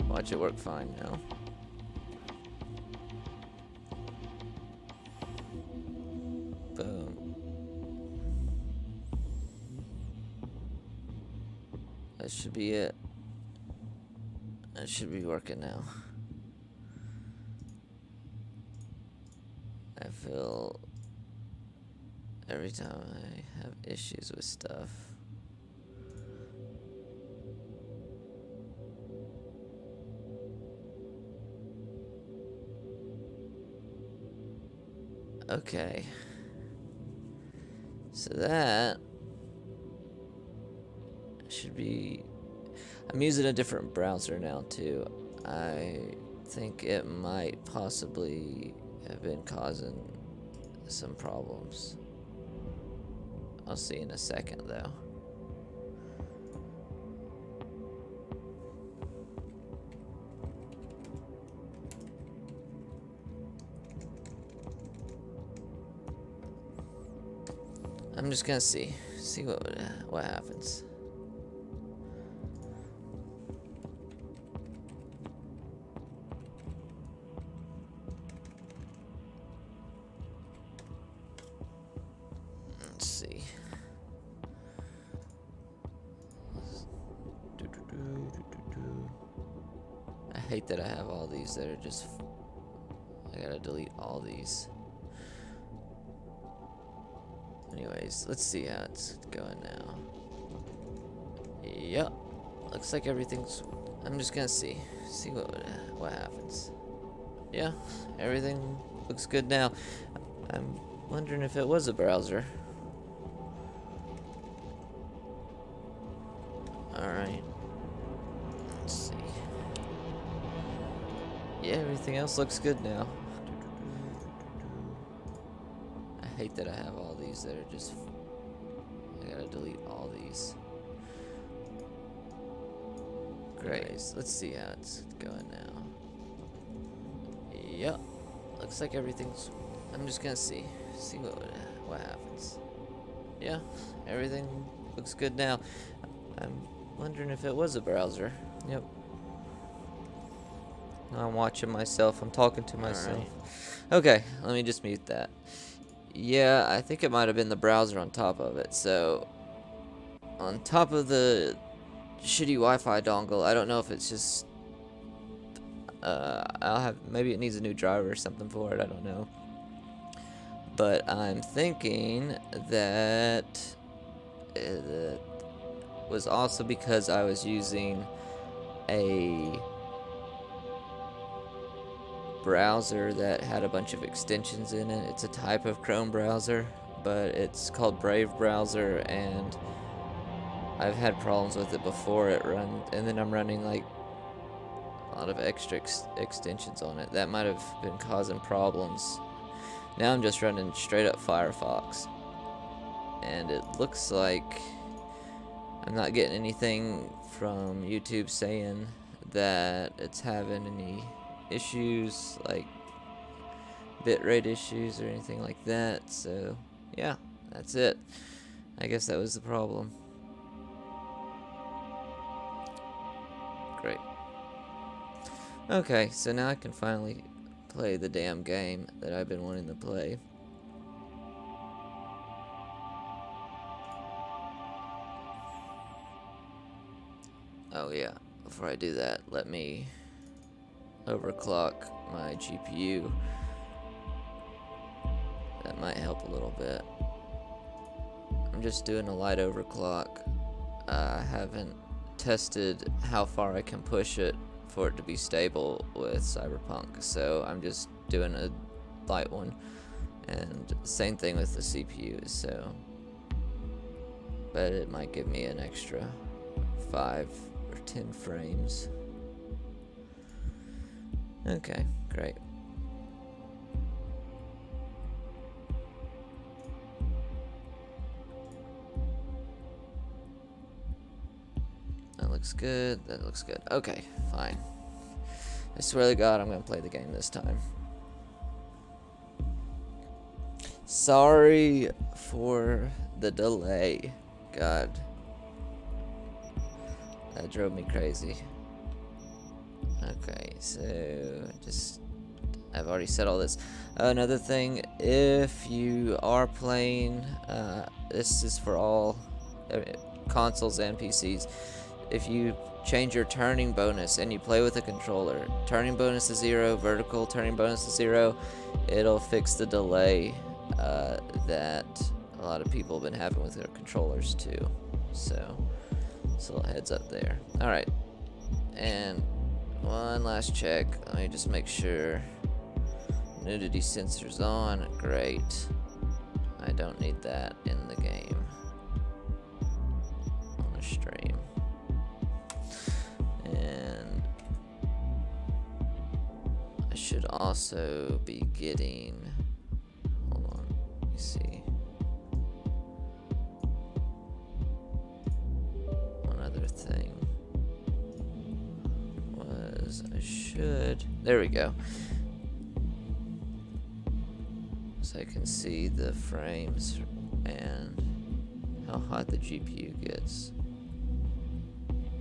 Watch it work fine now. Boom. That should be it. That should be working now. I feel every time I have issues with stuff. Okay. So that should be... I'm using a different browser now too. I think it might possibly have been causing some problems. I'll see in a second though. I'm just gonna see what happens. Let's see. I hate that I have all these that are just... I gotta delete all these. Anyways, let's see how it's going now. Yep, looks like everything's... I'm just gonna see what happens. Yeah, everything looks good now. I'm wondering if it was a browser. Alright. Let's see. Yeah, everything else looks good now. I hate that I have all these that are just... I gotta delete all these. Great. Let's see how it's going now. Yep. Looks like everything's... I'm just gonna see what happens. Yeah, everything looks good now. I'm wondering if it was a browser. Yep. I'm watching myself. I'm talking to myself. Right. Okay, let me just mute that. Yeah, I think it might have been the browser on top of it. So, on top of the shitty Wi-Fi dongle, I don't know if it's just... maybe it needs a new driver or something for it, I don't know. But I'm thinking that it was also because I was using a browser that had a bunch of extensions in it. It's a type of Chrome browser, but it's called Brave browser, and I've had problems with it before it runs, and then I'm running like a lot of extra extensions on it. That might have been causing problems. Now I'm just running straight up Firefox, and it looks like I'm not getting anything from YouTube saying that it's having any issues, like bitrate issues or anything like that. So yeah, that's it. I guess that was the problem. Great. Okay, so now I can finally play the damn game that I've been wanting to play. Oh yeah, before I do that, let me overclock my GPU. That might help a little bit. I'm just doing a light overclock. I haven't tested how far I can push it for it to be stable with Cyberpunk, so I'm just doing a light one, and same thing with the CPU. So, but it might give me an extra 5 or 10 frames. Okay, great. That looks good. That looks good. Okay, fine. I swear to God, I'm gonna play the game this time. Sorry for the delay. God. That drove me crazy. Okay, so just I've already said all this. Another thing, if you are playing, this is for all consoles and PCs. If you change your turning bonus and you play with a controller, turning bonus is 0, vertical turning bonus is 0, it'll fix the delay that a lot of people have been having with their controllers too. So, just a little heads up there. Alright, and one last check. Let me just make sure nudity sensor's on. Great. I don't need that in the game on a stream. And I should also be getting, hold on, let me see, one other thing was I should, there we go, so I can see the frames and how hot the GPU gets.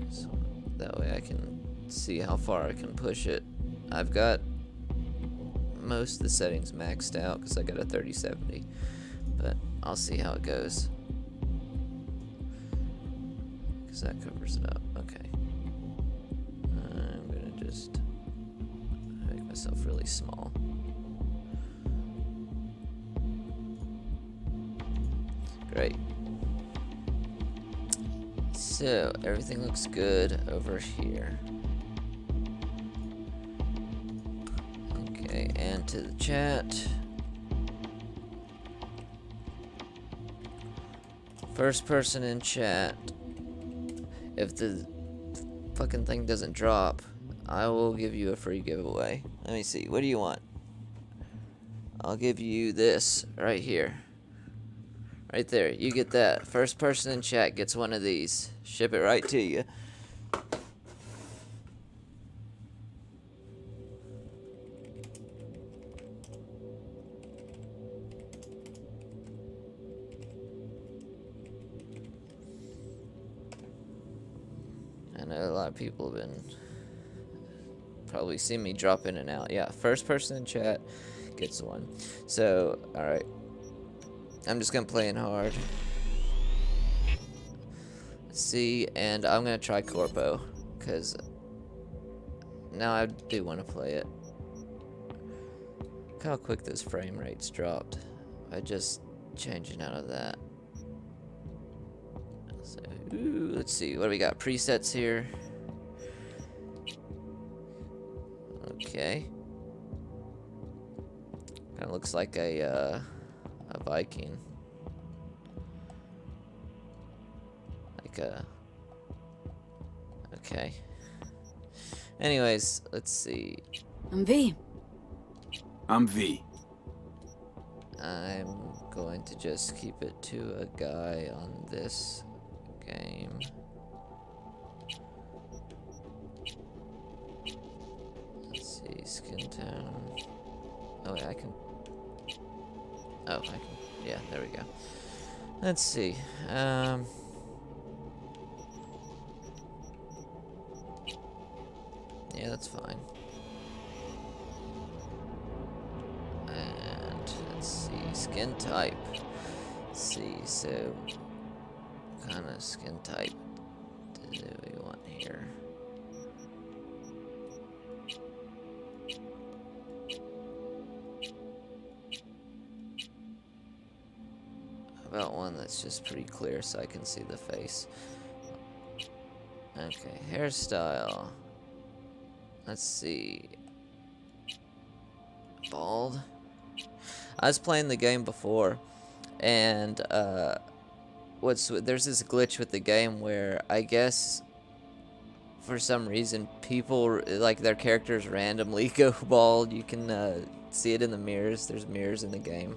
So that way I can see how far I can push it. I've got most of the settings maxed out because I got a 3070, but I'll see how it goes because that covers it up. Okay, I'm gonna just make myself really small. Great. So, everything looks good over here. Okay, and to the chat. First person in chat, if the fucking thing doesn't drop, I will give you a free giveaway. Let me see, what do you want? I'll give you this right here. Right there, you get that. First person in chat gets one of these. Ship it right to you. I know a lot of people have been probably seen me drop in and out. Yeah, first person in chat gets one. So, alright. I'm just gonna play in hard. Let's see, and I'm gonna try Corpo, because now I do want to play it. Look how quick this frame rate's dropped by just changing out of that. So, ooh, let's see, what do we got? Presets here. Okay. Kinda looks like a Viking. Like okay. Anyways, let's see. I'm V. I'm V. I'm going to just keep it to a guy on this game. Let's see, skin tone. Oh wait, I can. Oh, I can. Yeah, there we go. Let's see. Yeah, that's fine. And let's see, skin type. Let's see, so what kind of skin type do we want here? About one that's just pretty clear so I can see the face. Okay, hairstyle. Let's see. Bald. I was playing the game before, and there's this glitch with the game where I guess for some reason people like their characters randomly go bald. You can see it in the mirrors. There's mirrors in the game.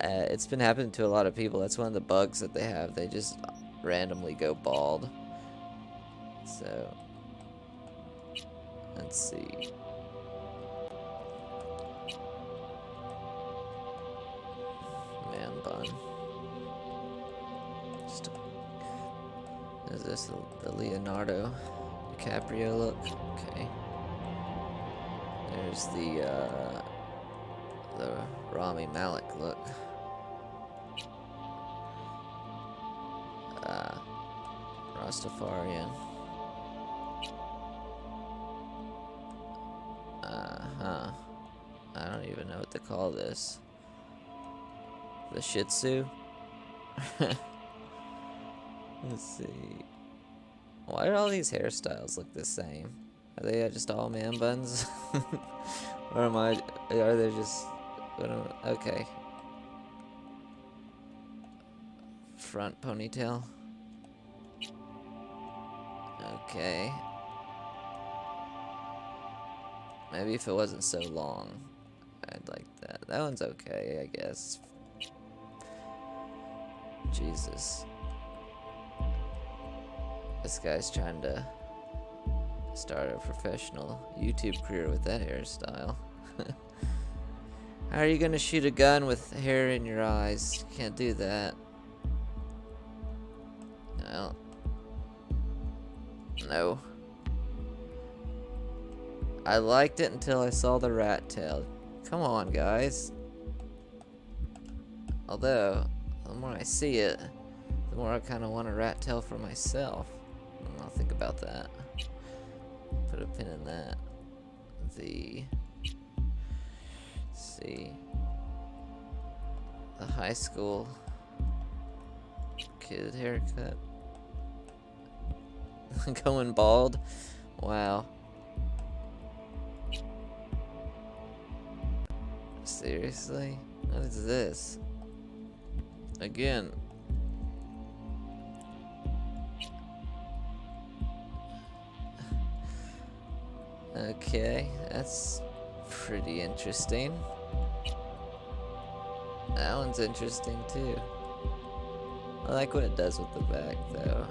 It's been happening to a lot of people. That's one of the bugs that they have. They just randomly go bald. So, let's see. Man bun. Is this the Leonardo DiCaprio look? Okay. There's the Rami Malek look. Rastafarian. Uh-huh. I don't even know what to call this. The Shih Tzu? Let's see. Why do all these hairstyles look the same? Are they just all man buns? Or are they just, okay. Front ponytail. Okay. Maybe if it wasn't so long, I'd like that. That one's okay, I guess. Jesus. This guy's trying to start a professional YouTube career with that hairstyle. How are you gonna shoot a gun with hair in your eyes? You can't do that. Well, no. I liked it until I saw the rat tail. Come on, guys. Although, the more I see it, the more I kind of want a rat tail for myself. I'll think about that. Put a pin in that. Let's see. The high school kid haircut. Going bald? Wow. Seriously? What is this? Again. Okay, that's pretty interesting. That one's interesting too. I like what it does with the back though.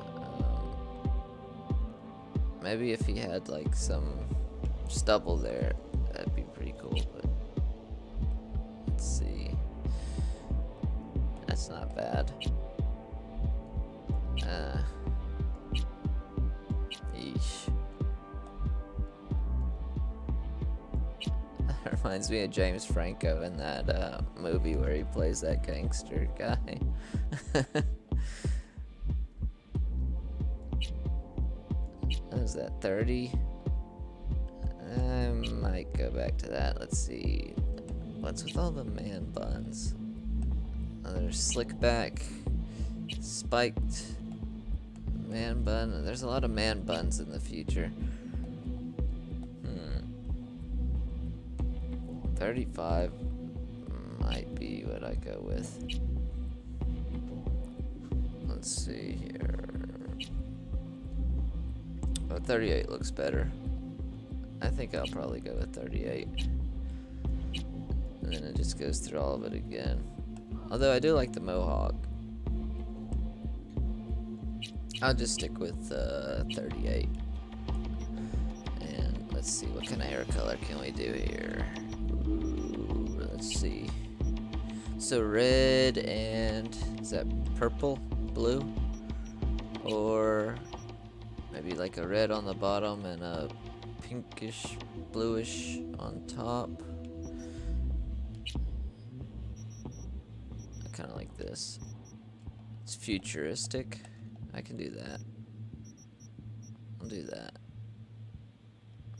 Maybe if he had like some stubble there, that'd be pretty cool, but let's see. That's not bad. Yeesh. That reminds me of James Franco in that movie where he plays that gangster guy. What is that, 30? I might go back to that. Let's see. What's with all the man buns? Oh, there's slick back, spiked, man bun. There's a lot of man buns in the future. 35 might be what I go with. Let's see here. Oh, 38 looks better. I think I'll probably go with 38. And then it just goes through all of it again. Although I do like the mohawk. I'll just stick with 38. And let's see, what kind of hair color can we do here? Ooh, let's see. So red and, is that purple? Blue? Or maybe like a red on the bottom and a pinkish, bluish on top. I kind of like this. It's futuristic. I can do that. I'll do that.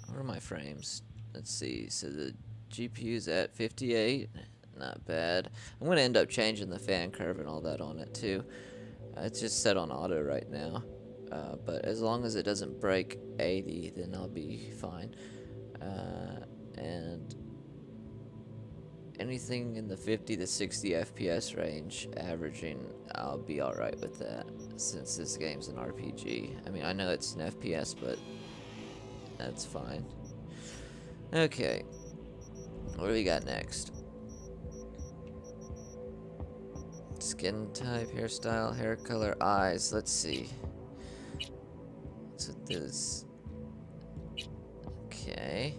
What are my frames? Let's see. So the GPU's at 58. Not bad. I'm going to end up changing the fan curve and all that on it too. It's just set on auto right now. But as long as it doesn't break 80, then I'll be fine. And anything in the 50 to 60 FPS range, averaging, I'll be alright with that, since this game's an RPG. I mean, I know it's an FPS, but that's fine. Okay, what do we got next? Skin type, hairstyle, hair color, eyes. Let's see. What's with this? Okay.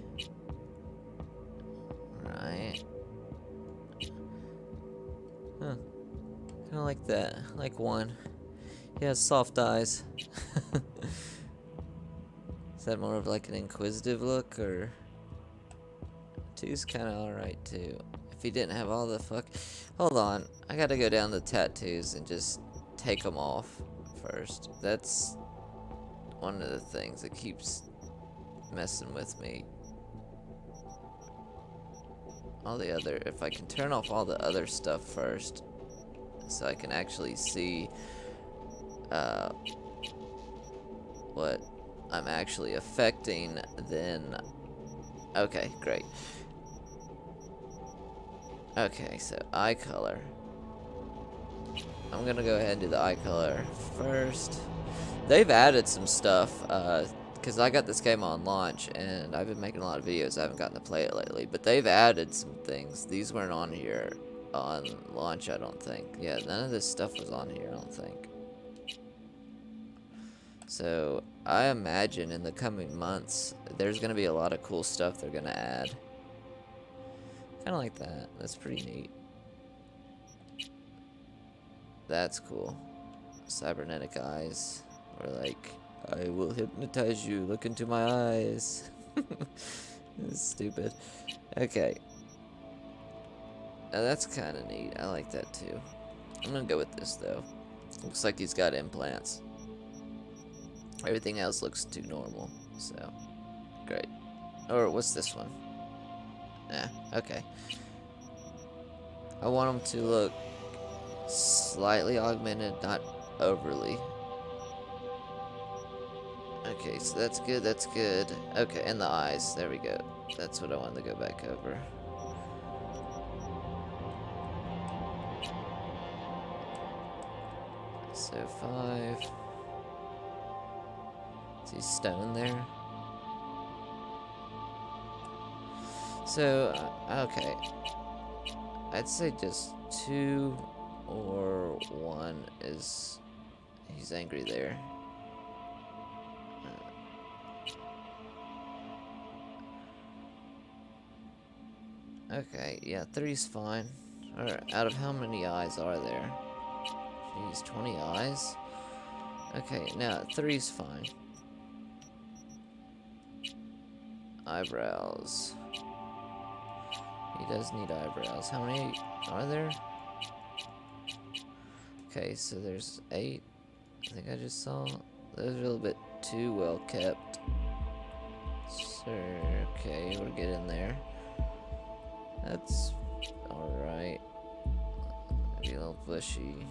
Right. Huh. Kinda like that. Like one. He has soft eyes. Is that more of like an inquisitive look, or tattoo's kind of alright too. If he didn't have all the fuck... Hold on. I gotta go down the tattoos and just take them off first. That's one of the things that keeps messing with me. All the other... If I can turn off all the other stuff first, so I can actually see what I'm actually affecting, then... Okay, great. Okay, so eye color. I'm gonna go ahead and do the eye color first. They've added some stuff, because I got this game on launch, and I've been making a lot of videos. I haven't gotten to play it lately, but they've added some things. These weren't on here on launch, I don't think. Yeah, none of this stuff was on here, I don't think. So, I imagine in the coming months, there's gonna be a lot of cool stuff they're gonna add. Kinda like that. That's pretty neat. That's cool. Cybernetic eyes. Or like, I will hypnotize you. Look into my eyes. This is stupid. Okay. Now that's kind of neat. I like that too. I'm gonna go with this though. Looks like he's got implants. Everything else looks too normal. So, great. Or what's this one? Okay. I want them to look slightly augmented, not overly. Okay, so that's good, that's good. Okay, and the eyes, there we go. That's what I wanted to go back over. So 5. See stone there? So, okay. I'd say just 2 or 1 is... He's angry there. Okay, yeah, 3's fine. Alright, out of how many eyes are there? Jeez, 20 eyes? Okay, now 3's fine. Eyebrows. He does need eyebrows. How many are there? Okay, so there's 8. I think I just saw. Those are a little bit too well kept. Sure, okay, we're getting there. That's alright. Maybe a little bushy.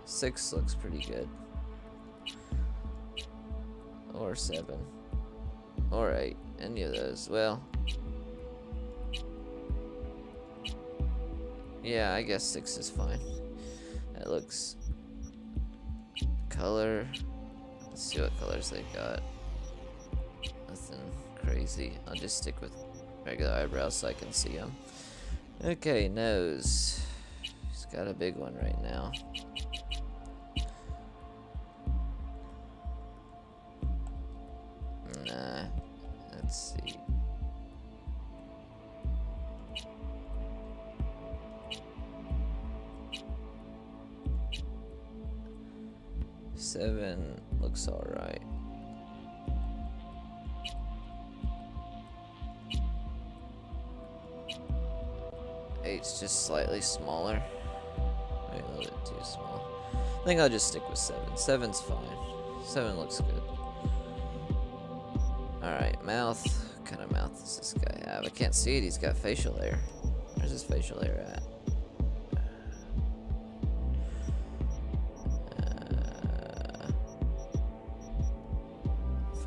6 looks pretty good. Or 7. Or 8. Any of those. Well. Yeah, I guess 6 is fine. That looks... Color. Let's see what colors they got. Nothing crazy. I'll just stick with regular eyebrows so I can see them. Okay, nose. He's got a big one right now. Nah. Let's see. Seven looks alright. 8's just slightly smaller. Maybe a little bit too small. I think I'll just stick with 7. 7's fine. 7 looks good. Alright, mouth. What kind of mouth does this guy have? I can't see it. He's got facial hair. Where's his facial hair at?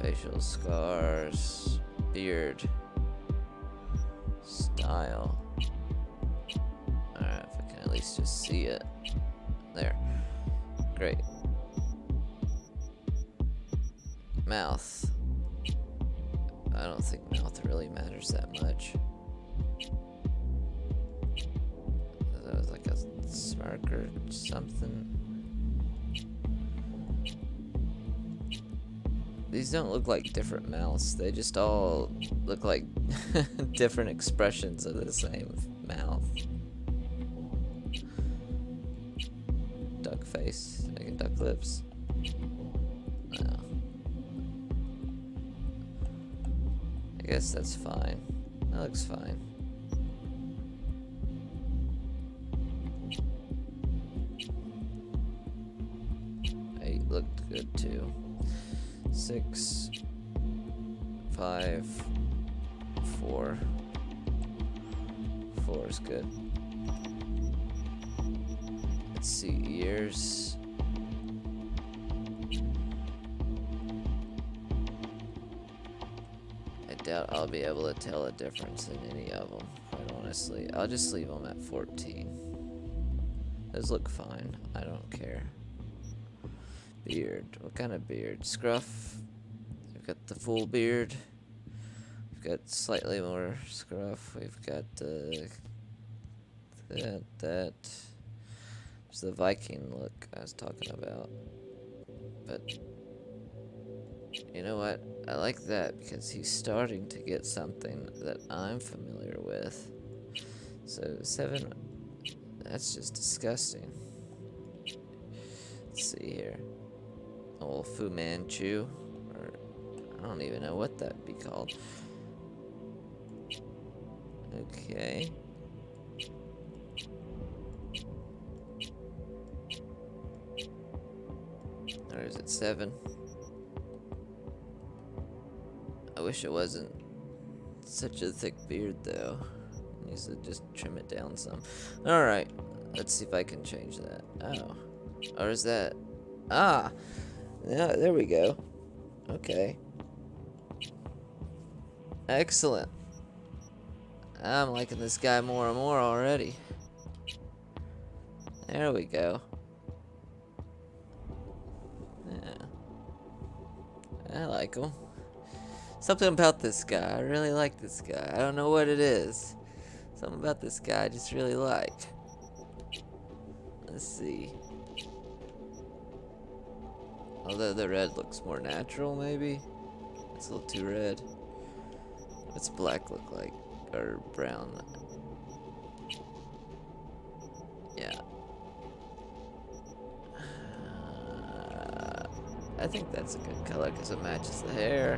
Facial scars. Beard. Style. Alright, if I can at least just see it. There. Great. Mouth. I don't think mouth really matters that much. That was like a smirk or something. These don't look like different mouths. They just all look like different expressions of the same mouth. Duck face, like duck lips. No. guess that's fine. That looks fine. Eight looked good too. 6, 5, 4. 4 is good. Let's see, ears. I doubt I'll be able to tell a difference in any of them, quite honestly. I'll just leave them at 14. Those look fine. I don't care. Beard. What kind of beard? Scruff. We've got the full beard. We've got slightly more scruff. We've got that. It's the Viking look I was talking about. But you know what? I like that because he's starting to get something that I'm familiar with. So 7, that's just disgusting. Let's see here. Old Fu Manchu, or I don't even know what that'd be called. Okay. Or is it 7? I wish it wasn't such a thick beard though. Needs to just trim it down some. Alright, let's see if I can change that. Oh. Or is that... Ah! Yeah, there we go. Okay. Excellent. I'm liking this guy more and more already. There we go. Yeah. I like him. Something about this guy. I really like this guy. I don't know what it is. Something about this guy I just really like. Let's see. Although the red looks more natural, maybe. It's a little too red. What's black look like? Or brown? Yeah. I think that's a good color because it matches the hair.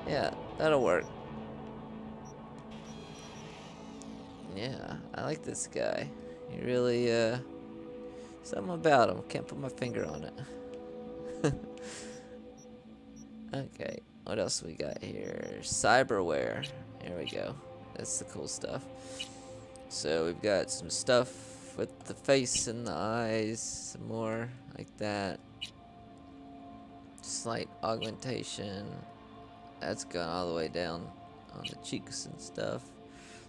Yeah, that'll work. Yeah, I like this guy. He really, something about him. Can't put my finger on it. Okay, what else we got here? Cyberware. Here we go. That's the cool stuff. So we've got some stuff with the face and the eyes. Some more like that. Slight augmentation. That's gone all the way down on the cheeks and stuff.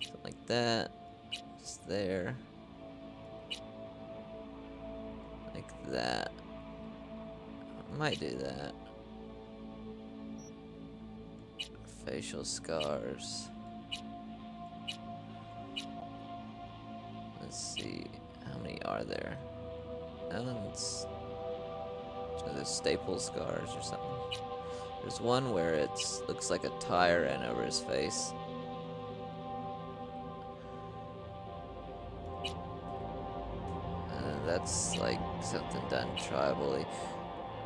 Something like that. Just there. Like that. I might do that. Facial scars. Let's see. How many are there? It's there's staple scars or something. There's one where it looks like a tire ran over his face. That's like something done tribally.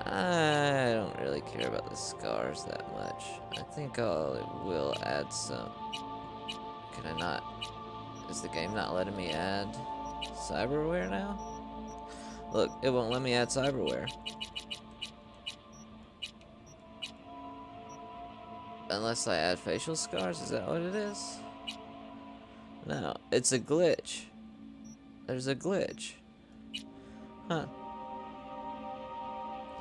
I don't really care about the scars that much. I think I will add some. Can I not? Is the game not letting me add cyberware now? Look, it won't let me add cyberware. Unless I add facial scars, is that what it is? No, it's a glitch. There's a glitch. Huh.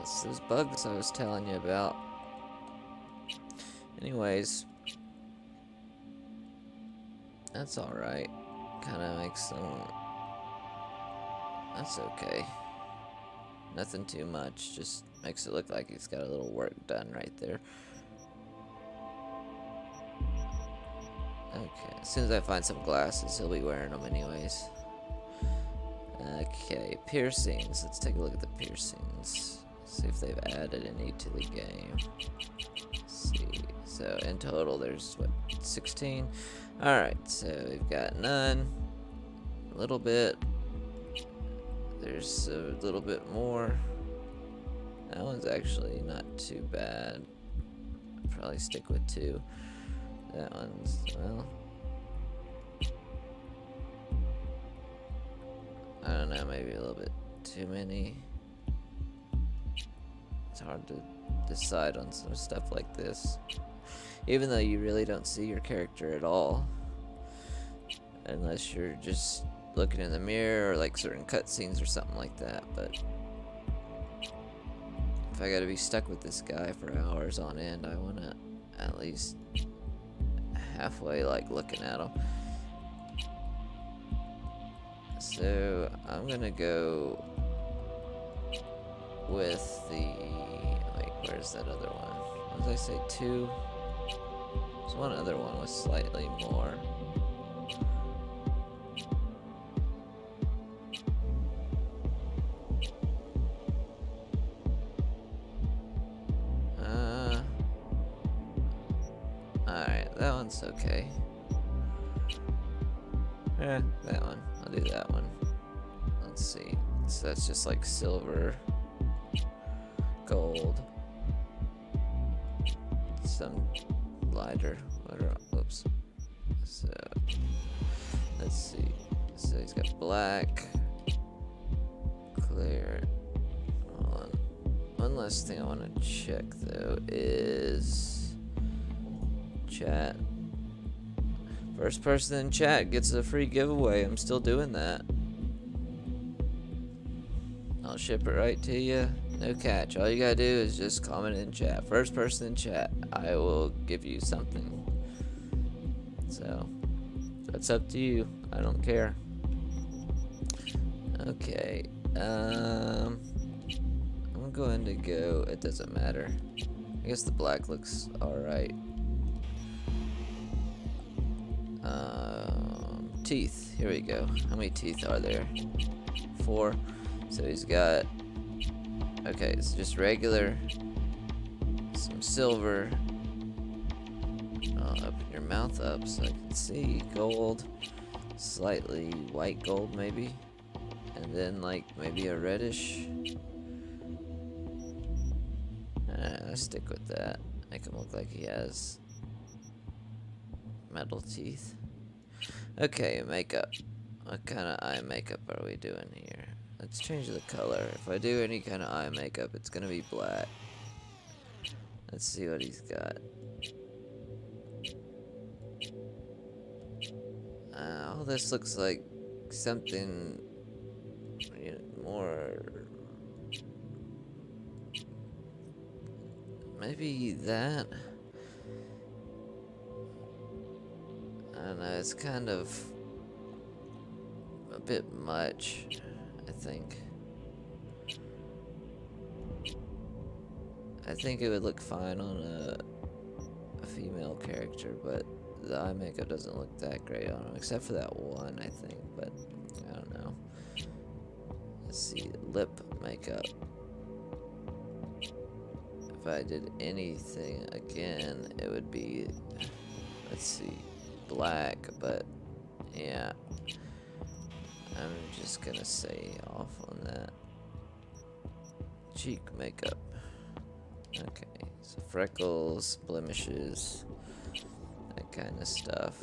It's those bugs I was telling you about. Anyways. That's alright. Kinda makes them... That's okay. Nothing too much. Just makes it look like he's got a little work done right there. Okay, as soon as I find some glasses, he'll be wearing them anyways. Okay, piercings. Let's take a look at the piercings. See if they've added any to the game. Let's see. So in total, there's what, 16? Alright, so we've got none. A little bit. There's a little bit more. That one's actually not too bad. probably stick with 2. That one's, well, I don't know, maybe a little bit too many. It's hard to decide on some stuff like this, even though you really don't see your character at all, unless you're just looking in the mirror or like certain cutscenes or something like that. But if I gotta be stuck with this guy for hours on end, I wanna at least halfway like looking at him. So I'm gonna go with the, wait, where's that other one? What did I say, 2? There's one other one with slightly more. Alright, that one's okay. That one. I'll do that one. Let's see. So that's just like silver, gold, some lighter. Oops. So let's see. So he's got black, clear. Hold on. One last thing I want to check though is chat. First person in chat gets a free giveaway. I'm still doing that. I'll ship it right to you. No catch. All you gotta do is just comment in chat. First person in chat, I will give you something. So that's up to you. I don't care. Okay. I'm going to go. It doesn't matter. I guess the black looks alright. Teeth. Here we go. How many teeth are there? 4. So he's got. Okay, it's just regular. Some silver. Open your mouth up so I can see. Gold. Slightly white gold, maybe. And then, like, maybe a reddish. Let's stick with that. Make him look like he has metal teeth. Okay, makeup. What kind of eye makeup are we doing here? Let's change the color. If I do any kind of eye makeup, it's gonna be black. Let's see what he's got. All this looks like something more. Maybe that. I don't know, it's kind of a bit much, I think. I think it would look fine on a female character, but the eye makeup doesn't look that great on him, except for that one, I think, but I don't know. Let's see, lip makeup. If I did anything again, it would be, let's see, black, but yeah, I'm just gonna say off on that. Cheek makeup. Okay, so freckles, blemishes, that kind of stuff.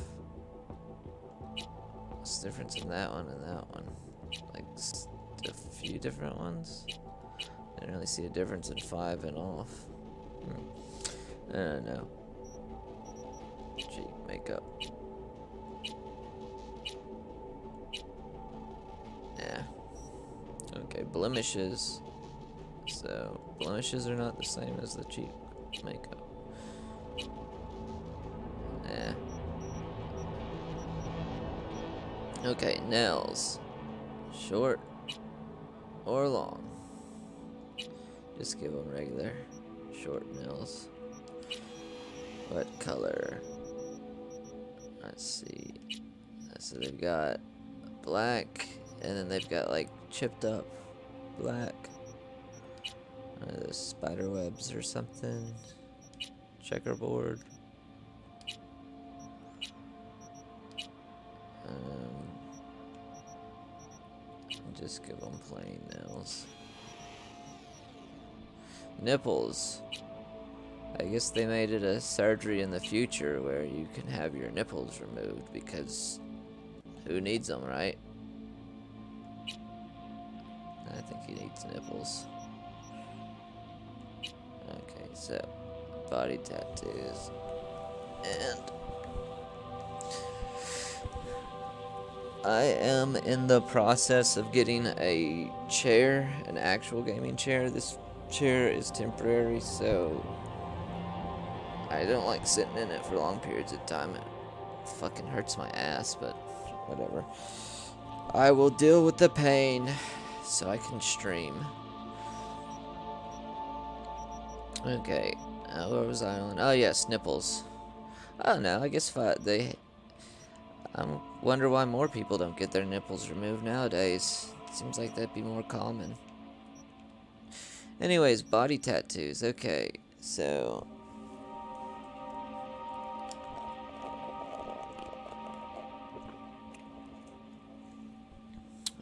What's the difference in that one and that one? Like a few different ones? I didn't really see a difference in 5 and off. I don't know. Cheek makeup. Yeah. Okay, blemishes. So, blemishes are not the same as the cheek makeup. Yeah. Okay, nails. Short or long? Just give them regular short nails. What color? Let's see. So they've got black, and then they've got like chipped up black. Those spider webs or something. Checkerboard. Just give them plain nails. Nipples. I guess they made it a surgery in the future where you can have your nipples removed because who needs them, right? I think he needs nipples. Okay, so body tattoos. And I am in the process of getting a chair, an actual gaming chair. This chair is temporary, so I don't like sitting in it for long periods of time. It fucking hurts my ass, but whatever. I will deal with the pain so I can stream. Okay, where was I on? Oh yes, nipples. Oh no, I guess I wonder why more people don't get their nipples removed nowadays. Seems like that'd be more common. Anyways, body tattoos. Okay, so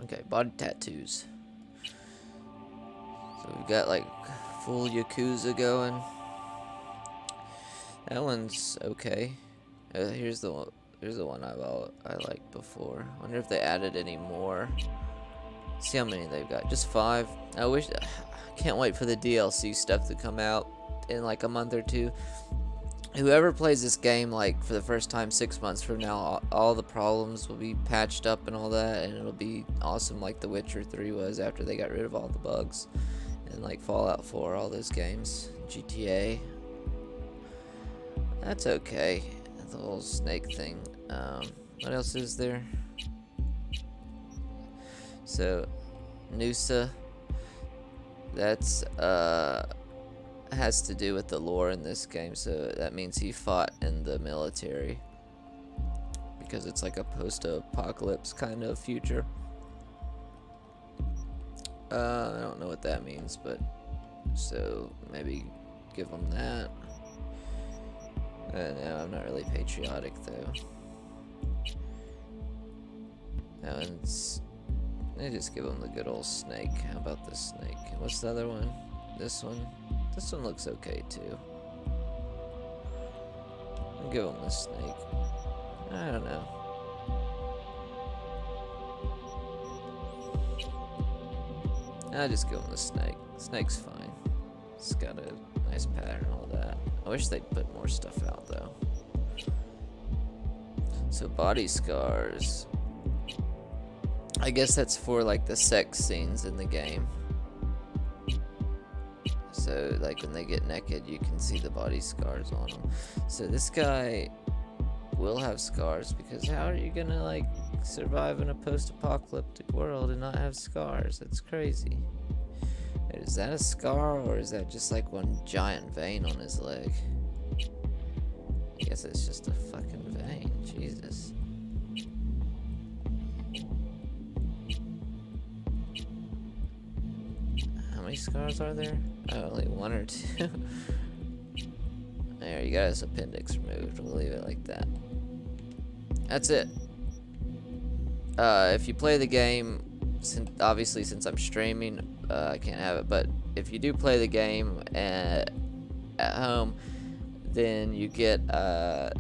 okay, body tattoos. So we've got like full Yakuza going. That one's okay. Here's the one I liked before. Wonder if they added any more. See how many they've got. Just 5. I can't wait for the DLC stuff to come out in like a month or two. Whoever plays this game like for the first time 6 months from now, all the problems will be patched up and all that, and it'll be awesome like The Witcher 3 was after they got rid of all the bugs. And like Fallout 4, all those games. GTA. That's okay. The whole snake thing. What else is there? So, Noosa. That's, has to do with the lore in this game. So, that means he fought in the military. Because it's like a post-apocalypse kind of future. I don't know what that means, but so maybe give them that. No, I'm not really patriotic though. That one's. They just give them the good old snake. How about this snake? What's the other one? This one. This one looks okay too. I'll give them the snake. I don't know. I'll just give him the snake. Snake's fine. It's got a nice pattern and all that. I wish they'd put more stuff out though. So body scars. I guess that's for like the sex scenes in the game. So like when they get naked you can see the body scars on them. So this guy will have scars because how are you gonna like survive in a post-apocalyptic world and not have scars? That's crazy. Is that a scar or is that just like one giant vein on his leg? I guess it's just a fucking vein. Jesus. How many scars are there? Oh, only 1 or 2. There, you got his appendix removed. We'll leave it like that. That's it. If you play the game, obviously since I'm streaming, I can't have it, but if you do play the game at home, then you get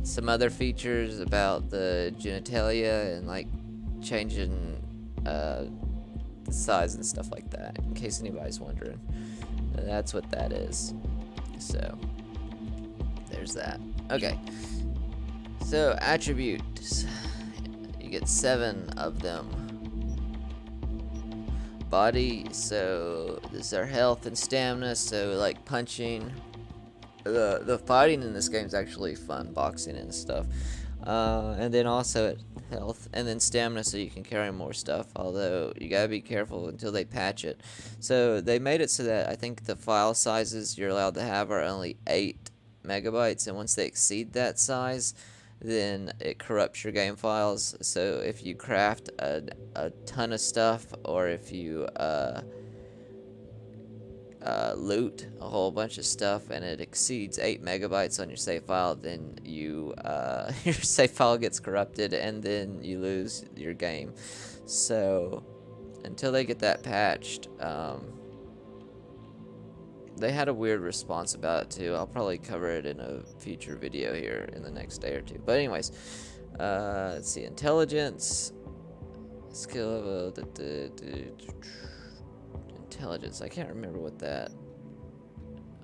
some other features about the genitalia and like changing the size and stuff like that, in case anybody's wondering. That's what that is. So there's that. Okay, so attributes, you get 7 of them. Body, so this is our health and stamina, so like punching. The fighting in this game is actually fun, boxing and stuff. And then also health, and then stamina, so you can carry more stuff, although you gotta be careful until they patch it. So they made it so that I think the file sizes you're allowed to have are only 8 megabytes, and once they exceed that size, then it corrupts your game files. So if you craft a ton of stuff, or if you loot a whole bunch of stuff and it exceeds 8 megabytes on your save file, then you your save file gets corrupted and then you lose your game. So until they get that patched, they had a weird response about it too. I'll probably cover it in a future video here in the next day or two. But anyways, let's see, intelligence, skill level, intelligence. I can't remember what that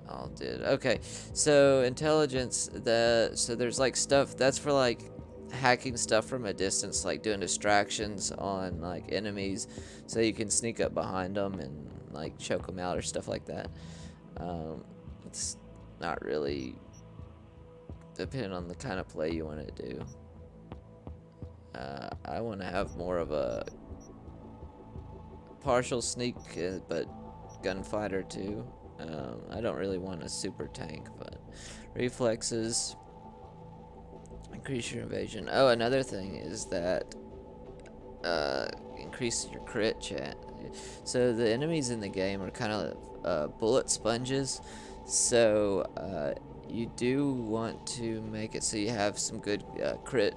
all did. Okay, so intelligence. So there's like stuff that's for like hacking stuff from a distance, like doing distractions on like enemies, so you can sneak up behind them and like choke them out or stuff like that. It's not really depending on the kind of play you want to do. I want to have more of a partial sneak, but gunfighter too. I don't really want a super tank, but reflexes, increase your evasion. Oh, another thing is that increase your crit chat. So the enemies in the game are kind of bullet sponges, so you do want to make it so you have some good crit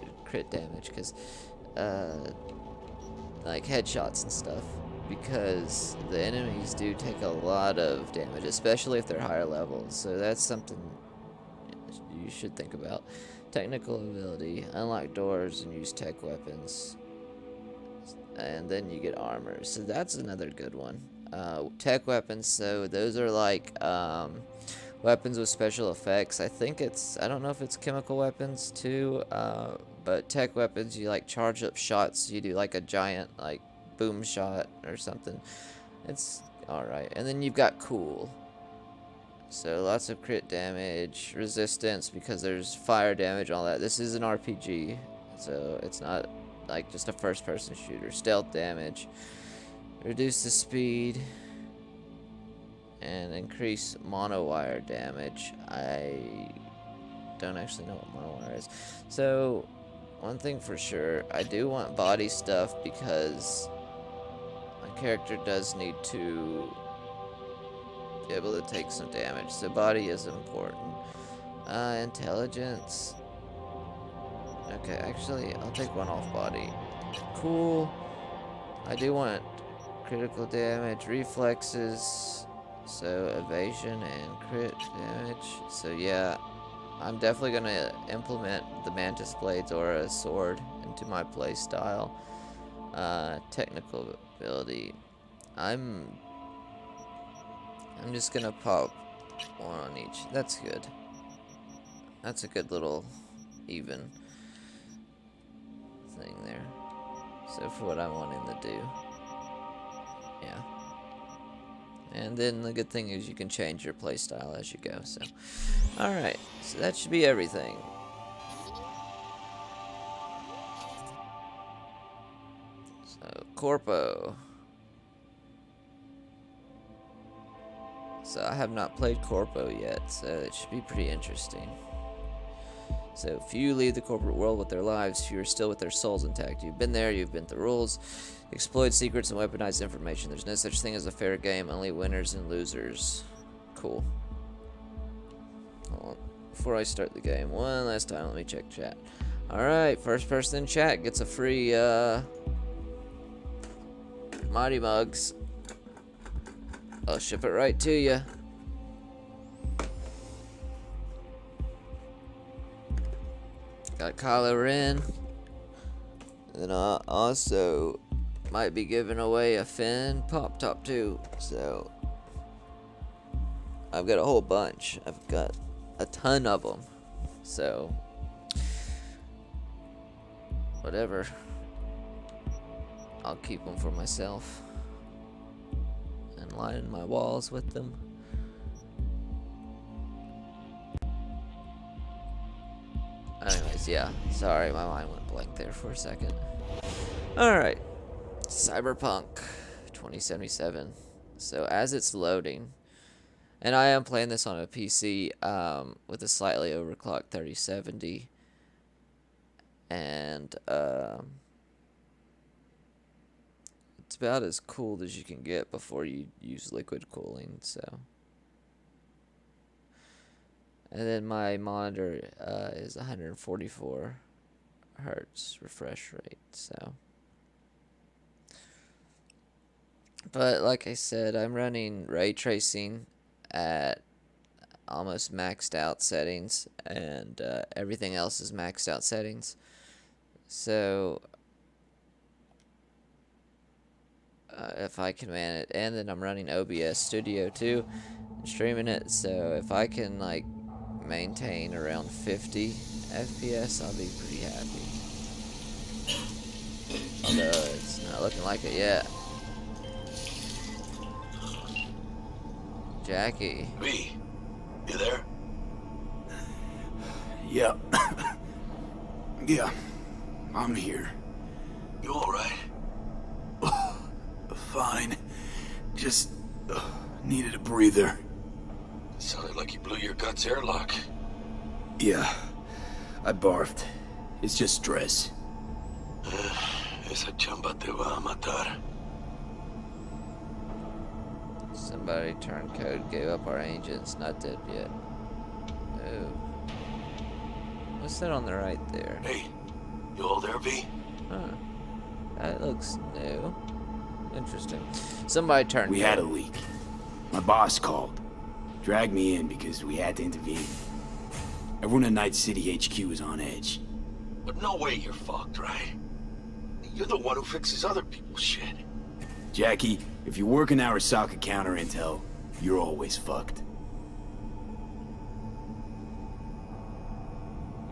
damage, because like headshots and stuff, because the enemies do take a lot of damage, especially if they're higher levels. So that's something you should think about. Technical ability, unlock doors and use tech weapons, and then you get armor. So that's another good one. Tech weapons, so those are like weapons with special effects. I don't know if it's chemical weapons too, but tech weapons, you like charge up shots. You do like a giant like boom shot or something. It's alright. And then you've got cool. So lots of crit damage, resistance because there's fire damage, all that. This is an RPG, so it's not like just a first person shooter. Stealth damage, reduce the speed, and increase monowire damage. I don't actually know what monowire is. So one thing for sure, I do want body stuff because my character does need to be able to take some damage, so body is important. Intelligence. Okay, actually, I'll take one off body. Cool. I do want critical damage, reflexes, so evasion and crit damage. So yeah, I'm definitely gonna implement the mantis blades or a sword into my play style. Technical ability. I'm just gonna pop one on each. That's good. That's a good little even thing there. So for what I'm wanting to do. Yeah. And then the good thing is you can change your playstyle as you go. So, alright. So that should be everything. So, Corpo. So I have not played Corpo yet, so it should be pretty interesting. So few leave the corporate world with their lives, few are still with their souls intact. You've been there, you've been through rules, exploit secrets and weaponized information. There's no such thing as a fair game, only winners and losers. Cool. Hold on. Before I start the game, one last time, let me check chat. Alright, first person in chat gets a free Mighty Mugs. I'll ship it right to you. Got Kylo Ren. And I also might be giving away a Finn Pop Top too. So I've got a whole bunch. I've got a ton of them. So whatever. I'll keep them for myself. And line my walls with them. Anyways, yeah. Sorry, my mind went blank there for a second. Alright. Cyberpunk 2077. So as it's loading, and I am playing this on a PC with a slightly overclocked 3070. And it's about as cooled as you can get before you use liquid cooling, so. And then my monitor is 144 hertz refresh rate, so. But like I said, I'm running ray tracing at almost maxed out settings, and everything else is maxed out settings. So if I can man it, and then I'm running OBS Studio too, and streaming it, so if I can like maintain around 50 FPS, I'll be pretty happy. Although it's not looking like it yet. Jackie. V, you there? Yeah. Yeah, I'm here. You alright? Fine. Just needed a breather. It sounded like you blew your guts airlock. Yeah, I barfed. It's just stress. Esa chamba te va a matar. Somebody turned code, gave up our agents, not dead yet. Oh. What's that on the right there? Hey, you all there, V? Huh. That looks new. Interesting. Somebody turned We code. had a leak. My boss called. Dragged me in because we had to intervene. Everyone in Night City HQ is on edge. But no way you're fucked, right? You're the one who fixes other people's shit. Jackie, if you're working Arasaka counter intel, you're always fucked.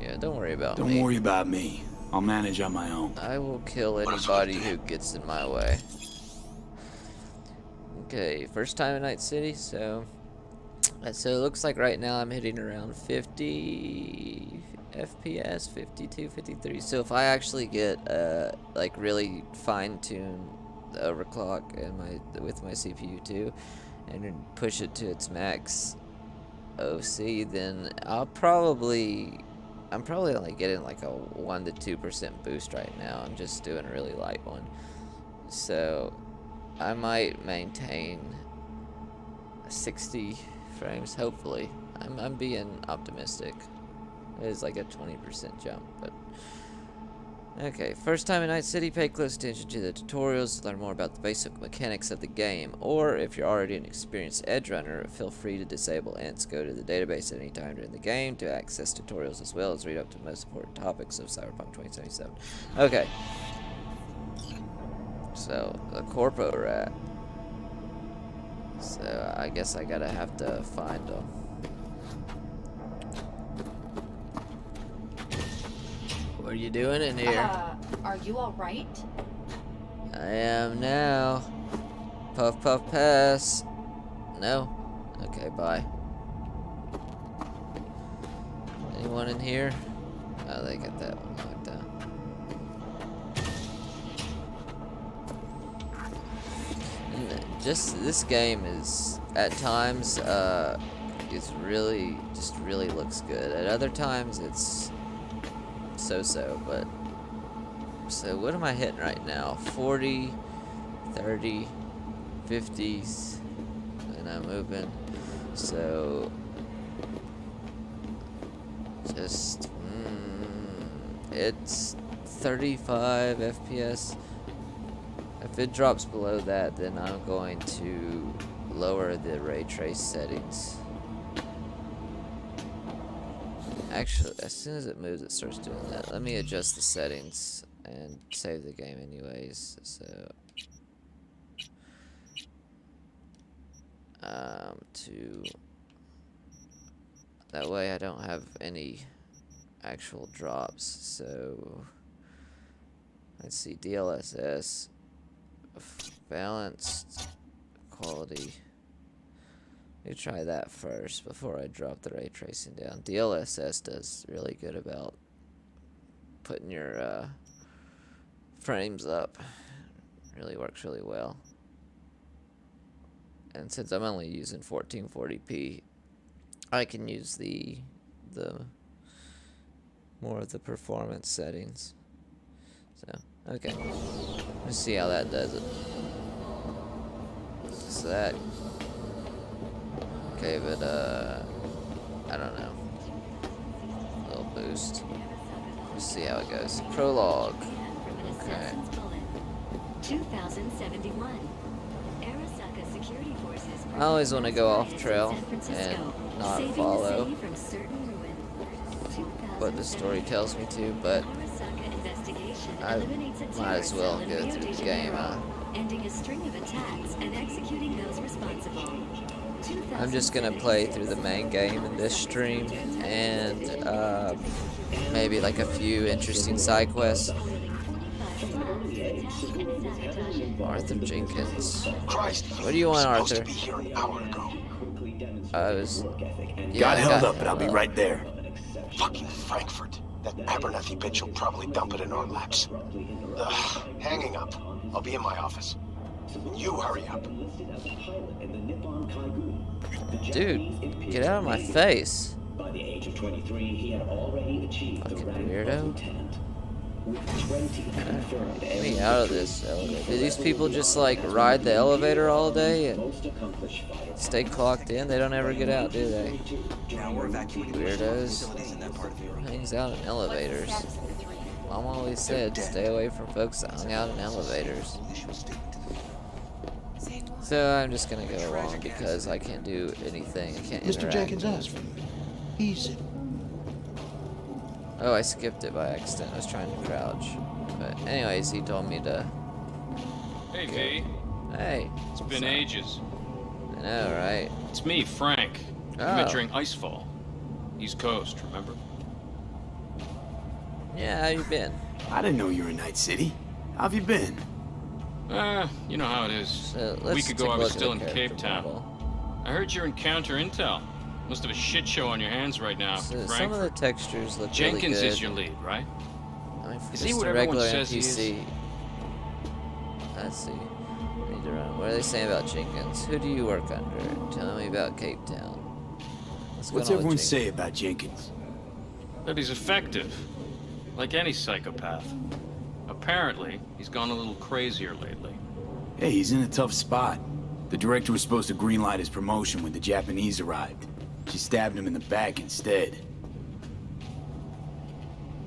Yeah, don't worry about me. Don't worry about me. I'll manage on my own. I will kill anybody who gets in my way. Okay, first time in Night City, so it looks like right now I'm hitting around 50 FPS, 52, 53. So if I actually get like really fine-tune the overclock and with my CPU too, and then push it to its max OC, then I'm probably only getting like a 1 to 2% boost right now. I'm just doing a really light one, so I might maintain 60 frames. Hopefully, I'm being optimistic. It is like a 20% jump, but okay. First time in Night City, pay close attention to the tutorials to learn more about the basic mechanics of the game. Or if you're already an experienced edge runner, feel free to disable ants. Go to the database at any time during the game to access tutorials as well as read up to the most important topics of Cyberpunk 2077. Okay. So the corpo rat. So I guess I have to find them. What are you doing in here? Are you alright? I am now. Puff puff pass. No? Okay, bye. Anyone in here? Oh, they got that one locked down. And just this game is at times it's really looks good. At other times it's so, but so what am I hitting right now? 40, 30, 50s, and I'm moving. So just it's 35 FPS. If it drops below that, then I'm going to lower the ray trace settings. Actually, as soon as it moves, it starts doing that. Let me adjust the settings and save the game anyways. So, to that way I don't have any actual drops. So, let's see, DLSS, balanced quality. Let me try that first before I drop the ray tracing down. DLSS does really good about putting your frames up. Really works really well. And since I'm only using 1440p, I can use the more of the performance settings. So okay, let's see how that does it. So that. Okay, but I don't know. A little boost. Let's see how it goes. Prologue. Okay. 2071. Arasaka security forces I always want to go off trail and not follow what the story tells me to, but I might as well go through the game. I'm just gonna play through the main game in this stream and maybe like a few interesting side quests. Arthur Jenkins. What do you want, Arthur? Got held up, but I'll be right there. Fucking Frankfurt. That Abernathy bitch will probably dump it in our laps. Ugh, hanging up. I'll be in my office. You hurry up. Dude, get out of my face. By the age of 23, he had already achieved the rank weirdo. of lieutenant. With 20 confirmed Get me out of this elevator. Do these people just like ride the elevator all day and stay clocked in? They don't ever get out, do they? Weirdos. Who hangs out in elevators? Mom always said stay away from folks that hung out in elevators. So I'm just gonna go along because I can't do anything. I can't interact. Mr. Jenkins asked for you. Easy. Oh, I skipped it by accident. I was trying to crouch. But anyways, he told me to... Hey, V. Hey. It's been ages. I know, right? It's me, Frank. Oh. I met during Icefall. East Coast, remember? Yeah, how you been? I didn't know you were in Night City. How have you been? You know how it is. So A let's week ago take a I was look at still the in character Cape Town. model. I heard you're in counter intel. Must have a shit show on your hands right now. So Frankfurt. some of the textures look Jenkins really good. is your lead, right? I mean, for Is he just what a everyone regular says he NPC. Let's see. I need to run. What are they saying about Jenkins? Who do you work under? Tell me about Cape Town. What's going on with everyone Jenkins? say about Jenkins? That he's effective. Like any psychopath. Apparently, he's gone a little crazier lately. Hey, he's in a tough spot. The director was supposed to greenlight his promotion when the Japanese arrived. She stabbed him in the back instead.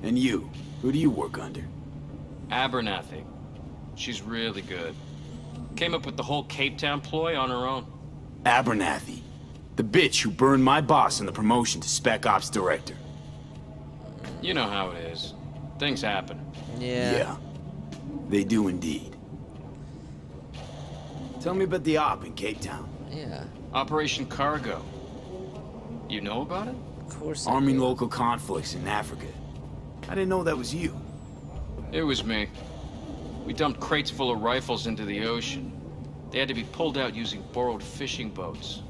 And you? Who do you work under? Abernathy. She's really good. Came up with the whole Cape Town ploy on her own. Abernathy. The bitch who burned my boss in the promotion to Spec Ops Director. You know how it is. Things happen. Yeah. They do indeed. Tell me about the op in Cape Town. Yeah. Operation Cargo. You know about it? Of course. I Arming do. local conflicts in Africa. I didn't know that was you. It was me. We dumped crates full of rifles into the ocean. They had to be pulled out using borrowed fishing boats.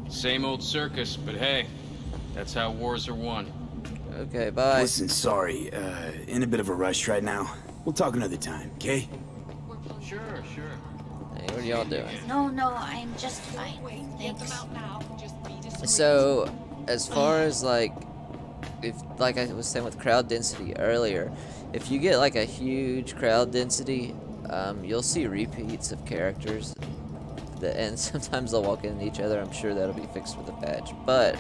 Same old circus, but hey, that's how wars are won. Okay, bye. Listen, sorry, in a bit of a rush right now. We'll talk another time, okay? Sure. Hey, what are y'all doing? No, I'm just fine. Thanks. So, as far as like I was saying with crowd density earlier, if you get like a huge crowd density, you'll see repeats of characters, and sometimes they'll walk into each other. I'm sure that'll be fixed with a patch, but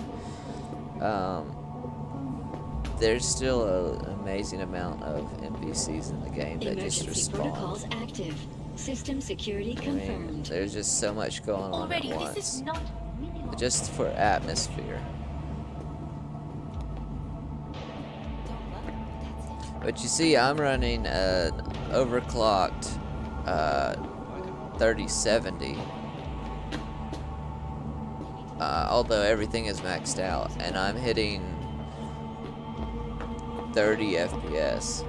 there's still an amazing amount of NPCs in the game that just Emergency respawn. protocols active. System security I mean, confirmed. there's just so much going on Already, at this once, is not minimal. just for atmosphere. But you see, I'm running an overclocked 3070. Although everything is maxed out, and I'm hitting 30 FPS.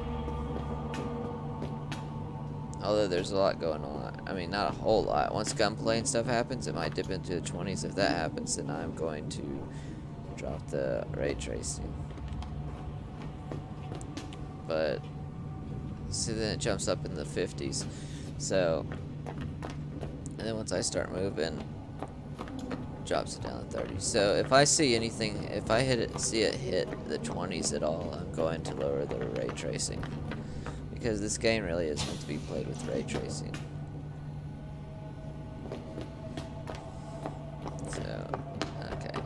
Although there's a lot going on. I mean, not a whole lot. Once gunplay and stuff happens, it might dip into the 20s. If that happens, then I'm going to drop the ray tracing. But see, then it jumps up in the 50s. So, and then once I start moving, it drops it down to 30s. So if I see anything, if I see it hit the 20s at all, I'm going to lower the ray tracing, because this game really is meant to be played with ray tracing. So, okay.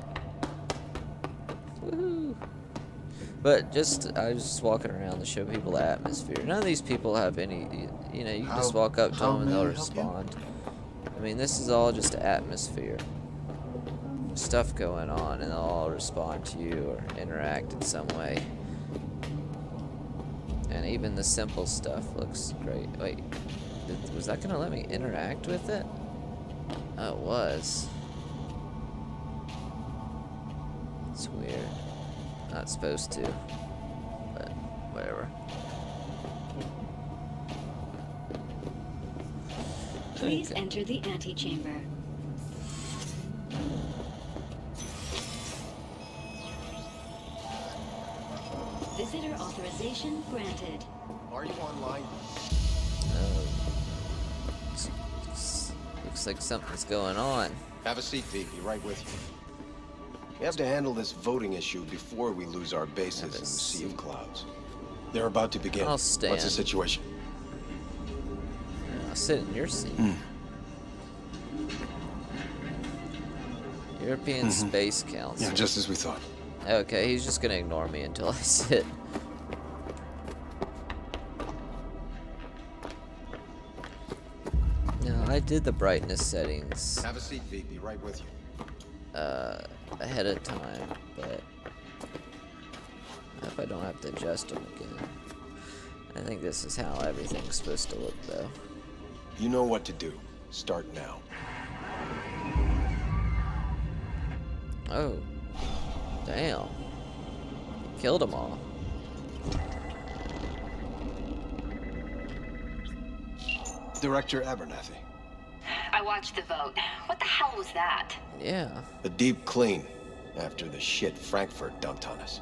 Woohoo! But I was just walking around to show people the atmosphere. None of these people have any, you know, you can just walk up to them and they'll respond. mean, this is all just atmosphere. Stuff going on, and they'll all respond to you or interact in some way. And even the simple stuff looks great. Wait, was that gonna let me interact with it? Oh, it was. It's weird. Not supposed to, but whatever. Please enter the antechamber. Visitor authorization granted. Are you online? Looks like something's going on. Have a seat, V. Be right with you. We have to handle this voting issue before we lose our bases in the sea of clouds. They're about to begin. I'll stand. What's the situation? I'll sit in your seat. European Space Council. Yeah, just as we thought. Okay, he's just gonna ignore me until I sit. No, I did the brightness settings Have a seat, V. Be right with you. ahead of time, but I hope I don't have to adjust them again. I think this is how everything's supposed to look, though. You know what to do. Start now. Oh, damn! Killed them all. Director Abernathy. I watched the vote. What the hell was that? Yeah. A deep clean after the shit Frankfurt dumped on us.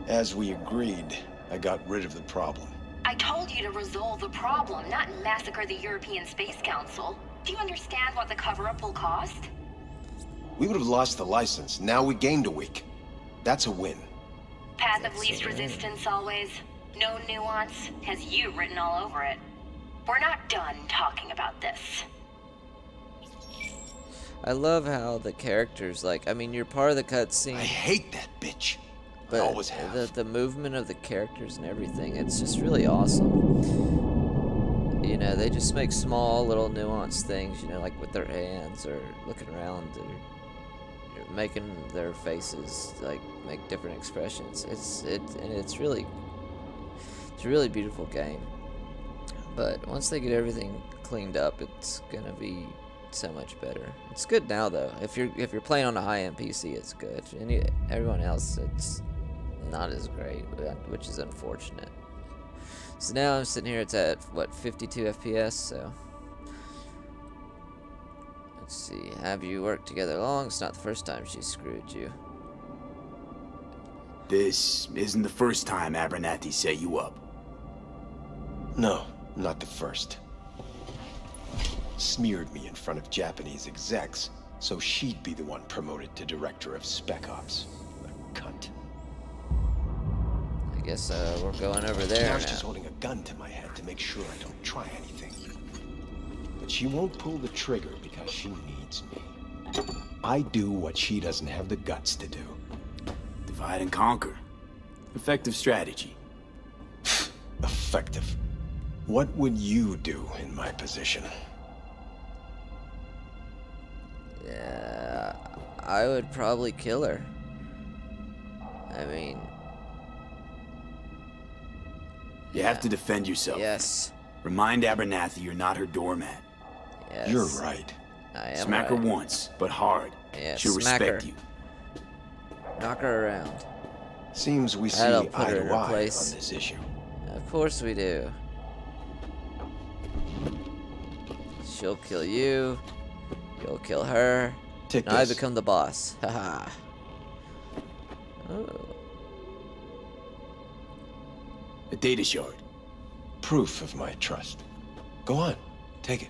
As we agreed, I got rid of the problem. I told you to resolve the problem, not massacre the European Space Council. Do you understand what the cover-up will cost? We would have lost the license. Now we gained a week. That's a win. Path of least resistance always. No nuance. Has you written all over it. We're not done talking about this. I love how the characters, like, I mean, you're part of the cutscene. I hate that bitch. But I always have. the movement of the characters and everything, it's just really awesome. You know, they just make small little nuanced things, you know, like with their hands or looking around or making their faces like make different expressions. It's a really beautiful game. But once they get everything cleaned up, it's gonna be so much better. It's good now though. If you're playing on a high-end PC, it's good. And everyone else, it's not as great, which is unfortunate. So now I'm sitting here. It's at what, 52 FPS. So let's see. Have you worked together long? It's not the first time she screwed you. This isn't the first time Abernathy set you up. No, not the first. Smeared me in front of Japanese execs, so she'd be the one promoted to director of Spec Ops. The cunt. I guess we're going over there Now now. she's just holding a gun to my head to make sure I don't try anything. But she won't pull the trigger because she needs me. I do what she doesn't have the guts to do. Divide and conquer. Effective strategy. Effective. What would you do in my position? Yeah, I would probably kill her. I mean, You have to defend yourself. yes, Remind Abernathy you're not her doormat. yes. You're right. I am Smack right. her once, but hard. Yeah, She'll smack respect her. you. Knock her around. Seems we see That'll put eye her in to her eye on place. this issue. Of course we do. She'll kill you. You'll kill her. Take Now I this. become the boss. Haha. Oh. A data shard. Proof of my trust. Go on, take it.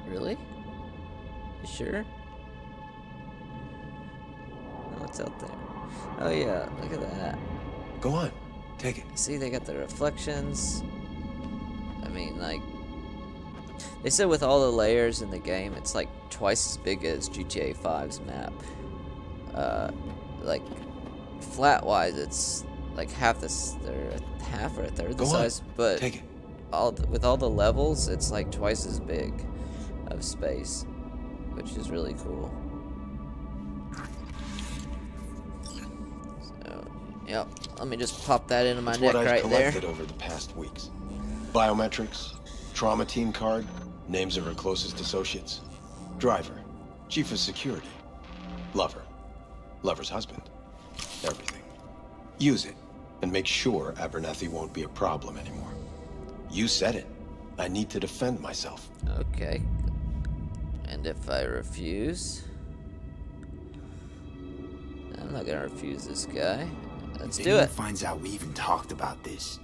Really? You sure? What's out there? Oh yeah, look at that. Go on, take it. See, they got the reflections. I mean, like, they said with all the layers in the game, it's like twice as big as GTA 5's map. Like, flat-wise, it's like half or a third the Go on, size, but take it. with all the levels, it's like twice as big of space, which is really cool. So, yep. Let me just pop that into my It's neck what I've right there. collected over the past weeks. Biometrics, trauma team card, names of her closest associates, driver, chief of security, lover, lover's husband, everything. Use it, and make sure Abernathy won't be a problem anymore. You said it. I need to defend myself. Okay. And if I refuse? I'm not gonna refuse this guy. Let's If do anyone it. finds out we even talked about this,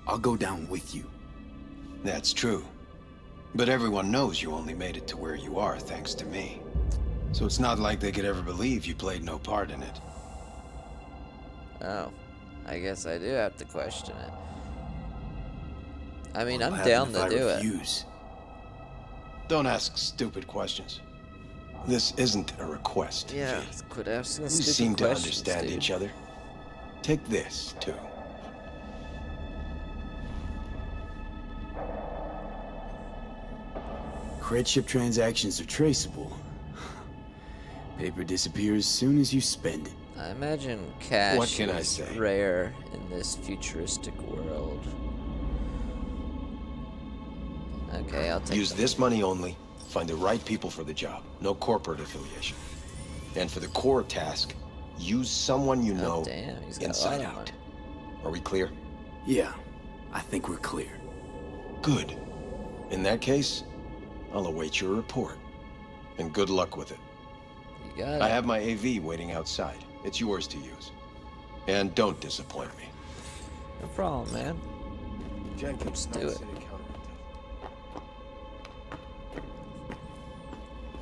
I'll go down with you. That's true. But everyone knows you only made it to where you are thanks to me. So it's not like they could ever believe you played no part in it. Oh. I guess I do have to question it. I mean, What'll I'm happen down if to I do it. refuse? Don't ask stupid questions. This isn't a request. Yeah, V. quit asking We stupid seem to questions, understand dude. each other. Take this, too. Credit ship transactions are traceable. Paper disappears as soon as you spend it. I imagine cash What can I is say? rare in this futuristic world. Okay, I'll take Use them. this money only. Find the right people for the job. No corporate affiliation. And for the core task, use someone you know Damn, he's got a inside lot of out. money. Are we clear? Yeah, I think we're clear. Good. In that case, I'll await your report. And good luck with it. You got it. I have my AV waiting outside. It's yours to use. And don't disappoint me. No problem, man. Jenkins, do it. I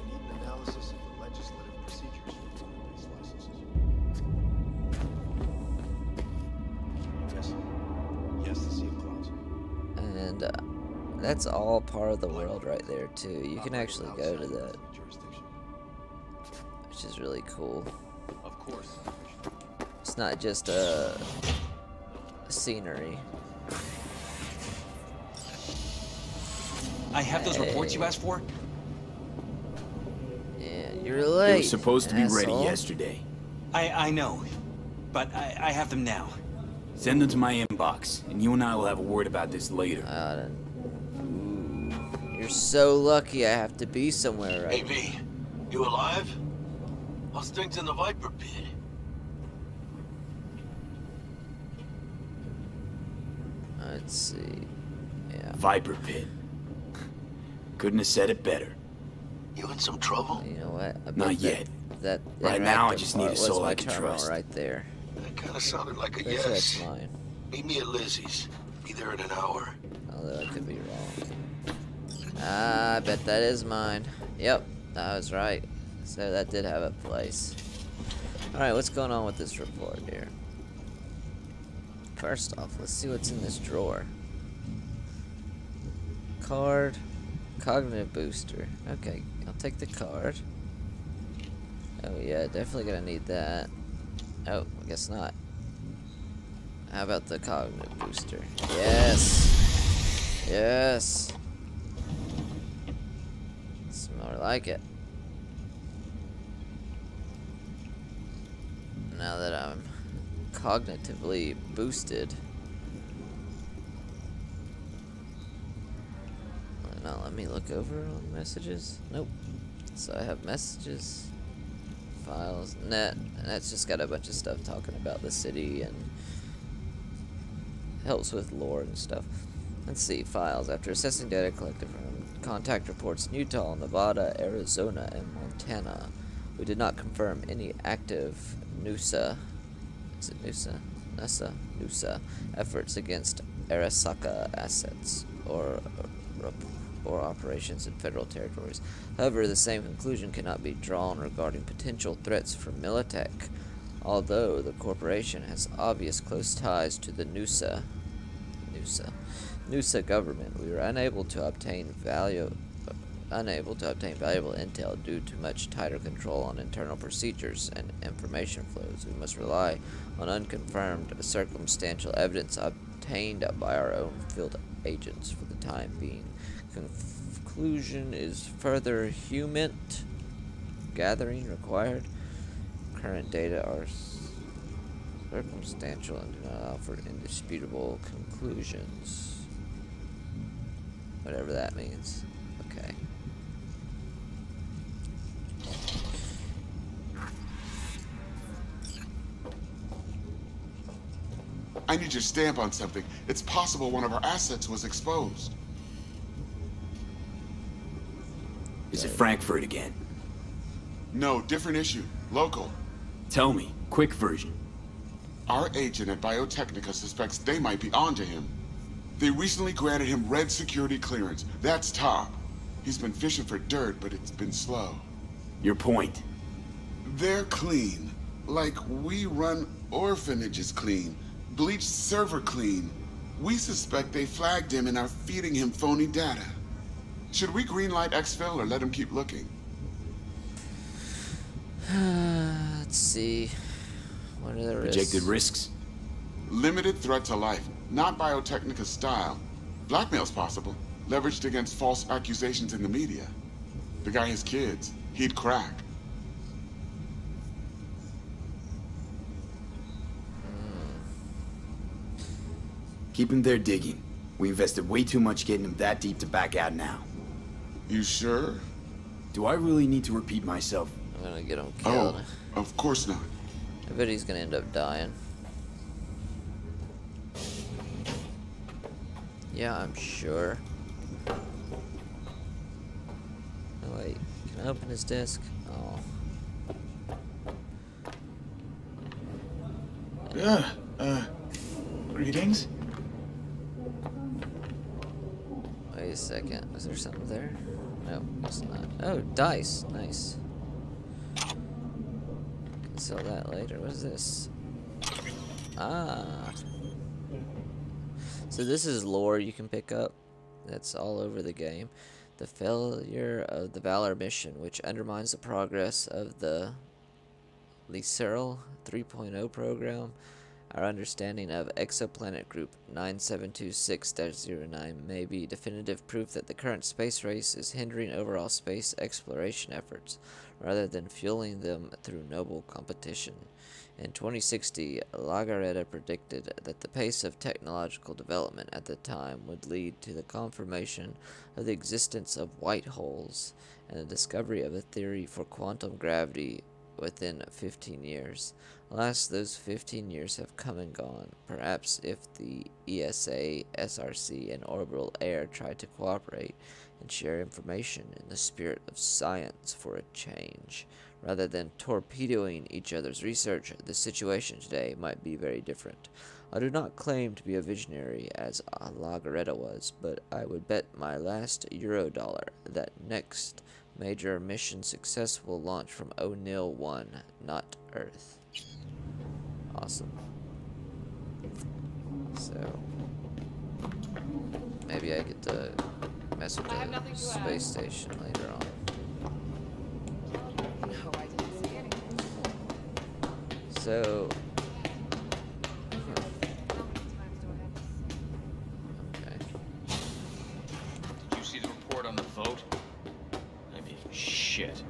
need an analysis of the legislative procedures for these licenses. Yes. Yes, the Sea of Clouds. And that's all part of the world right there, too. You can actually go to that, Jurisdiction. which is really cool. Of course. It's not just a scenery. I have those reports you asked for? Yeah, you're late. They were supposed to be ready asshole. yesterday. I know, but I have them now. Send them to my inbox, and you and I will have a word about this later. You're so lucky I have to be somewhere right Hey, V, you alive? How's things in the Viper pit? Let's see. Yeah. Viper Pit. Couldn't have said it better. You in some trouble? You know what? I bet Not that- yet. That Right now, I interactive just need part a soul was my I can terminal trust. right there. That kind of sounded like a Pretty yes. sure that's mine. Meet me at Lizzie's. Be there in an hour. Although I could be wrong. I bet that is mine. Yep, I was right. So that did have a place. Alright, what's going on with this report here? First off, let's see what's in this drawer. Card. Cognitive booster. Okay, I'll take the card. Oh yeah, definitely gonna need that. Oh, I guess not. How about the cognitive booster? Yes! Yes! It's more like it. Now that I'm cognitively boosted. Now let me look over on messages. Nope. So I have messages, files, net, and that's just got a bunch of stuff talking about the city and helps with lore and stuff. Let's see, files. After assessing data collected from contact reports in Utah, Nevada, Arizona, and Montana, we did not confirm any active NUSA, is it NUSA? NUSA efforts against Arasaka assets or operations in federal territories. However, the same conclusion cannot be drawn regarding potential threats from Militech. Although the corporation has obvious close ties to the NUSA government, we were unable to obtain valuable intel due to much tighter control on internal procedures and information flows. We must rely on unconfirmed circumstantial evidence obtained by our own field agents for the time being. Conclusion is further human gathering required. Current data are circumstantial and do not offer indisputable conclusions. Whatever that means. Okay. I need your stamp on something. It's possible one of our assets was exposed. Is it Frankfurt again? No, different issue. Local. Tell me, quick version. Our agent at Biotechnica suspects they might be onto him. They recently granted him red security clearance. That's top. He's been fishing for dirt, but it's been slow. Your point? They're clean. Like we run orphanages clean. Bleached server clean. We suspect they flagged him and are feeding him phony data. Should we greenlight exfil or let him keep looking? Let's see. What are the risks? Projected risks? Limited threat to life. Not Biotechnica's style. Blackmail's possible. Leveraged against false accusations in the media. The guy has kids. He'd crack. Keep him there digging. We invested way too much getting him that deep to back out now. You sure? Do I really need to repeat myself? I'm gonna get him killed. Oh, of course not. I bet he's gonna end up dying. Yeah, I'm sure. Oh wait, can I open his desk? Oh. Greetings? Wait a second, is there something there? No, it's not. Oh, dice, nice. Can sell that later. What is this? Ah. So this is lore you can pick up. That's all over the game. The failure of the Valor mission, which undermines the progress of the c0nqui5tad0r 3.0 program. Our understanding of Exoplanet Group 9726-09 may be definitive proof that the current space race is hindering overall space exploration efforts, rather than fueling them through noble competition. In 2060, Lagaretta predicted that the pace of technological development at the time would lead to the confirmation of the existence of white holes and the discovery of a theory for quantum gravity within 15 years. Alas, those 15 years have come and gone. Perhaps if the ESA, SRC, and Orbital Air tried to cooperate and share information in the spirit of science for a change, rather than torpedoing each other's research, the situation today might be very different. I do not claim to be a visionary as Lagaretta was, but I would bet my last Eurodollar that next major mission success will launch from O'Neill 1, not Earth. Awesome. So maybe I get to mess with the space station later on. No, I didn't see anything. So Did you see the report on the vote? I mean, shit.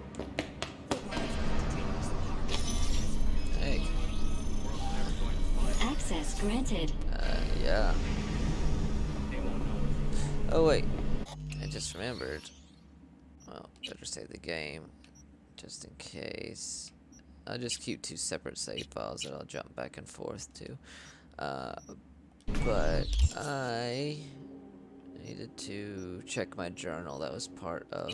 hey, Access granted. yeah. Oh wait, I just remembered. Well, better save the game, just in case. I'll just keep two separate save files that I'll jump back and forth to. But I needed to check my journal. That was part of.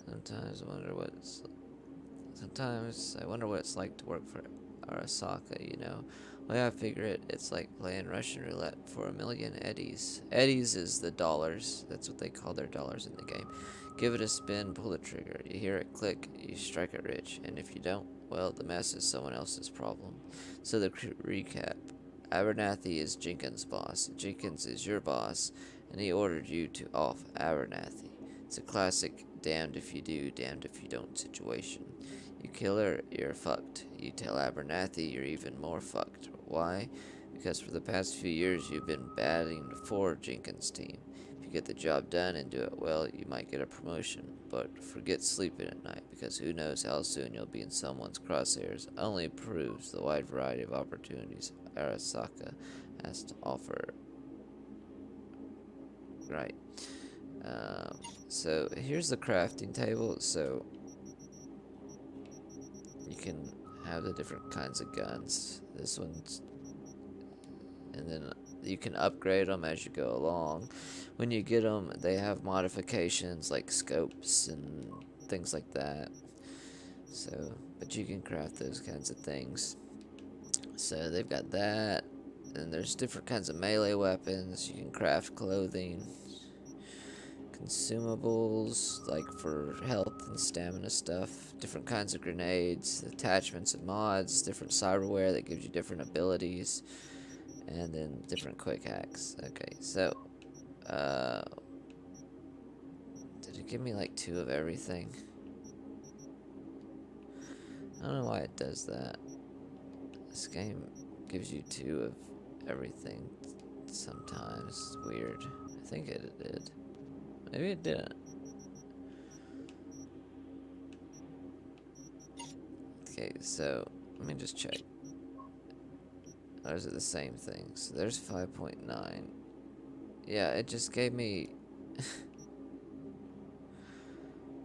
Sometimes I wonder what it's like to work for Arasaka, you know. The way I figure it, it's like playing Russian roulette for 1,000,000 eddies. Eddies is the dollars. That's what they call their dollars in the game. Give it a spin, pull the trigger. You hear it click, you strike it rich. And if you don't, well, the mess is someone else's problem. So the recap. Abernathy is Jenkins' boss. Jenkins is your boss, and he ordered you to off Abernathy. It's a classic damned if you do, damned if you don't situation. You kill her, you're fucked. You tell Abernathy, you're even more fucked. Why? because for the past few years you've been batting for Jenkins' team. If you get the job done and do it well, you might get a promotion, but forget sleeping at night, because who knows how soon you'll be in someone's crosshairs. Only proves the wide variety of opportunities Arasaka has to offer. Right. So here's the crafting table. So you can have the different kinds of guns. This one's, and then you can upgrade them as you go along. When you get them, they have modifications like scopes and things like that. So, but you can craft those kinds of things. So they've got that, and there's different kinds of melee weapons. You can craft clothing, consumables like for health and stamina stuff, different kinds of grenades, attachments and mods, different cyberware that gives you different abilities, and then different quick hacks. Okay, so did it give me like 2 of everything? I don't know why it does that. This game gives you 2 of everything sometimes. It's weird. I think it did. Maybe it didn't. Okay, so let me just check. Or is it the same thing? So there's 5.9. Yeah, it just gave me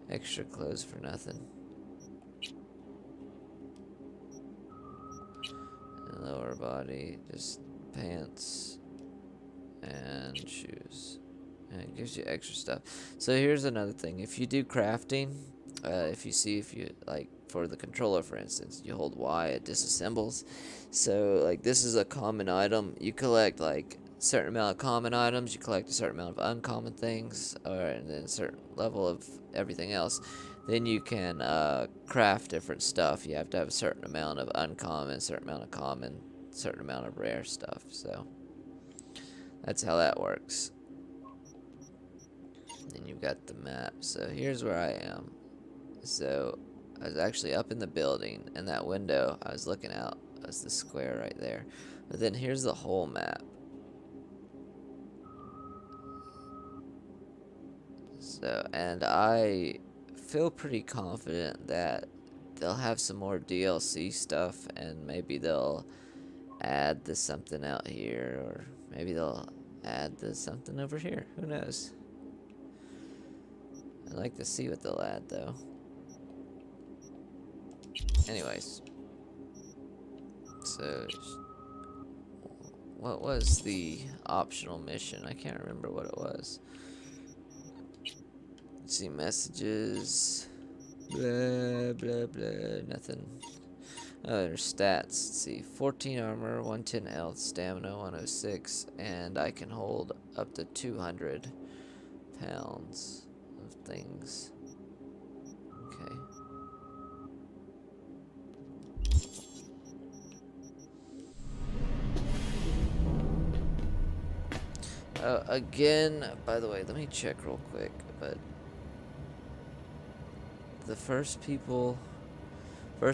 extra clothes for nothing. And lower body, just pants and shoes. And it gives you extra stuff. So here's another thing. If you do crafting, if you like for the controller, for instance, you hold Y, it disassembles. So like this is a common item. You collect like a certain amount of common items. You collect a certain amount of uncommon things, and then a certain level of everything else. Then you can craft different stuff. You have to have a certain amount of uncommon, a certain amount of common, a certain amount of rare stuff. So that's how that works. And you've got the map. So here's where I am. So I was actually up in the building, and that window I was looking out was the square right there. But then here's the whole map. So, and I feel pretty confident that they'll have some more DLC stuff, and maybe they'll add this something out here, or maybe they'll add this something over here. Who knows? I'd like to see what they'll add, though. Anyways. So, what was the optional mission? I can't remember what it was. Let's see, messages. Blah, blah, blah. Nothing. Oh, there's stats. Let's see. 14 armor, 110 health, stamina, 106, and I can hold up to 200 pounds of things. Okay. Again, by the way, let me check real quick, but the first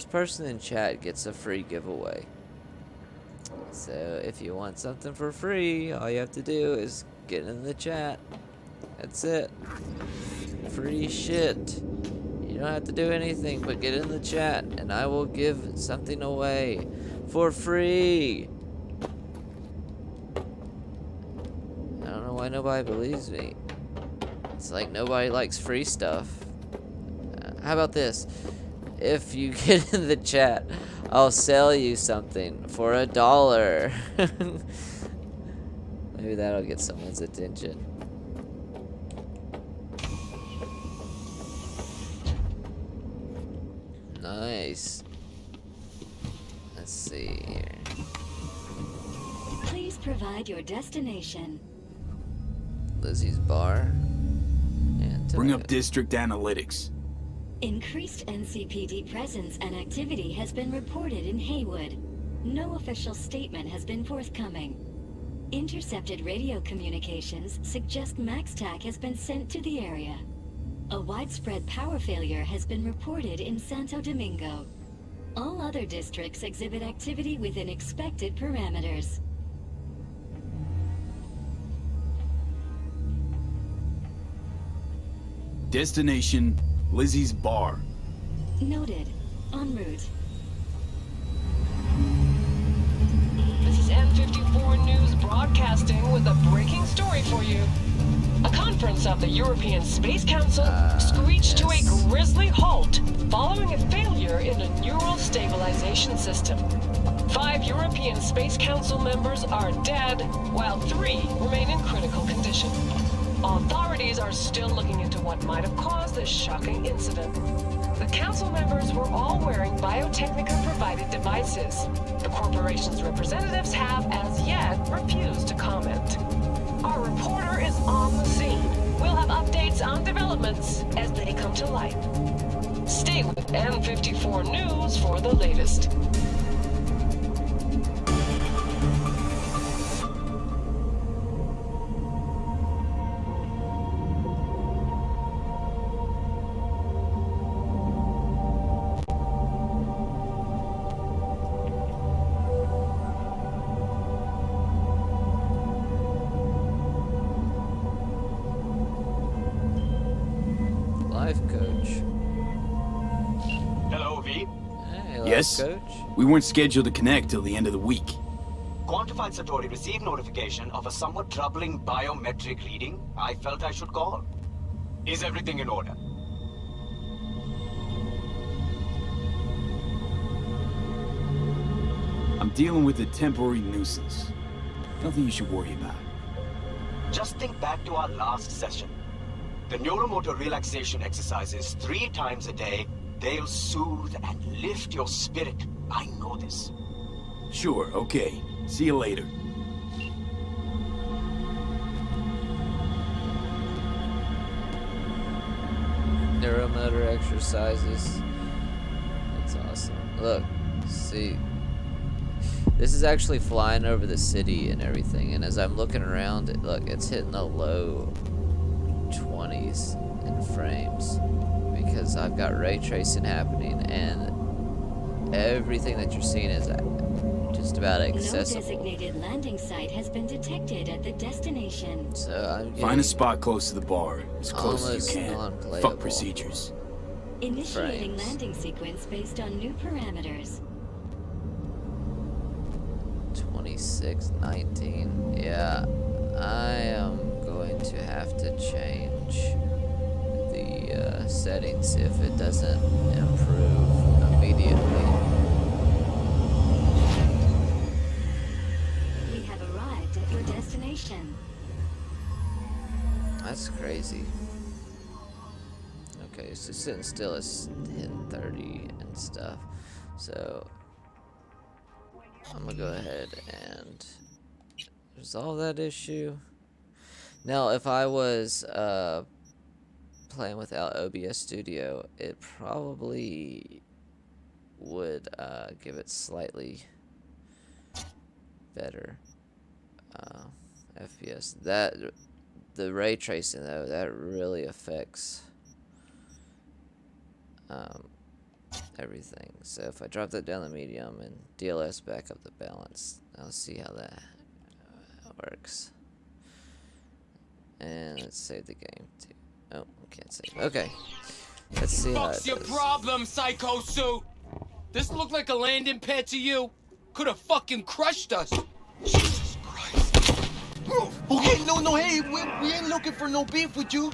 person in chat gets a free giveaway. So if you want something for free, all you have to do is get in the chat. That's it. Free shit. You don't have to do anything but get in the chat, and I will give something away for free. I don't know why nobody believes me. It's like nobody likes free stuff. How about this? If you get in the chat, I'll sell you something for $1. Maybe that'll get someone's attention. Nice. Let's see here. Please provide your destination. Lizzie's bar. And bring up district analytics. Increased NCPD presence and activity has been reported in Haywood. No official statement has been forthcoming. Intercepted radio communications suggest MaxTac has been sent to the area. A widespread power failure has been reported in Santo Domingo. All other districts exhibit activity within expected parameters. Destination, Lizzie's bar. Noted. En route. This is N54 News broadcasting with a breaking story for you. A conference of the European Space Council screeched to a grisly halt following a failure in a neural stabilization system. 5 European Space Council members are dead, while 3 remain in critical condition. Authorities are still looking into what might have caused this shocking incident. The council members were all wearing Biotechnica-provided devices. The corporation's representatives have, as yet, refused to comment. Our reporter is on the scene. We'll have updates on developments as they come to light. Stay with N54 News for the latest. Life coach. Hello, V. Hey, life Yes? coach. We weren't scheduled to connect till the end of the week. Quantified Satori received notification of a somewhat troubling biometric reading. I felt I should call. Is everything in order? I'm dealing with a temporary nuisance. Nothing you should worry about. Just think back to our last session. The neuromotor relaxation exercises 3 times a day. They'll soothe and lift your spirit. I know this. Sure, okay. See you later. Neuromotor exercises. That's awesome. Look, see. This is actually flying over the city and everything, and as I'm looking around, look, it's hitting the low 20s in frames because I've got ray tracing happening, and everything that you're seeing is just about accessible. No designated landing site has been detected at the destination. So I'm Find a spot close to the bar, as close as almost you can. non-playable. Fuck procedures. Initiating frames. landing sequence based on new parameters. 2619. Yeah, I am going to have to change the settings if it doesn't improve immediately. We have arrived at your destination. That's crazy. Okay, so sitting still is 10:30 and stuff. So I'm gonna go ahead and resolve that issue. Now, if I was playing without OBS Studio, it probably would give it slightly better FPS. The ray tracing though, that really affects everything. So if I drop that down to medium and DLS back up the balance, I'll see how that works. And let's save the game too. Oh, can't save. Okay, let's see how it Fuck's your does. problem, Psycho Suit? This looked like a landing pad to you? Could have fucking crushed us. Jesus Christ. Okay, no, hey, we ain't looking for no beef with you.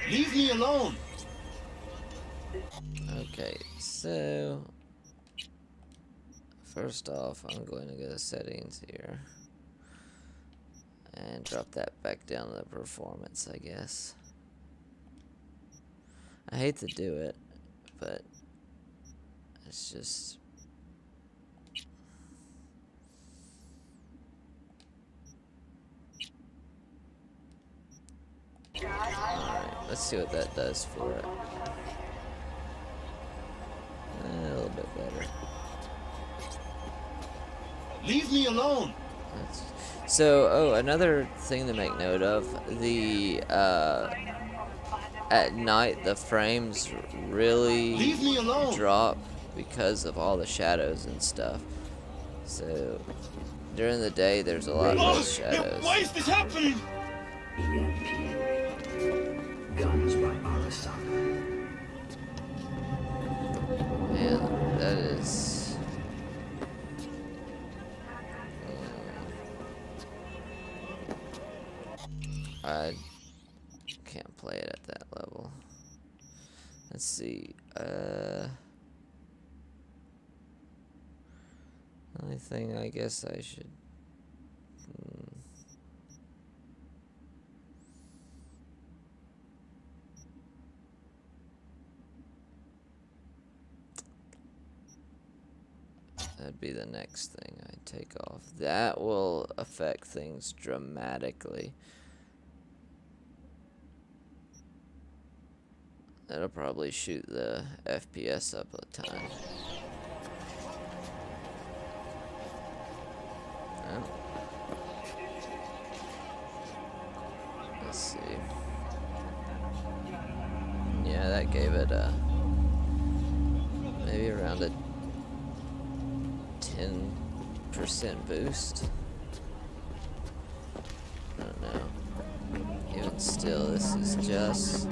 Leave me alone. Okay, so first off, I'm going to go to settings here and drop that back down to the performance, I guess. I hate to do it, but it's just alright, let's see what that does for it. A little bit better. Leave me alone. So, oh, another thing to make note of, the at night the frames really Leave me alone. drop because of all the shadows and stuff. So During the day, there's a lot less shadows. Why is this happening? Guns by Arasaka. Man, that is... I can't play it at that level. Let's see. Only thing I guess I should... That'd be the next thing I take off. That will affect things dramatically. That'll probably shoot the FPS up a ton. Oh. Let's see. Yeah, that gave it a maybe around a 10% boost. I don't know. Even still, this is just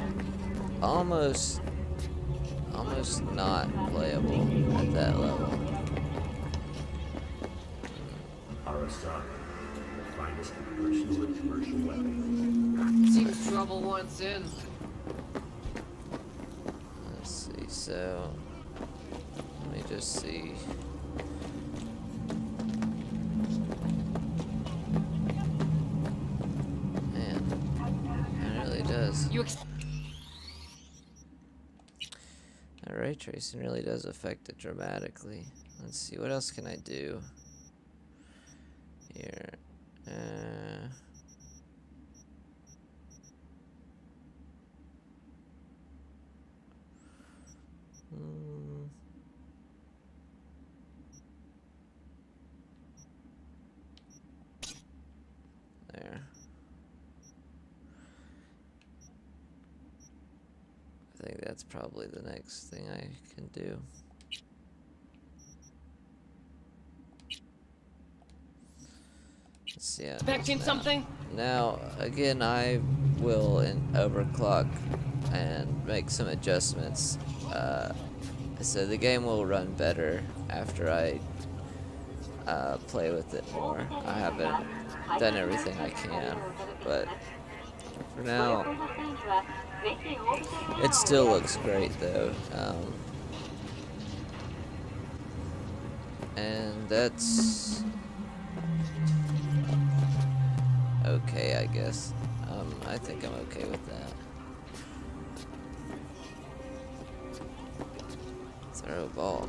almost not playable at that level. Arasaka, the finest personal and commercial weapon. Seems trouble once in. Let's see, so let me just see. Man, it really does. That ray tracing really does affect it dramatically. Let's see, what else can I do here? There. I think that's probably the next thing I can do. Let's see. Expecting something? Now, again, I will overclock and make some adjustments. So the game will run better after I play with it more. I haven't done everything I can, but for now, it still looks great though. And that's okay, I guess. I think I'm okay with that. Throw a ball.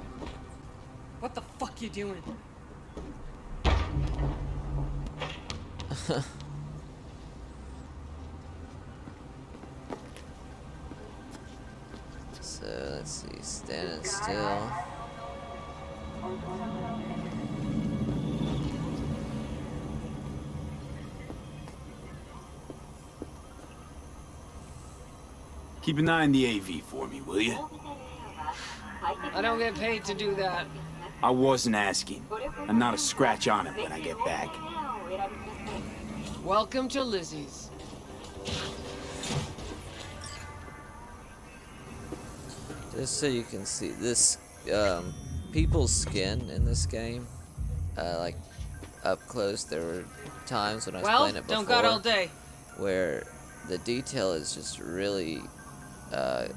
What the fuck you doing? So let's see, standing still. Keep an eye on the AV for me, will you? I don't get paid to do that. I wasn't asking. I'm not a scratch on it when I get back. Welcome to Lizzie's. Just so you can see this, people's skin in this game, like up close. There were times when I was playing it before, don't got all day. where the detail is just really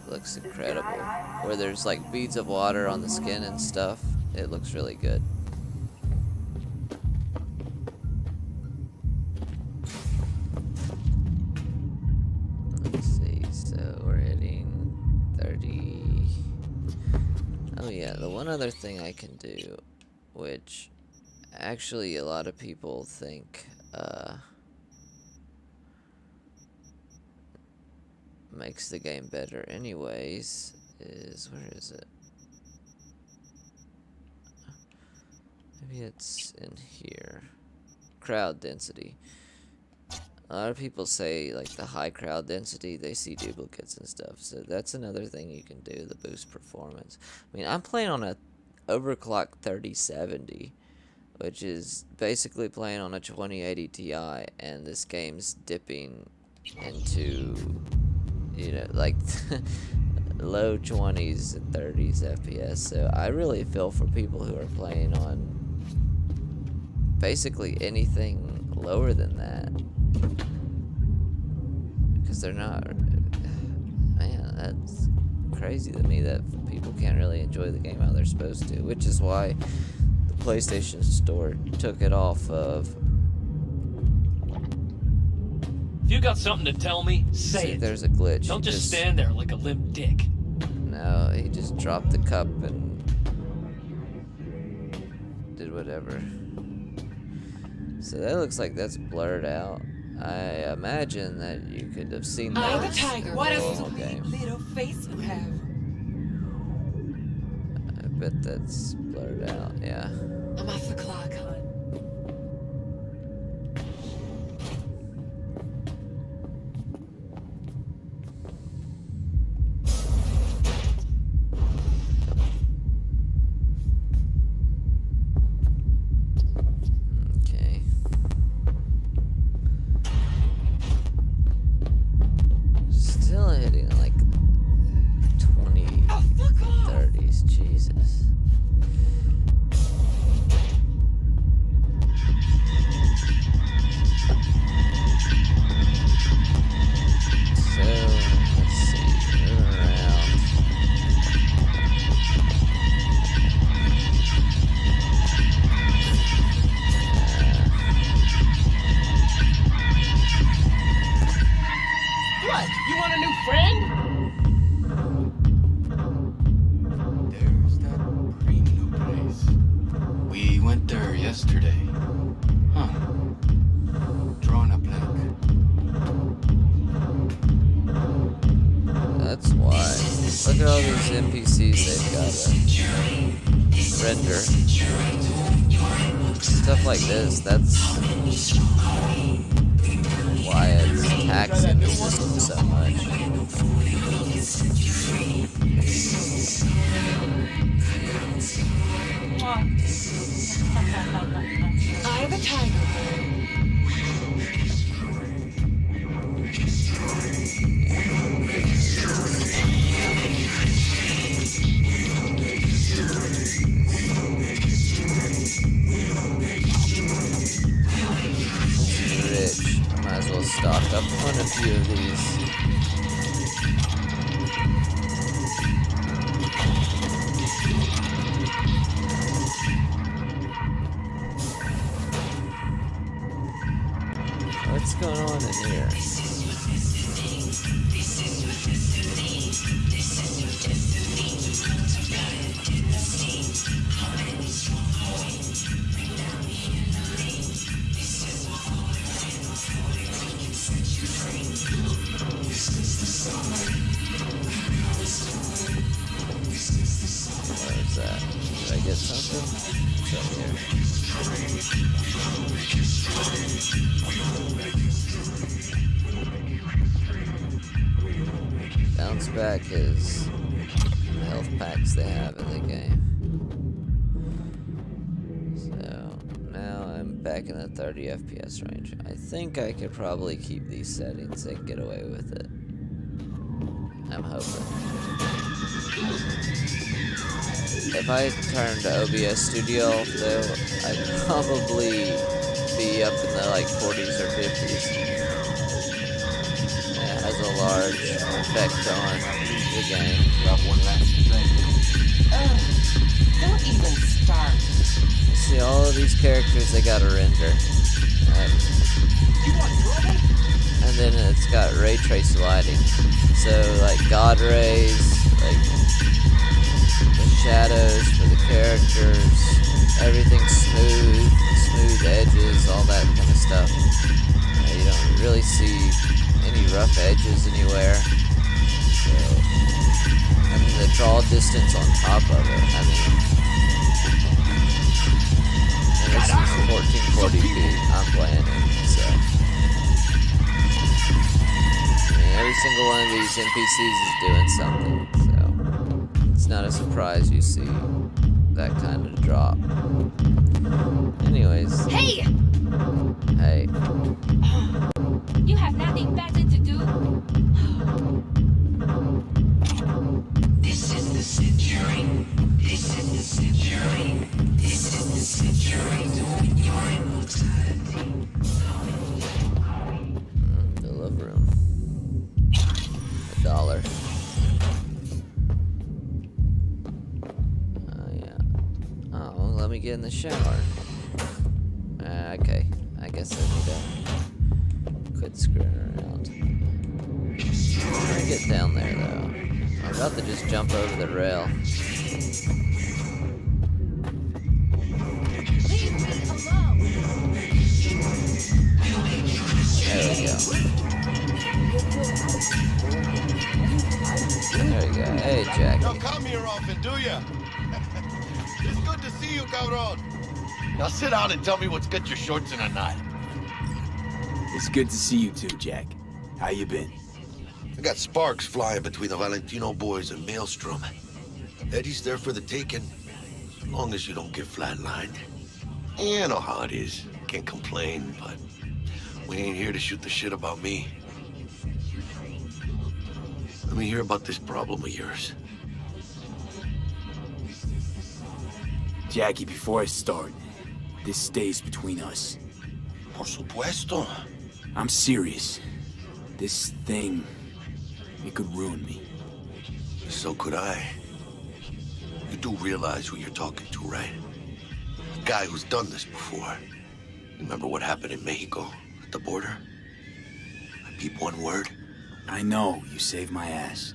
looks incredible. Where there's like beads of water on the skin and stuff. It looks really good. Let's see, so we're hitting 30. Oh yeah, the one other thing I can do, which actually a lot of people think makes the game better anyways, is, where is it? Maybe it's in here. Crowd density. A lot of people say, like, the high crowd density, they see duplicates and stuff. So that's another thing you can do to boost performance. I mean, I'm playing on a overclocked 3070 which is basically playing on a 2080 Ti, and this game's dipping into, you know, like low 20s and 30s FPS. So I really feel for people who are playing on basically anything lower than that, because they're not, man, that's crazy to me that people can't really enjoy the game how they're supposed to, which is why the PlayStation Store took it off of. If you got something to tell me, say it. There's a glitch. Don't just stand there like a limp dick. No, he just dropped the cup and did whatever. So that looks like that's blurred out. I imagine that you could have seen that. I'm the tiger. What a normal sweet game. little face you have. I bet that's blurred out, yeah. I'm off the clock, hon. Okay. Still hitting like 20, 30s, Jesus. So, let's see, moving around. What? You want a new friend? There's that premium place. We went there yesterday. Huh. Drawing a blank. That's why. Look at all these NPCs they've got to render. Stuff like this, that's why it's taxing the system so much. I'm the tiger. Rich. I might as well stock up on a few of these. What's going on in here? What is that? Did I get something? What's up here? Bounce back is the health packs they have in the game. So now I'm back in the 30 FPS range. I think I could probably keep these settings and get away with it. I'm hoping. If I turned OBS Studio off though, I'd probably be up in the like 40s or 50s. It has a large effect on the game. Got one last thing. Don't even start. See, all of these characters, they gotta render. And then it's got ray trace lighting. So, like, God rays, like, the shadows for the characters, everything's smooth edges, all that kind of stuff. You don't really see any rough edges anywhere. So, and then the draw distance on top of it, I mean, and this is 1440p I'm playing in, so. I mean, every single one of these NPCs is doing something, so it's not a surprise you see that kind of drop. Anyways. Hey! Hey. You have nothing better to do? This is the century. This is the century. This is the century to your immortality. The love room. $1. Oh yeah. Oh, let me get in the shower. Okay. I guess I need to quit screwing around. How do I get down there though? I'm about to just jump over the rail. There we go. There we go. Hey, Jack. Don't come here often, do ya? It's good to see you, cabron. Now sit down and tell me what's got your shorts in a knot. It's good to see you too, Jack. How you been? I got sparks flying between the Valentino boys and Maelstrom. Eddie's there for the taking, as long as you don't get flatlined. Yeah, I know how it is. Can't complain, but we ain't here to shoot the shit about me. Let me hear about this problem of yours. Jackie, before I start, this stays between us. Por supuesto. I'm serious. This thing, it could ruin me. So could I. You do realize who you're talking to, right? A guy who's done this before. Remember what happened in Mexico, at the border? I peep one word. I know, you saved my ass.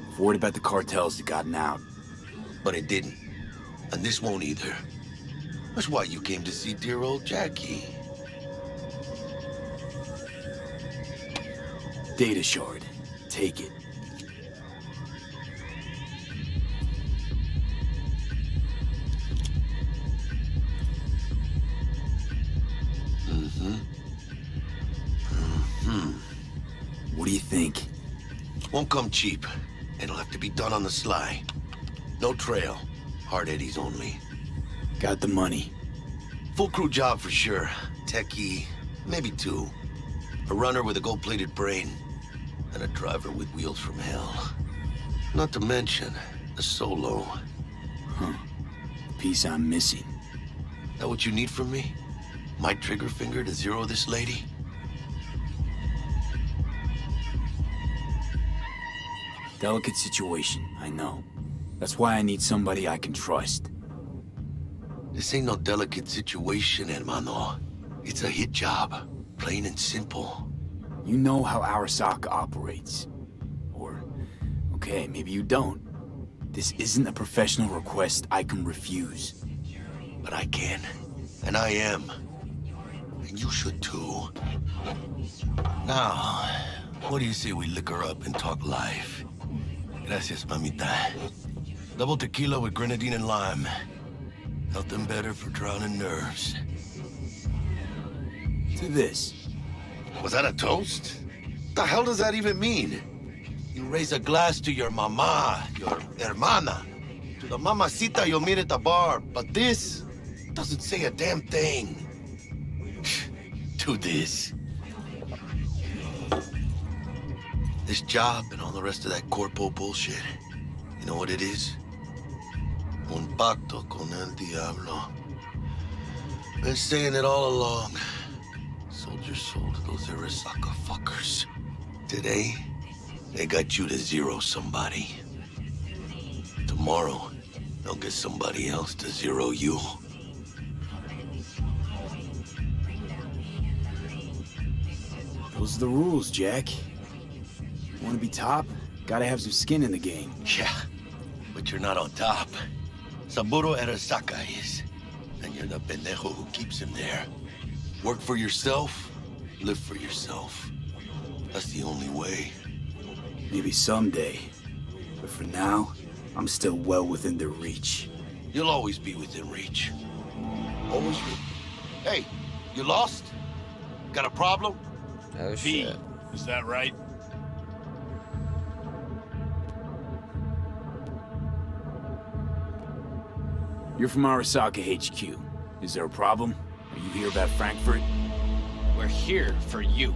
I've worried about the cartels that gotten out. But it didn't. And this won't either. That's why you came to see dear old Jackie. Data shard. Take it. What do you think? Won't come cheap. It'll have to be done on the sly. No trail. Hard eddies only. Got the money. Full crew job for sure. Techie, maybe two. A runner with a gold-plated brain. And a driver with wheels from hell. Not to mention, a solo. Huh. The piece I'm missing. That what you need from me? My trigger finger to zero this lady? Delicate situation, I know. That's why I need somebody I can trust. This ain't no delicate situation, hermano. It's a hit job. Plain and simple. You know how Arasaka operates. Or, okay, maybe you don't. This isn't a professional request I can refuse. But I can. And I am. And you should too. Now, what do you say we liquor up and talk life? Gracias, mamita. Double tequila with grenadine and lime. Nothing better for drowning nerves. To this. Was that a toast? What the hell does that even mean? You raise a glass to your mama, your hermana, to the mamacita you'll meet at the bar, but this doesn't say a damn thing. To this. This job and all the rest of that corpo bullshit, you know what it is? Un pacto con el diablo. Been saying it all along. Sold your soul to those Arasaka fuckers. Today, they got you to zero somebody. Tomorrow, they'll get somebody else to zero you. Those are the rules, Jack. Want to be top? Gotta have some skin in the game. Yeah, but you're not on top. Saburo Arasaka is. And you're the pendejo who keeps him there. Work for yourself, live for yourself. That's the only way. Maybe someday. But for now, I'm still well within their reach. You'll always be within reach. Always. Hey, you lost? Got a problem? Oh, shit. Is that right? You're from Arasaka HQ. Is there a problem? Are you here about Frankfurt? We're here for you.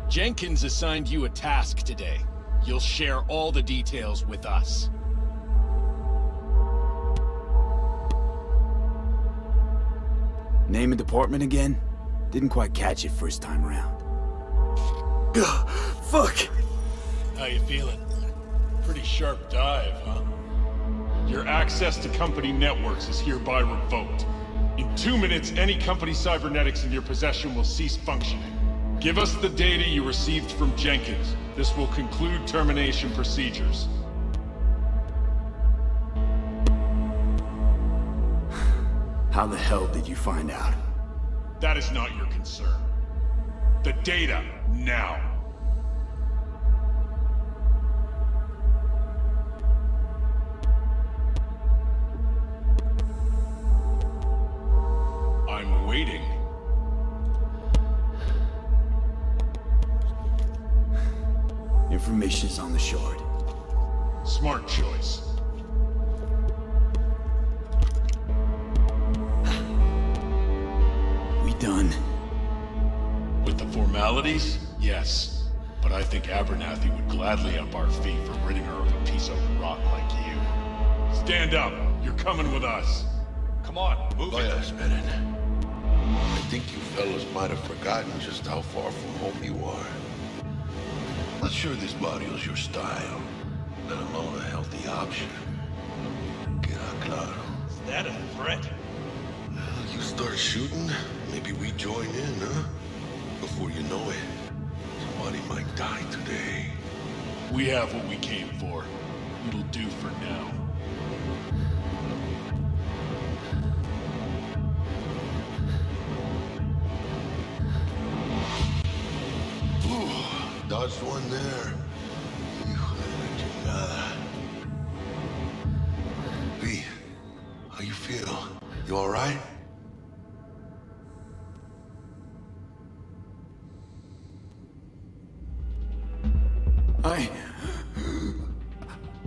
Jenkins assigned you a task today. You'll share all the details with us. Name and department again? Didn't quite catch it first time around. Fuck! How you feeling? Pretty sharp dive, huh? Your access to company networks is hereby revoked. In 2 minutes, any company cybernetics in your possession will cease functioning. Give us the data you received from Jenkins. This will conclude termination procedures. How the hell did you find out? That is not your concern. The data, now. I'm waiting. Information's on the shard. Smart choice. We done? With the formalities, yes. But I think Abernathy would gladly up our fee for ridding her of a piece of rot like you. Stand up. You're coming with us. Come on, move it. I think you fellas might have forgotten just how far from home you are. Not sure this barrio's your style, let alone a healthy option. Queda claro. Is that a threat? You start shooting, maybe we join in, huh? Before you know it, somebody might die today. We have what we came for. It'll do for now. Dodged one there. Hijo de la chingada. V, how you feel? You all right?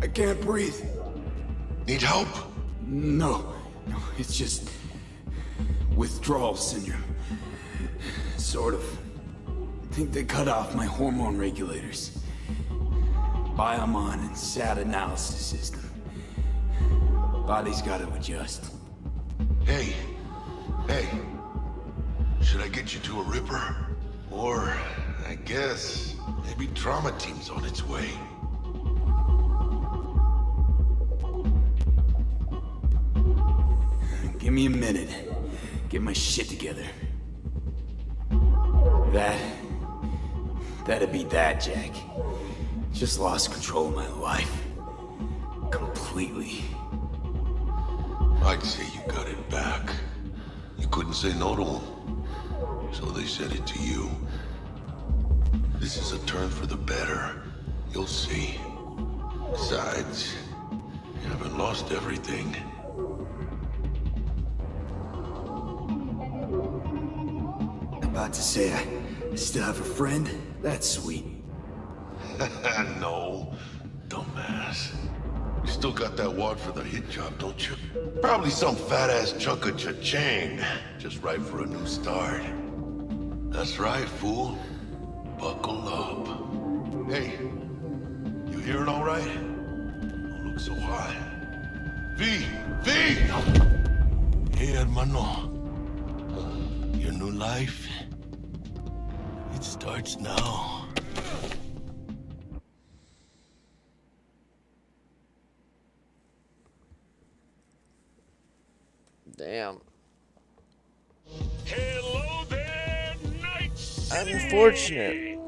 I can't breathe. Need help? No, it's just withdrawal syndrome. Sort of. I think they cut off my hormone regulators. Biomon and SAT analysis system. Body's gotta adjust. Hey. Should I get you to a Ripper? Or, I guess, maybe trauma team's on its way. Give me a minute. Get my shit together. That'd be that, Jack. Just lost control of my life. Completely. I'd say you got it back. You couldn't say no to them. So they said it to you. This is a turn for the better. You'll see. Besides, you haven't lost everything. About to say I still have a friend? That's sweet. No, dumbass. You still got that wad for the hit job, don't you? Probably some fat-ass chunk of cha-ching. Just right for a new start. That's right, fool. Buckle up. Hey, you hearing all right? Don't look so hot. V! Hey, hermano. Your new life, it starts now. Damn. Hello there, Night City. Unfortunate.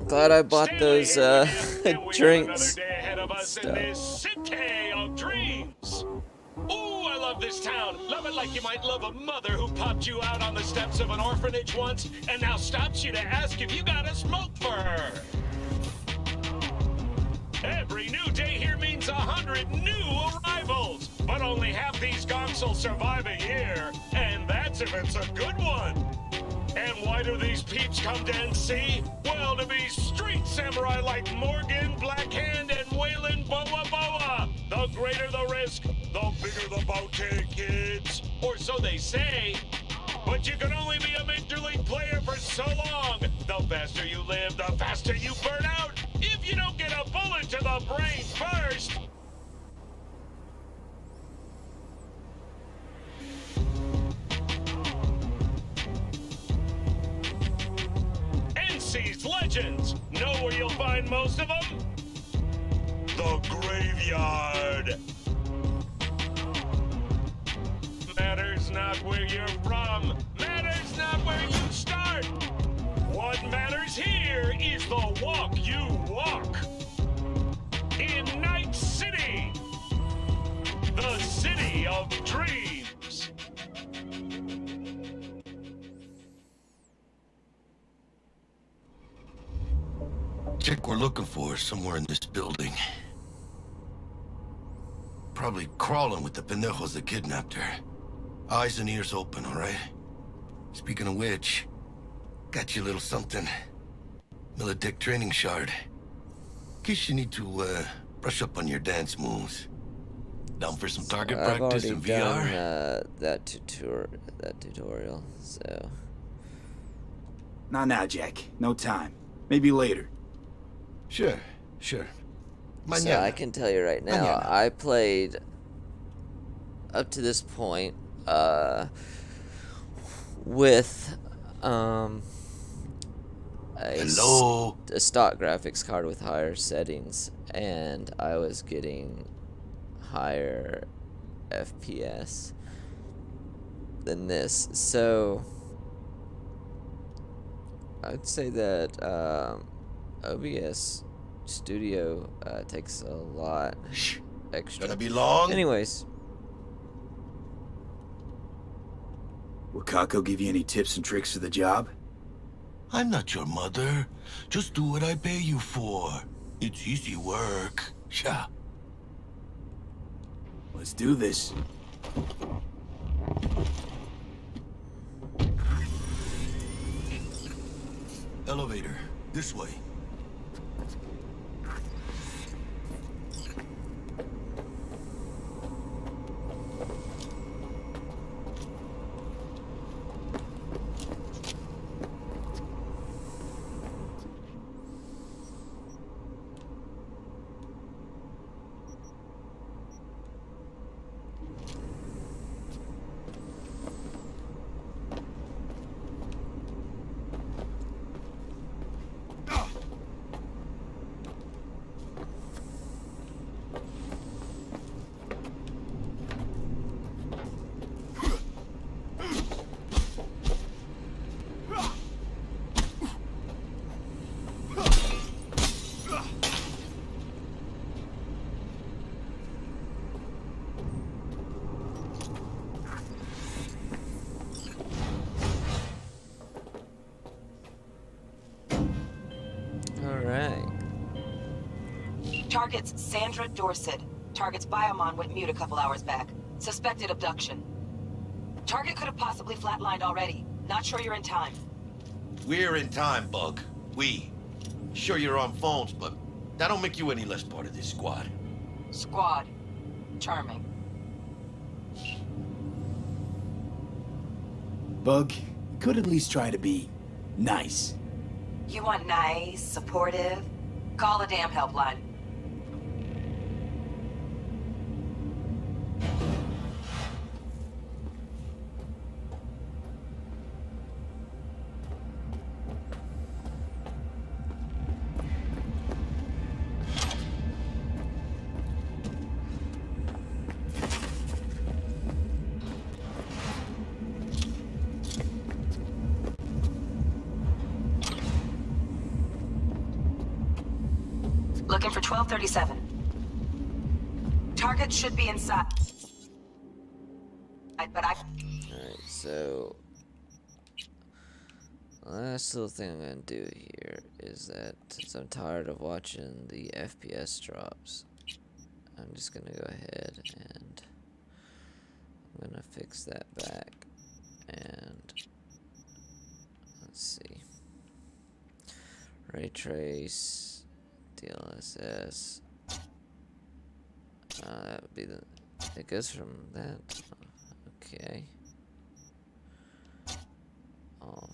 Glad I bought those drinks. In this city of dreams. Ooh, I love this town. Love it like you might love a mother who popped you out on the steps of an orphanage once and now stops you to ask if you got a smoke for her. Every new day here means 100 new arrivals, but only half these gonks will survive a year, and that's if it's a good one. And why do these peeps come to NC? Well, to be street samurai like Morgan, Blackhand, and Waylon Boa Boa. The greater the risk, the bigger the Okay, kids. Or so they say. But you can only be a Major League player for so long. The faster you live, the faster you burn out. If you don't get a bullet to the brain first. NC's Legends. Know where you'll find most of them? The graveyard. Matters not where you're from. Matters not where you start. What matters here is the walk you walk. In Night City. The city of dreams. Chick we're looking for is somewhere in this building. Probably crawling with the pendejos that kidnapped her. Eyes and ears open, all right? Speaking of which, got you a little something. Militech training shard. In case you need to, brush up on your dance moves. Down for some target practice in VR? I've already done that tutorial, so... Not now, Jack. No time. Maybe later. Sure. Mañana. So I can tell you right now, Mañana. I played up to this point with a stock graphics card with higher settings, and I was getting higher FPS than this. So I'd say that OBS Studio takes a lot extra. Gonna be long? Anyways. Will Kako give you any tips and tricks for the job? I'm not your mother. Just do what I pay you for. It's easy work. Sha. Let's do this. Elevator. This way. Target's Sandra Dorset. Target's biomon went mute a couple hours back. Suspected abduction. Target could have possibly flatlined already. Not sure you're in time. We're in time, Bug. We. Sure you're on phones, but that don't make you any less part of this squad. Squad. Charming. Bug, you could at least try to be nice. You want nice, supportive? Call the damn helpline. Looking for 1237. Target should be inside. But Alright, so last little thing I'm gonna do here is that since I'm tired of watching the FPS drops, I'm just gonna go ahead and I'm gonna fix that back, and let's see, ray trace, DLSS, that would be the It goes from that. Okay. Off.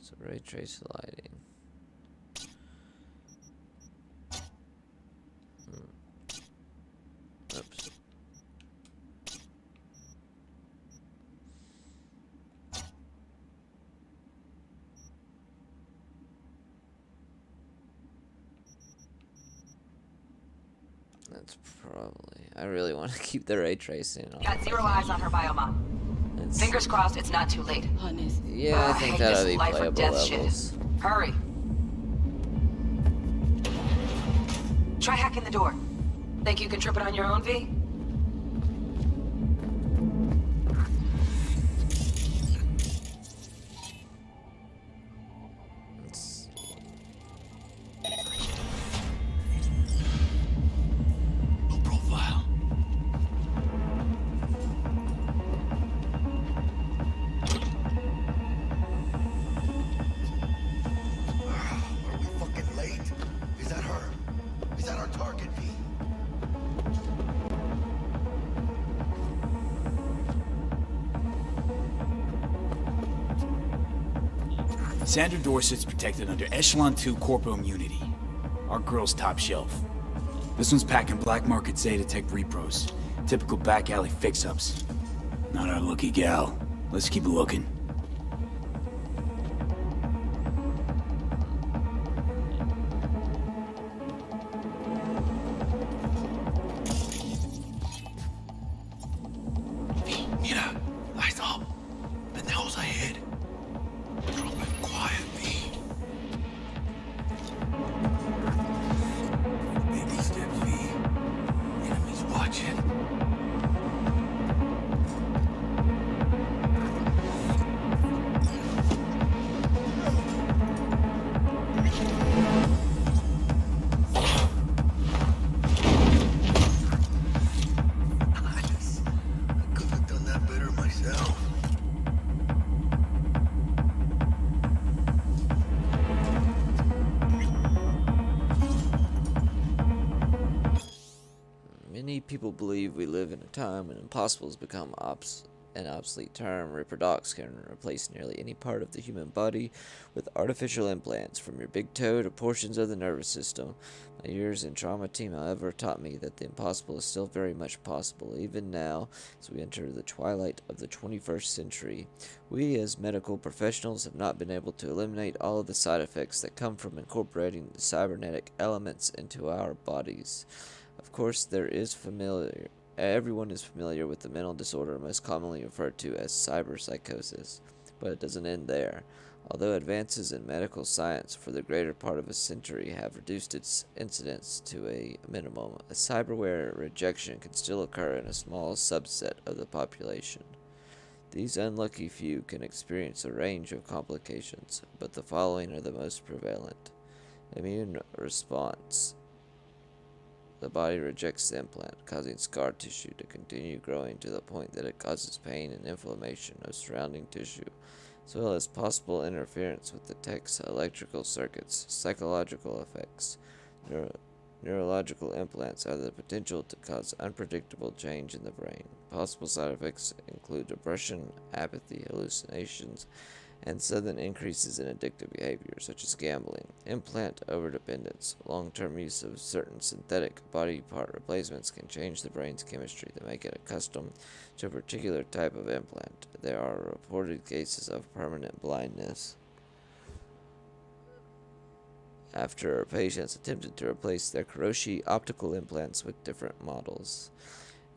So ray trace lighting. Oops. That's probably. I really want to keep the ray tracing on. Got 0 eyes on her biomon. Fingers crossed it's not too late. Yeah, I think that'll be playable levels. Hurry. Try hacking the door. Think you can trip it on your own, V? No profile. Are we fucking late? Is that her? Is that our target, V? Sandra Dorset's protected under Echelon 2 Corpo Immunity. Our girl's top shelf. This one's packing black market Zeta Tech repros. Typical back alley fix-ups. Not our lucky gal. Let's keep looking. Mira, eyes up. The nose ahead. Drop it quietly. Baby steps, V. Enemies watching. Nice. I could have done that better myself. Many people believe we live in a time when impossible has become an obsolete term. Reprodox can replace nearly any part of the human body with artificial implants, from your big toe to portions of the nervous system. My years in trauma team, however, taught me that the impossible is still very much possible, even now, as we enter the twilight of the 21st century. We, as medical professionals, have not been able to eliminate all of the side effects that come from incorporating the cybernetic elements into our bodies. Of course, everyone is familiar with the mental disorder most commonly referred to as cyberpsychosis, but it doesn't end there. Although advances in medical science for the greater part of a century have reduced its incidence to a minimum, a cyberware rejection can still occur in a small subset of the population. These unlucky few can experience a range of complications, but the following are the most prevalent. Immune response. The body rejects the implant, causing scar tissue to continue growing to the point that it causes pain and inflammation of surrounding tissue, as well as possible interference with the tech's electrical circuits. Psychological effects. Neurological implants have the potential to cause unpredictable change in the brain. Possible side effects include depression, apathy, hallucinations, and sudden increases in addictive behavior, such as gambling, implant overdependence. Long-term use of certain synthetic body part replacements can change the brain's chemistry to make it accustomed to a particular type of implant. There are reported cases of permanent blindness after patients attempted to replace their Kuroshi optical implants with different models.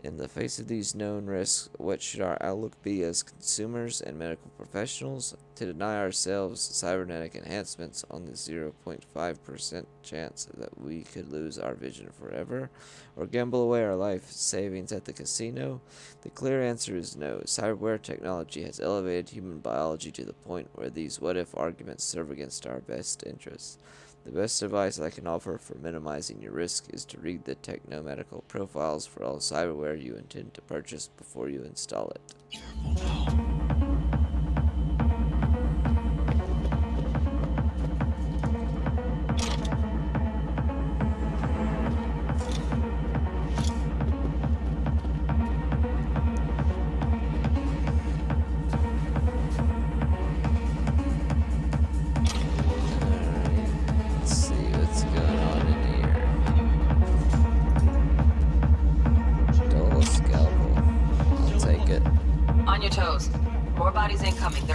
In the face of these known risks, what should our outlook be as consumers and medical professionals? To deny ourselves cybernetic enhancements on the 0.5% chance that we could lose our vision forever? Or gamble away our life savings at the casino? The clear answer is no. Cyberware technology has elevated human biology to the point where these what-if arguments serve against our best interests. The best advice I can offer for minimizing your risk is to read the techno-medical profiles for all cyberware you intend to purchase before you install it. Careful now.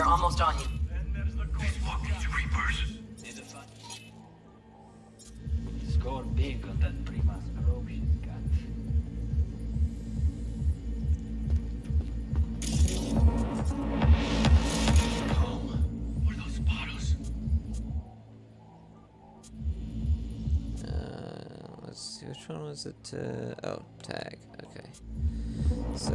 They're almost on you. Score big on that Prima's probe she's got. Let's see, which one was it? Oh, tag. Okay. So.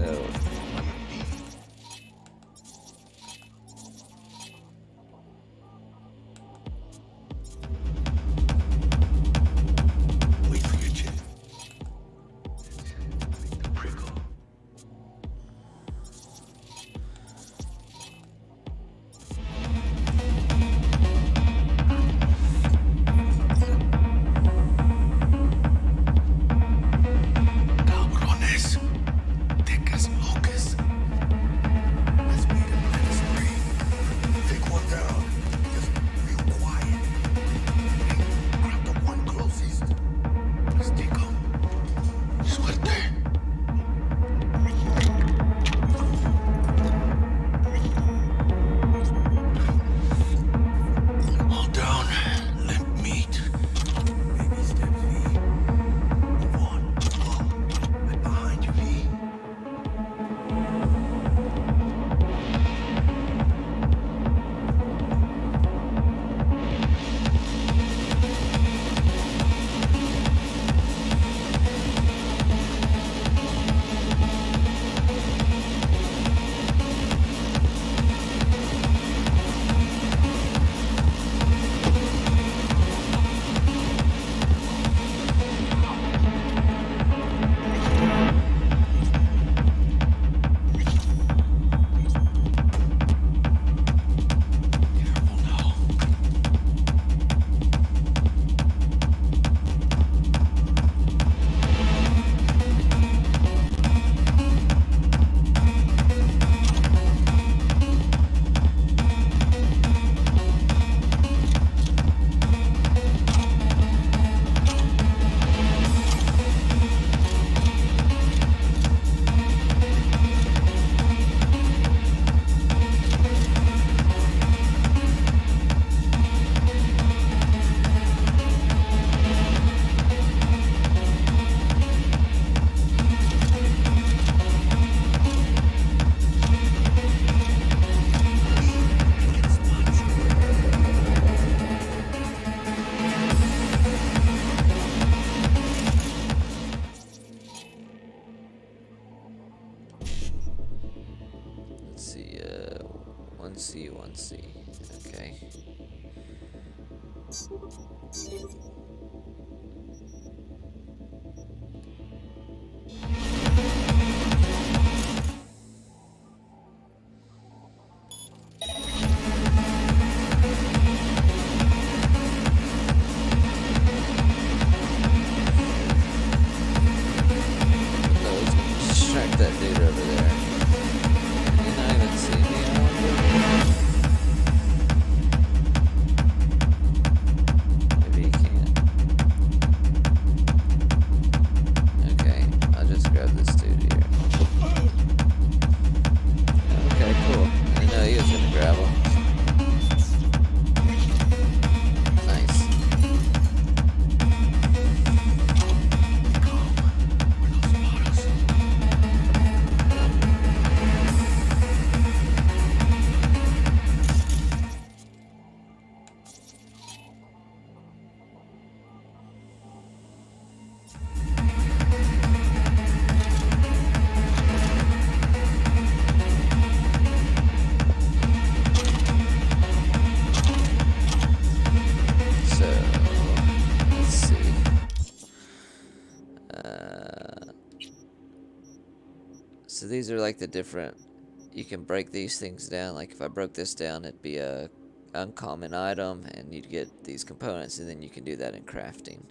Let's see, 1C, 1C, okay. Track that dude over there. Can you not even see me? I wonder? Maybe you can't. Okay, I'll just grab this dude here. Okay, cool. I didn't know he was gonna grab him. Nice. So these are like the different, you can break these things down. Like if I broke this down, it'd be a uncommon item and you'd get these components, and then you can do that in crafting.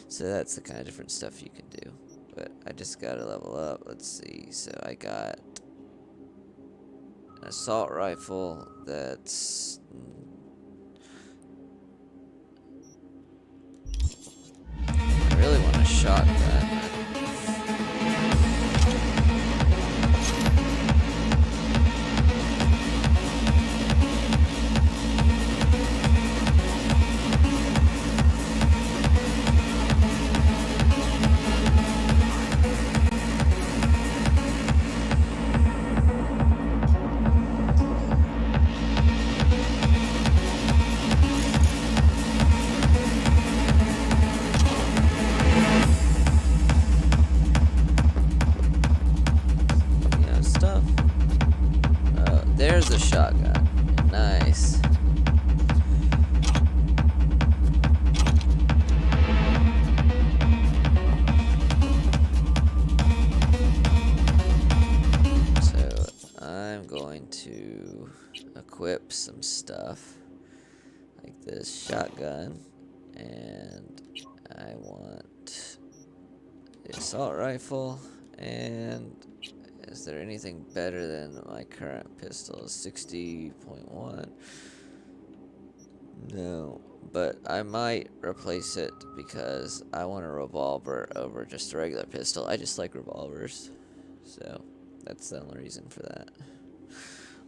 So that's the kind of different stuff you can do. But I just gotta level up. Let's see, so I got an assault rifle that's I really want a shotgun. stuff. Like this shotgun. And I want the assault rifle. And is there anything better than my current pistol? 60.1. No, but I might replace it because I want a revolver over just a regular pistol. I just like revolvers, so that's the only reason for that.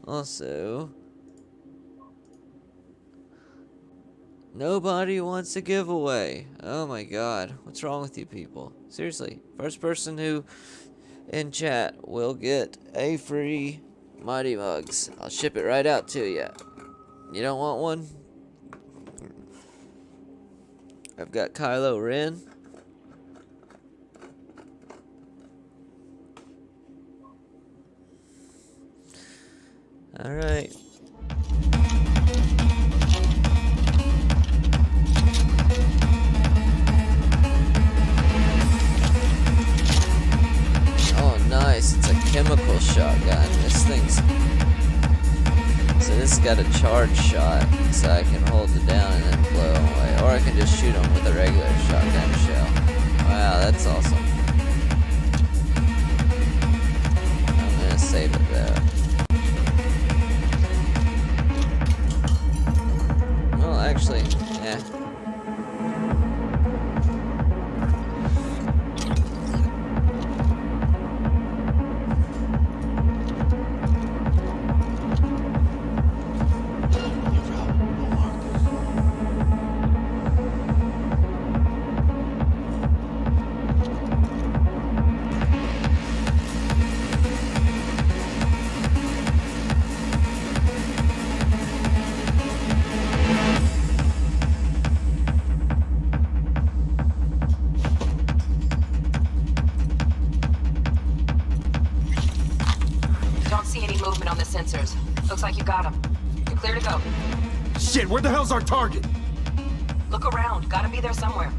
Also, nobody wants a giveaway. Oh my god, what's wrong with you people? Seriously, first person who in chat will get a free Mighty Mugs. I'll ship it right out to you. You don't want one? I've got Kylo Ren. Alright. Oh, nice. It's a chemical shotgun. This thing's... So this has got a charge shot, so I can hold it down and then blow them away. Or I can just shoot them with a regular shotgun shell. Wow, that's awesome. I'm gonna save it though. Well, actually, yeah. Looks like you got him. You're clear to go. Shit, where the hell's our target? Look around. Gotta be there somewhere.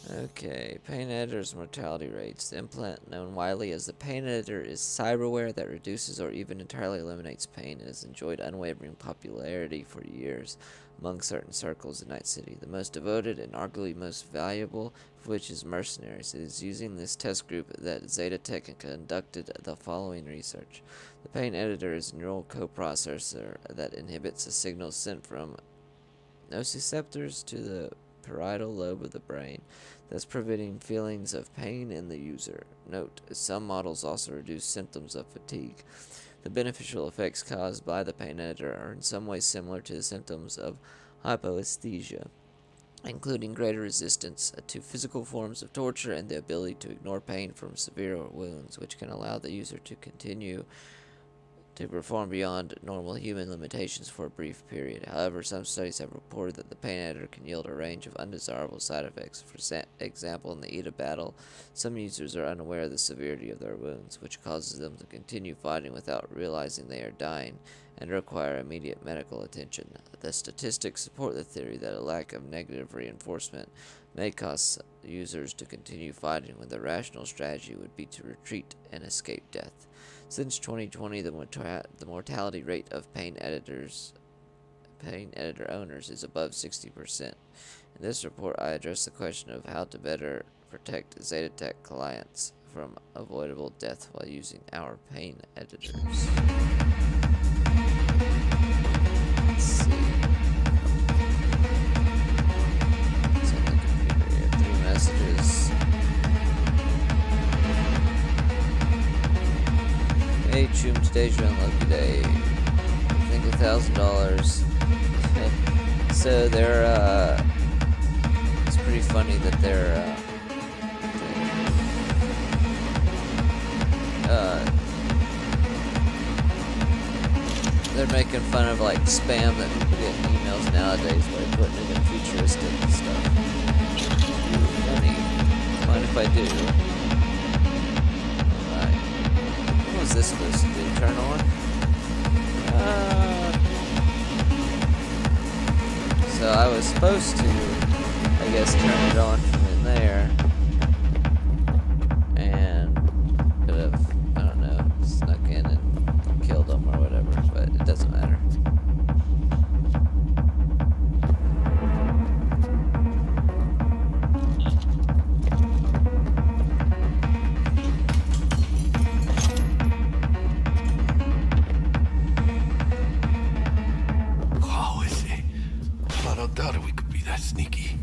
Okay, pain editor's mortality rates. The implant, known widely as the pain editor, is cyberware that reduces or even entirely eliminates pain and has enjoyed unwavering popularity for years among certain circles in Night City. The most devoted and arguably most valuable of which is mercenaries. It is using this test group that Zeta Tech conducted the following research. The pain editor is a neural coprocessor that inhibits a signal sent from nociceptors to the parietal lobe of the brain, thus preventing feelings of pain in the user. Note, some models also reduce symptoms of fatigue. The beneficial effects caused by the pain editor are in some ways similar to the symptoms of hypoesthesia, including greater resistance to physical forms of torture and the ability to ignore pain from severe wounds, which can allow the user to continue to perform beyond normal human limitations for a brief period. However, some studies have reported that the pain editor can yield a range of undesirable side effects. For example, in the heat of battle, some users are unaware of the severity of their wounds, which causes them to continue fighting without realizing they are dying and require immediate medical attention. The statistics support the theory that a lack of negative reinforcement may cause users to continue fighting when the rational strategy would be to retreat and escape death. Since 2020, the mortality rate of pain editor owners is above 60%. In this report, I address the question of how to better protect Zeta Tech clients from avoidable death while using our pain editors. Let's see. It's on the computer here. 3 messages. Hey, Choom, today's your unlucky day. I think $1,000. So they're, it's pretty funny that they're making fun of like spam that people get in emails nowadays by putting it in futuristic stuff. Funny. Mind if I do? Alright. What was this supposed to do? Turn on? So I was supposed to, I guess, turned it on from in there. And could have, I don't know, snuck in and killed them or whatever, but it doesn't matter. How is it? I don't doubt we could be that sneaky.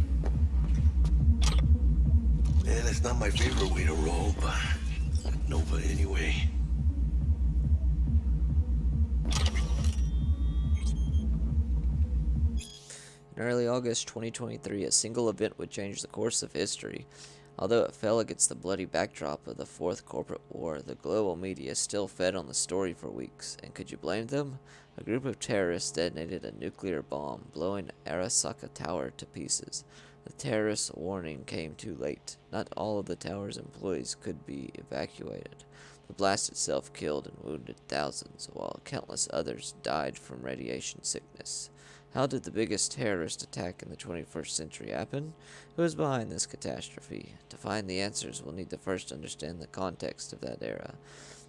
And it's not my favorite way to roll, but Nova anyway. In early August 2023, a single event would change the course of history. Although it fell against the bloody backdrop of the Fourth Corporate War, the global media still fed on the story for weeks. And could you blame them? A group of terrorists detonated a nuclear bomb, blowing Arasaka Tower to pieces. The terrorist warning came too late. Not all of the tower's employees could be evacuated. The blast itself killed and wounded thousands, while countless others died from radiation sickness. How did the biggest terrorist attack in the 21st century happen? Who is behind this catastrophe? To find the answers, we'll need to first understand the context of that era.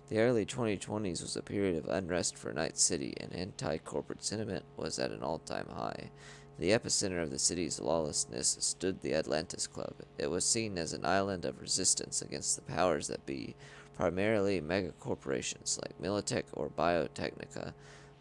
The early 2020s was a period of unrest for Night City, and anti-corporate sentiment was at an all-time high. The epicenter of the city's lawlessness stood the Atlantis Club. It was seen as an island of resistance against the powers that be, primarily megacorporations like Militech or Biotechnica,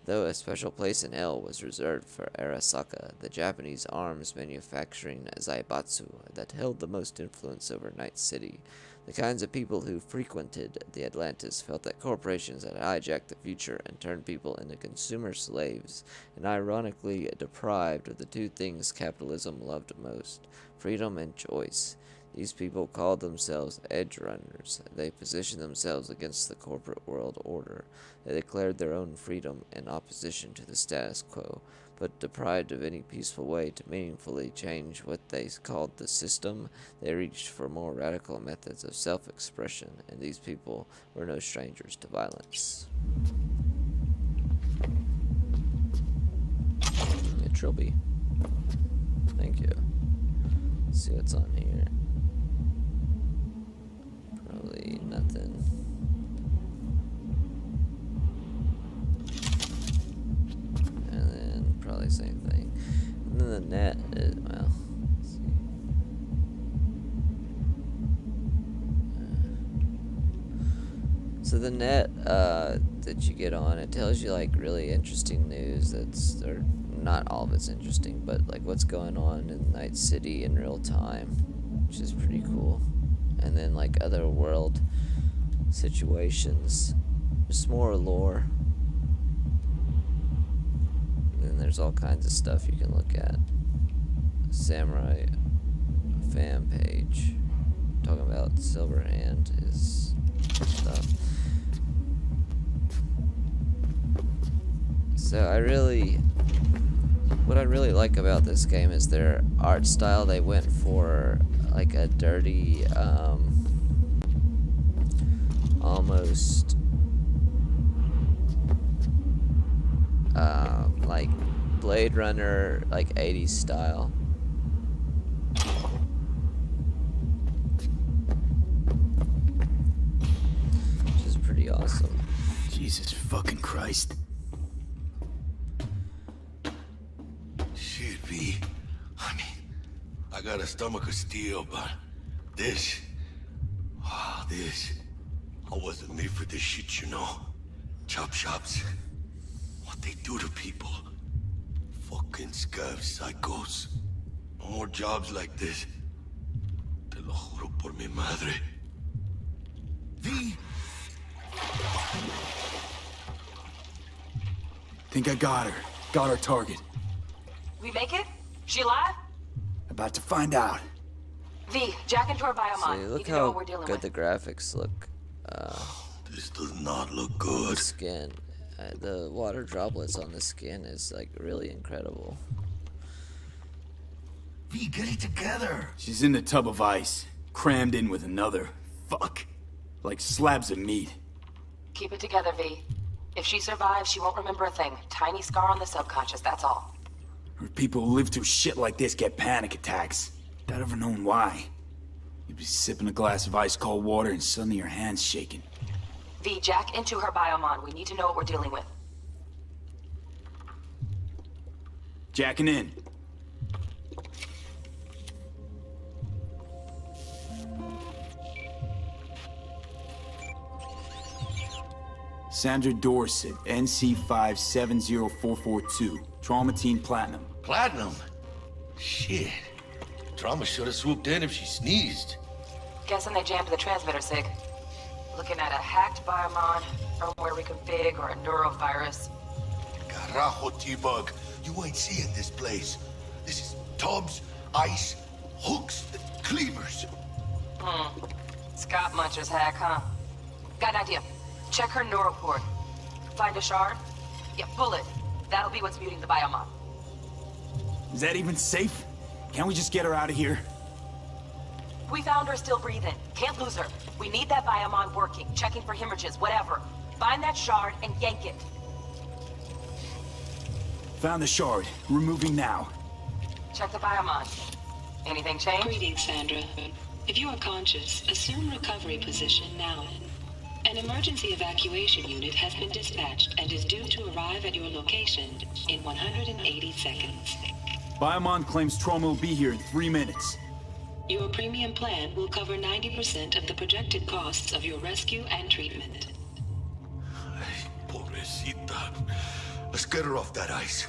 though a special place in hell was reserved for Arasaka, the Japanese arms manufacturing Zaibatsu that held the most influence over Night City. The kinds of people who frequented the Atlantis felt that corporations had hijacked the future and turned people into consumer slaves, and ironically deprived of the two things capitalism loved most, freedom and choice. These people called themselves edge runners. They positioned themselves against the corporate world order. They declared their own freedom in opposition to the status quo, but deprived of any peaceful way to meaningfully change what they called the system. They reached for more radical methods of self-expression, and these people were no strangers to violence. Yeah, Trilby. Thank you. Let's see what's on here. Probably nothing. And then probably same thing. And then the net is, well, let's see. So the net that you get on, it tells you like really interesting news or not all of it's interesting, but like what's going on in Night City in real time, which is pretty cool. And then like other world situations, just more lore. And then there's all kinds of stuff you can look at. Samurai fan page talking about Silverhand is stuff. So what I really like about this game is their art style. They went for like a dirty, almost like Blade Runner, like 80s style. Which is pretty awesome. Jesus fucking Christ. Shit, V. I mean, I got a stomach of steel, but this... I wasn't made for this shit, you know? Chop shops. What they do to people. Fucking scav psychos. No more jobs like this. Te lo juro por mi madre. V! Think I got her. Got our target. We make it? She alive? About to find out. V, jack into her biomon. See, look Need to know what how we're dealing good with. the graphics look. This does not look good. The skin. The water droplets on the skin is like really incredible. V, get it together. She's in the tub of ice, crammed in with another. Fuck. Like slabs of meat. Keep it together, V. If she survives, she won't remember a thing. Tiny scar on the subconscious, that's all. People who live through shit like this get panic attacks. If I'd ever known why. You'd be sipping a glass of ice-cold water and suddenly your hand's shaking. V, jack into her biomon. We need to know what we're dealing with. Jacking in. Sandra Dorset, NC570-442. Trauma Team Platinum. Platinum? Shit. Trauma should have swooped in if she sneezed. Guessing they jammed the transmitter, Sig. Looking at a hacked biomon, firmware reconfig, or a neurovirus. Carajo, T-Bug. You ain't seeing this place. This is tubs, ice, hooks, cleavers. Scott Muncher's hack, huh? Got an idea. Check her neuroport. Find a shard? Yeah, pull it. That'll be what's muting the biomon. Is that even safe? Can't we just get her out of here? We found her still breathing. Can't lose her. We need that biomon working, checking for hemorrhages, whatever. Find that shard and yank it. Found the shard. We're moving now. Check the biomon. Anything change? Greetings, Sandra. If you are conscious, assume recovery position now. An emergency evacuation unit has been dispatched and is due to arrive at your location in 180 seconds. Biomon claims trauma will be here in 3 minutes. Your premium plan will cover 90% of the projected costs of your rescue and treatment. Pobrecita. Let's get her off that ice.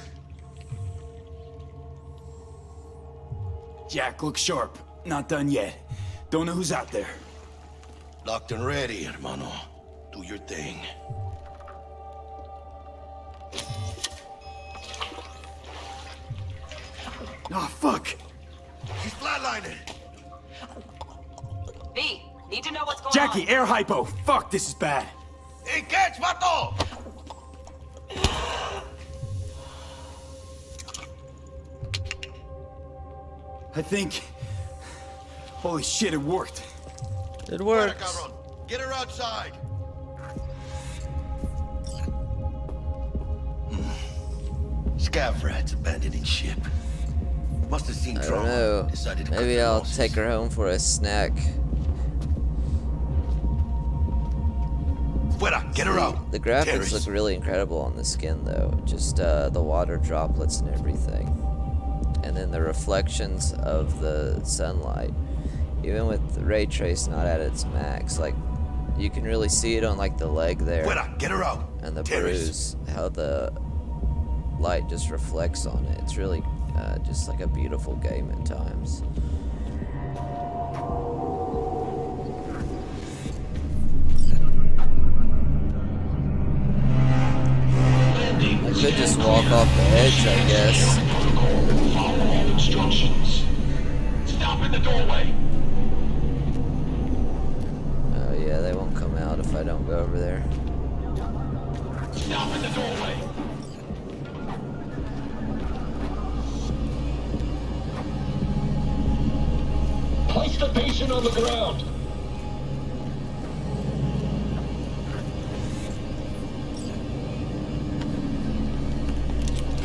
Jack, look sharp. Not done yet. Don't know who's out there. Locked and ready, hermano. Do your thing. Oh, fuck! He's flatlining! V, need to know what's going on. Jackie, air hypo! Fuck, this is bad! Hey, catch, vato! I think... Holy shit, it worked. It worked. Get her outside. Scav rats abandoning ship. Must have seen I don't trauma. know. Decided to Maybe cut their I'll losses. take her home for a snack. Fuera, get her out. The graphics Terrorists. look really incredible on the skin, though. Just the water droplets and everything. And then the reflections of the sunlight. Even with the ray trace not at its max, like, you can really see it on, like, the leg there. Fuera, get her out. And the Terrorists. bruise, how the light just reflects on it. It's really just like a beautiful game at times. I could just walk off the edge, I guess. Follow all instructions. Stop in the doorway. Oh yeah, they won't come out if I don't go over there. Stop in the doorway. Place the patient on the ground.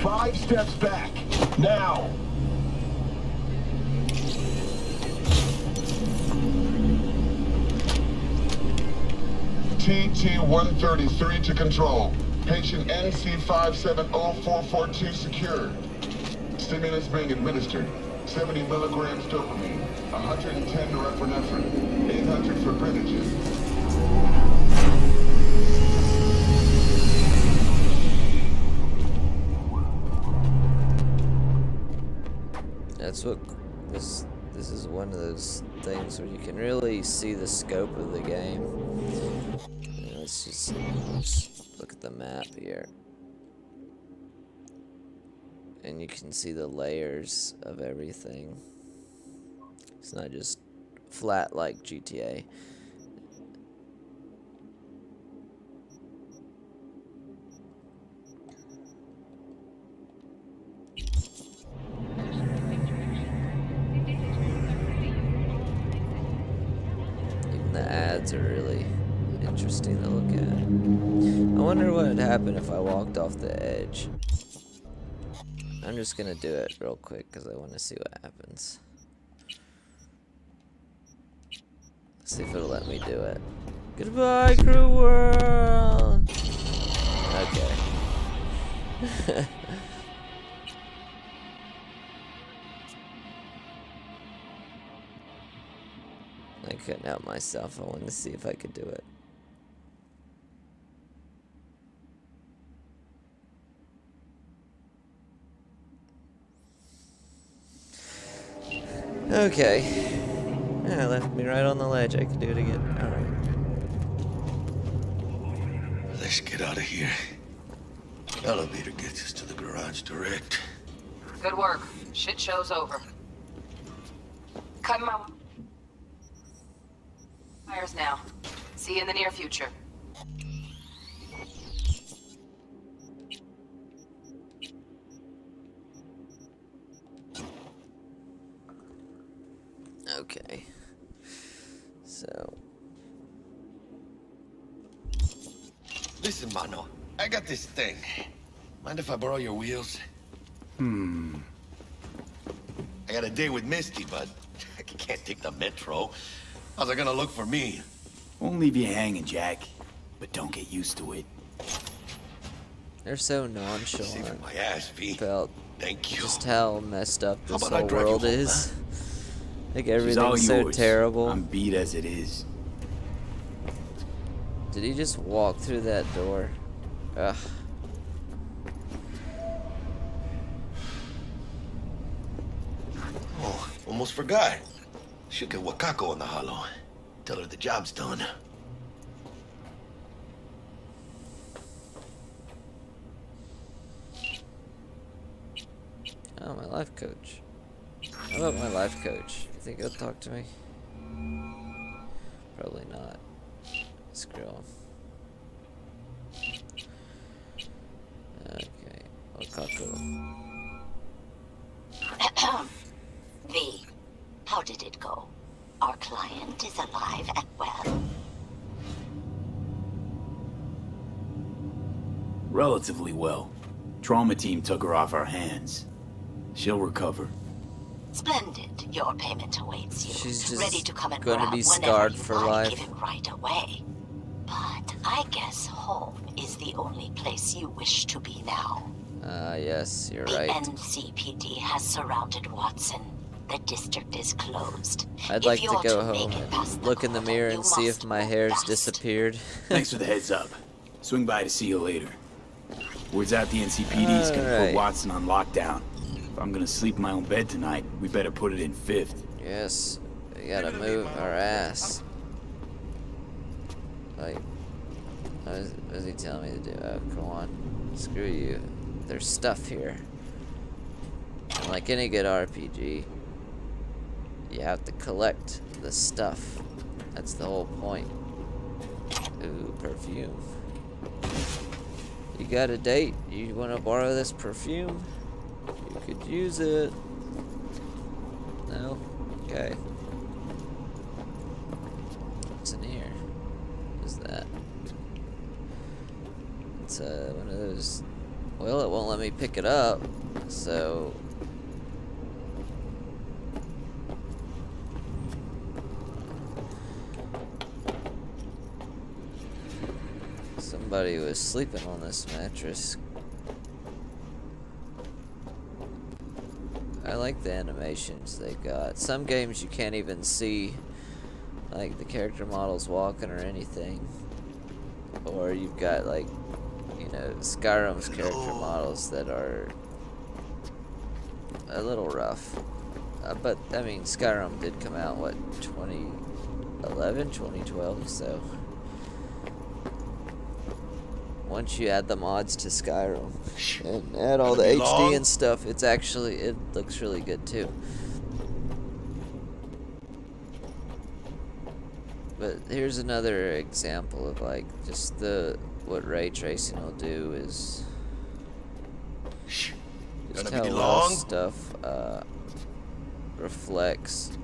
Five steps back. Now. TT-133 to control. Patient NC570-442 secured. Stimulus being administered. 70 milligrams dopamine, 110 norepinephrine, 800 fibrinogen. That's what this is one of those things where you can really see the scope of the game. You know, let's just look at the map here. And you can see the layers of everything. It's not just flat like GTA. Even the ads are really interesting to look at. I wonder what would happen if I walked off the edge. I'm just gonna do it real quick because I want to see what happens. See if it'll let me do it. Goodbye, crew world. Okay. I couldn't help myself. I wanted to see if I could do it. Okay. Yeah, left me right on the ledge. I can do it again. Alright. Let's get out of here. Elevator gets us to the garage direct. Good work. Shit show's over. Cut my wires now. See you in the near future. Okay. So. Listen, mano. I got this thing. Mind if I borrow your wheels? I got a date with Misty, but I can't take the metro. How's it gonna look for me? Won't leave you hanging, Jack. But don't get used to it. They're so nonchalant. Saving my ass, V. Felt Thank you. just how messed up this about I whole drive you world home, is. Like She's all everything's so yours. terrible. I'm beat as it is. Did he just walk through that door? Ugh. Oh, almost forgot. Should get Wakako on the holo. Tell her the job's done. Oh, my life coach. How about my life coach? You think he'll talk to me? Probably not. Screw him. Okay. Wakako. V, how did it go? Our client is alive and well. Relatively well. Trauma team took her off our hands. She'll recover. Splendid. Your payment awaits you. She's just ready to come and gonna grab be whenever scarred you for want, life. give it right away. But I guess home is the only place you wish to be now. Yes, you're The right. NCPD has surrounded Watson. The district is closed. I'd If like to you're go make home it and past the look in the cordon, mirror you and see if must my move hair's fast. disappeared. Thanks for the heads up. Swing by to see you later. Word's out the NCPD's gonna Alright. put Watson on lockdown. If I'm gonna sleep in my own bed tonight, we better put it in 5th. Yes, we gotta move our ass. Like, what is he telling me to do? Oh, come on. Screw you. There's stuff here. And like any good RPG, you have to collect the stuff. That's the whole point. Ooh, perfume. You got a date? You want to borrow this perfume? You could use it. No? Okay. What's in here? What is that? It's one of those. Well, it won't let me pick it up, so. Somebody was sleeping on this mattress. I like the animations they got. Some games you can't even see like the character models walking or anything. Or you've got like, you know, Skyrim's character models that are a little rough. But I mean, Skyrim did come out, what, 2011, 2012, so once you add the mods to Skyrim and add all the HD and stuff, it's actually, it looks really good too. But here's another example of like just what ray tracing will do is just how well stuff reflects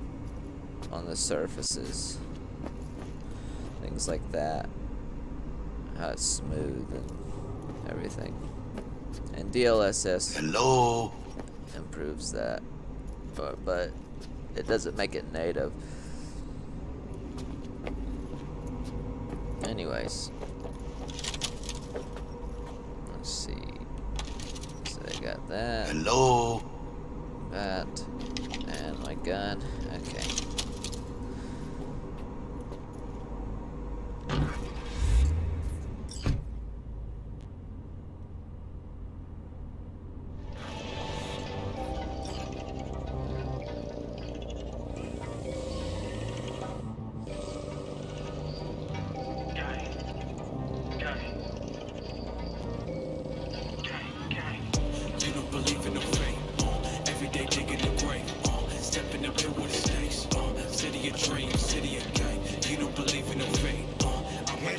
on the surfaces, things like that. How it's smooth and everything. And DLSS improves that. But it doesn't make it native. Anyways. Let's see. So I got that. Hello. That. And my gun. Okay.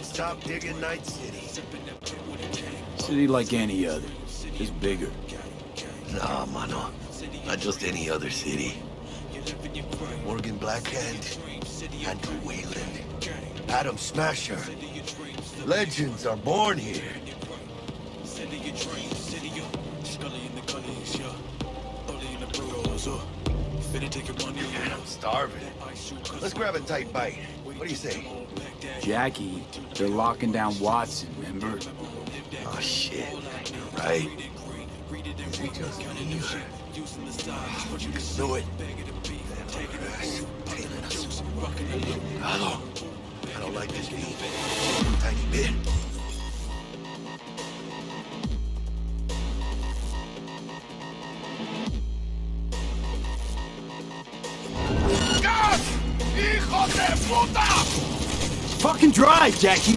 Stop digging Night City. City like any other, just bigger. Nah, mano. Not just any other city. Morgan Blackhand, Andrew Wayland, Adam Smasher. Legends are born here. Man, I'm starving. Let's grab a tight bite. What do you say? Jackie, they're locking down Watson, remember? Oh, shit. You're right. Is he just here? You can do it. Tailing us. Hello. I don't like this beat. Tiny bit. ¡Gas! ¡Hijo de puta! Fucking drive, Jackie!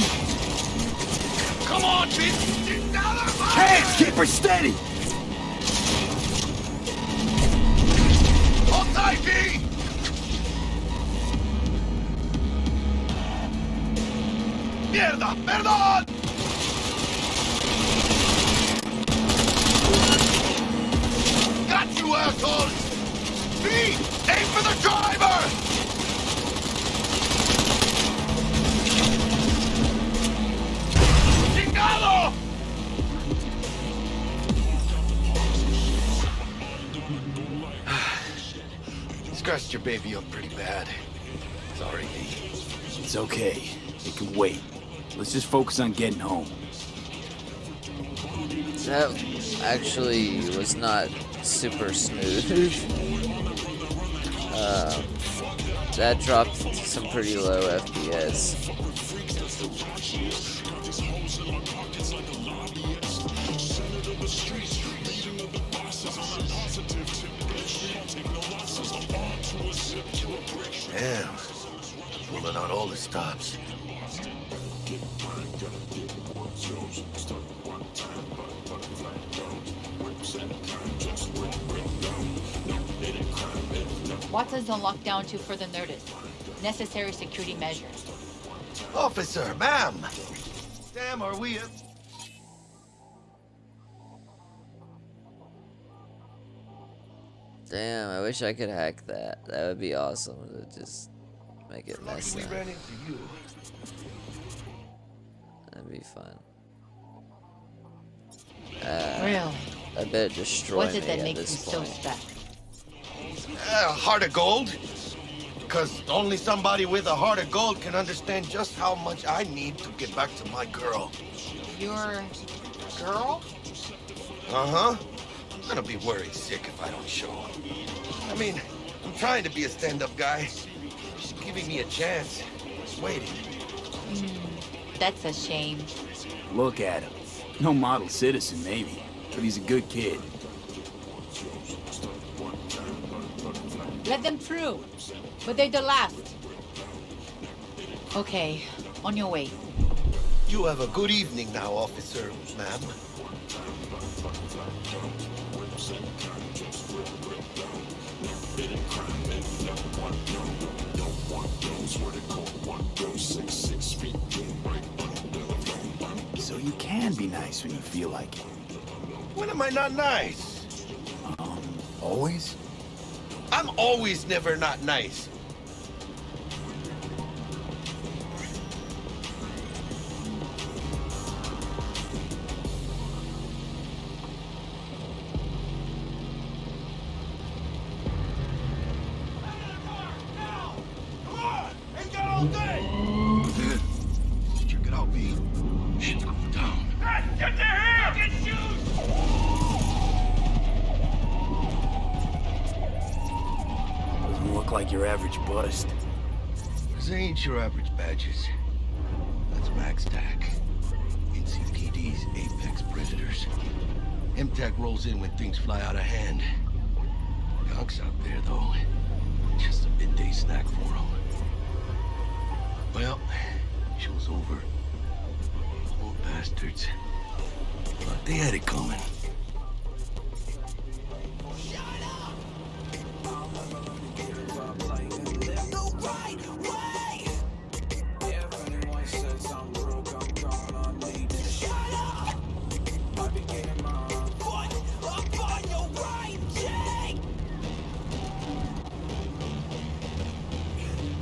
Come on, bitch! Hands, keep her steady! Hold tight, V! ¡Mierda! ¡Perdón! Got you, assholes! V! Aim for the driver! ¡Chingado! Scratched your baby up pretty bad. Sorry, V. It's okay. It can wait. Let's just focus on getting home. That actually was not super smooth. That dropped some pretty low FPS. Damn. Pulling out all the stops. Watson's on lockdown to further notice. Necessary security measures. Officer, ma'am! Damn, are we... Damn, I wish I could hack that. That would be awesome to just make it nice. We ran into you. That'd be fun. Really? I bet it destroy What is it me that at makes you this so point. special? Heart of gold. Because only somebody with a heart of gold can understand just how much I need to get back to my girl. Your girl? Uh-huh. I'm gonna be worried sick if I don't show up. I mean, I'm trying to be a stand-up guy. She's giving me a chance. Waiting. That's a shame. Look at him. No model citizen, maybe, but he's a good kid. Let them through. But they're the last. Okay, on your way. You have a good evening now, officer, ma'am. So you can be nice when you feel like it. When am I not nice? Always? I'm always never not nice. like your average bust. This ain't your average badges. That's Max TAC. NCPD's apex predators. MTAC rolls in when things fly out of hand. Gonks out there, though. Just a midday snack for them. Well, show's over. Poor bastards. Thought they had it coming.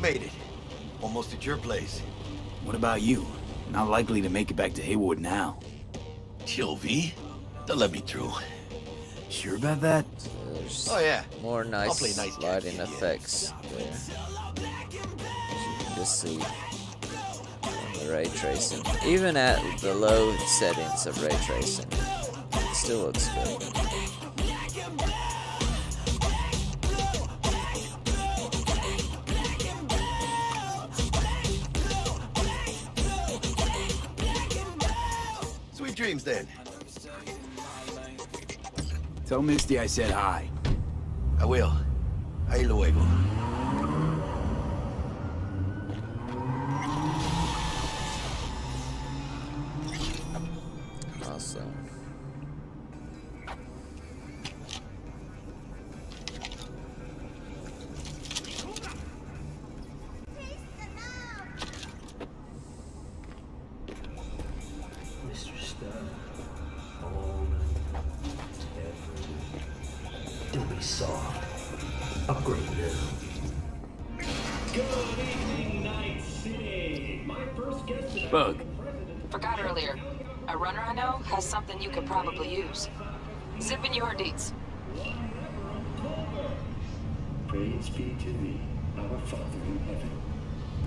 Made it. Almost at your place. What about you? Not likely to make it back to Haywood now. Chill, V. They'll let me through. Sure about that? Oh, yeah. More I'll play nice nice lighting games, effects there. As you can just see on the ray tracing. Even at the low settings of ray tracing, it still looks good. Sweet dreams, then. Tell Misty I said hi. I will. Ahí luego. Awesome. Mr. Stone, all night, every night. Don't be soft. Upgrade now. Good evening, Night City. My first guest tonight. Bug. Forgot earlier. A runner I know has something you could probably use. Zip in your deets. Praise be to thee, our Father in heaven.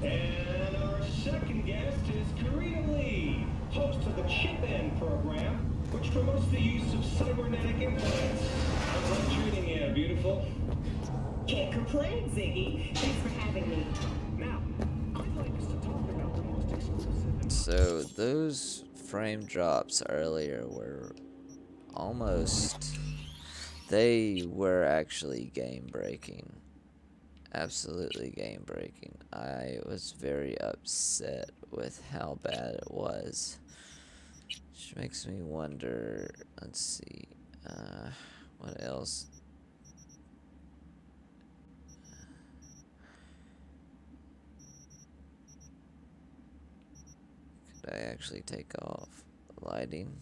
And our second guest is Karina Lee, host of the Chip In program, which promotes the use of cybernetic implants. How's that treating you, beautiful? Can't complain, Ziggy. Thanks for having me. Now, I'd like us to talk about the most exclusive. So those frame drops earlier were almost, they were actually game breaking. Absolutely game breaking. I was very upset with how bad it was. Which makes me wonder, let's see, what else? Could I actually take off lighting?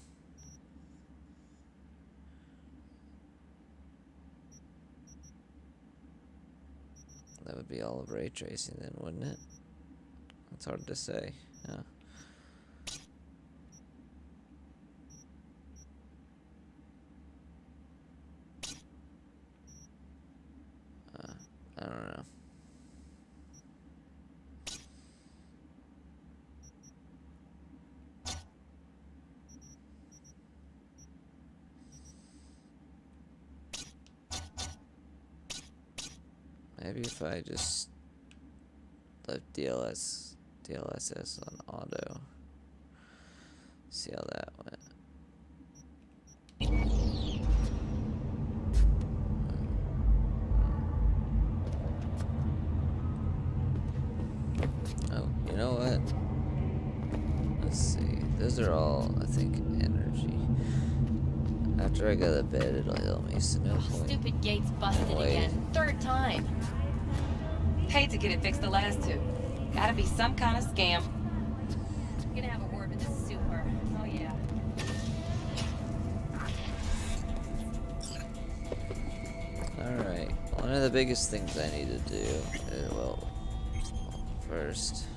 That would be all of ray tracing then, wouldn't it? It's hard to say. Yeah. I don't know. Maybe if I just left DLSS on auto, see how that went. Oh, you know what? Let's see. Those are all, I think, energy. After I go to bed, it'll heal me, so no point. Stupid gate's busted again. Third time. Paid to get it fixed the last two. Gotta be some kind of scam. Gonna have a word with the super. Oh yeah. Alright, one of the biggest things I need to do is, well, first,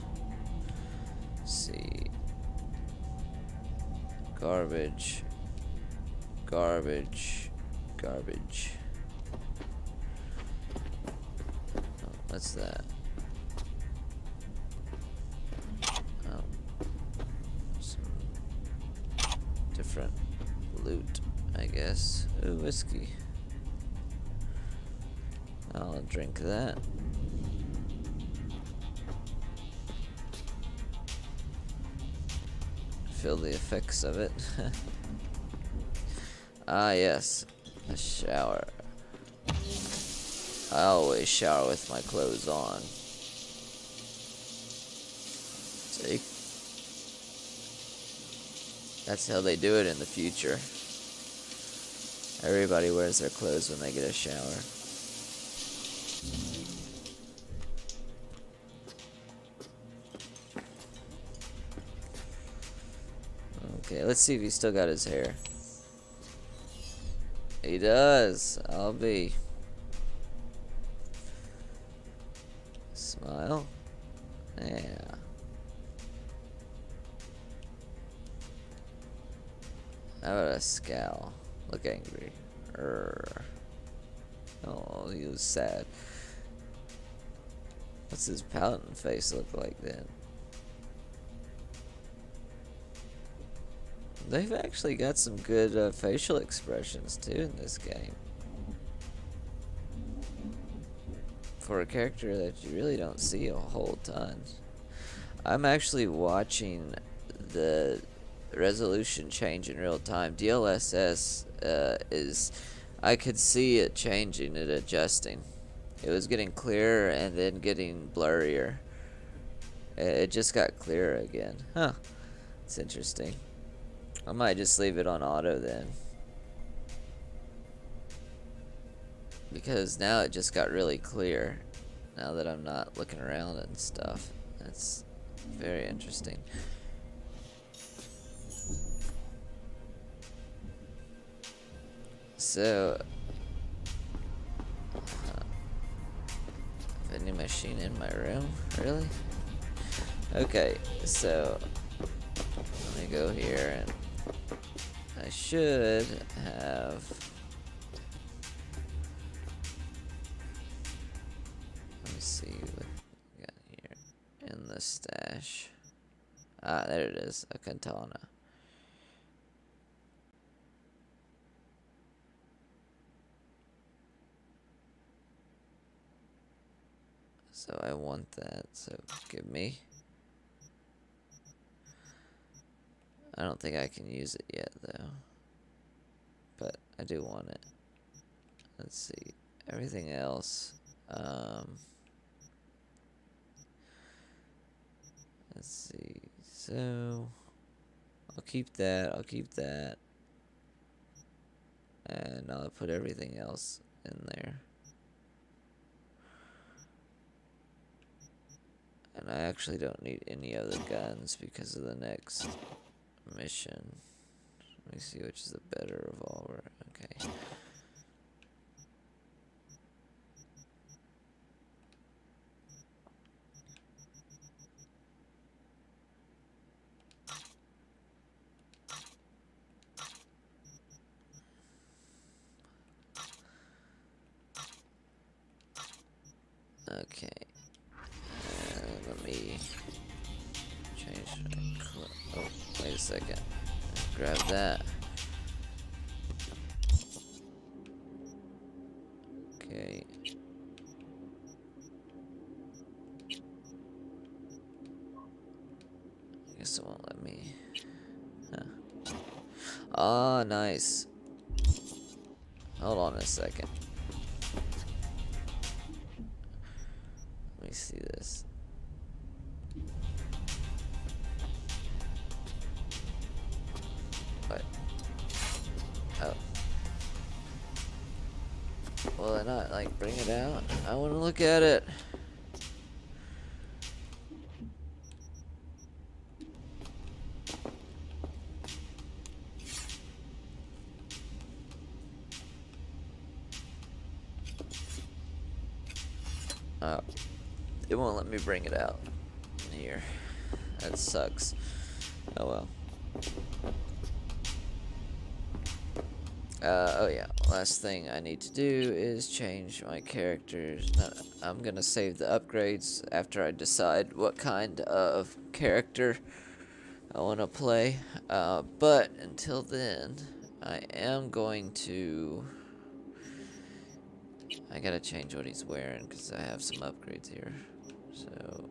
see, garbage, garbage, garbage. Oh, what's that? Oh, some different loot, I guess. Ooh, whiskey. I'll drink that. feel the effects of it. Ah, yes. A shower. I always shower with my clothes on. See? That's how they do it in the future. Everybody wears their clothes when they get a shower. Okay, let's see if he's still got his hair. He does. I'll be. Smile. Yeah. How about a scowl? Look angry. Oh, he was sad. What's his pouting face look like then? They've actually got some good facial expressions too in this game. For a character that you really don't see a whole ton. I'm actually watching the resolution change in real time. DLSS I could see it changing, it adjusting. It was getting clearer and then getting blurrier. It just got clearer again. Huh. It's interesting. I might just leave it on auto then. Because now it just got really clear. Now that I'm not looking around and stuff. That's very interesting. So, vending machine in my room? Really? Okay, so let me go here and I should have. Let me see what we got here in the stash. Ah, there it is, a katana. So I want that, so give me. I don't think I can use it yet though. But I do want it. Let's see. Everything else. Let's see. So I'll keep that, and I'll put everything else in there. And I actually don't need any other guns because of the next mission. Let me see which is the better revolver. Okay. Okay. Let me change. Oh, wait a second. Grab that. Okay. I guess it won't let me. Huh. Ah, nice. Hold on a second. Let me see this. What? Oh. Will I not, like, bring it out? I want to look at it. Oh. It won't let me bring it out here. That sucks. Oh well. Oh yeah, last thing I need to do is change my characters. I'm gonna save the upgrades after I decide what kind of character I want to play. But until then, I am going to. I gotta change what he's wearing because I have some upgrades here. So,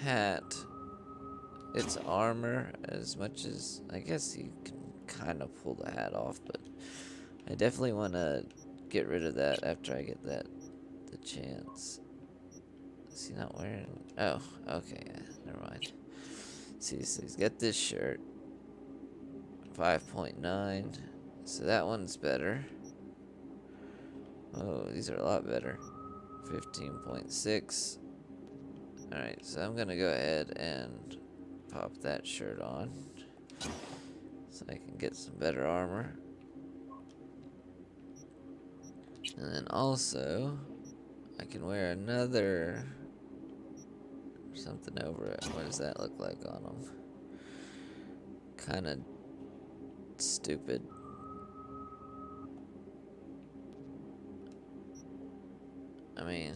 hat. its armor as much as I guess you can kind of pull the hat off, but I definitely want to get rid of that after I get the chance. Is he not wearing? Oh, okay, yeah, never mind. See, so he's got this shirt, 5.9. So that one's better. Oh, these are a lot better. 15.6. Alright, so I'm gonna go ahead and pop that shirt on so I can get some better armor. And then also, I can wear another something over it. What does that look like on him? Kind of stupid. I mean,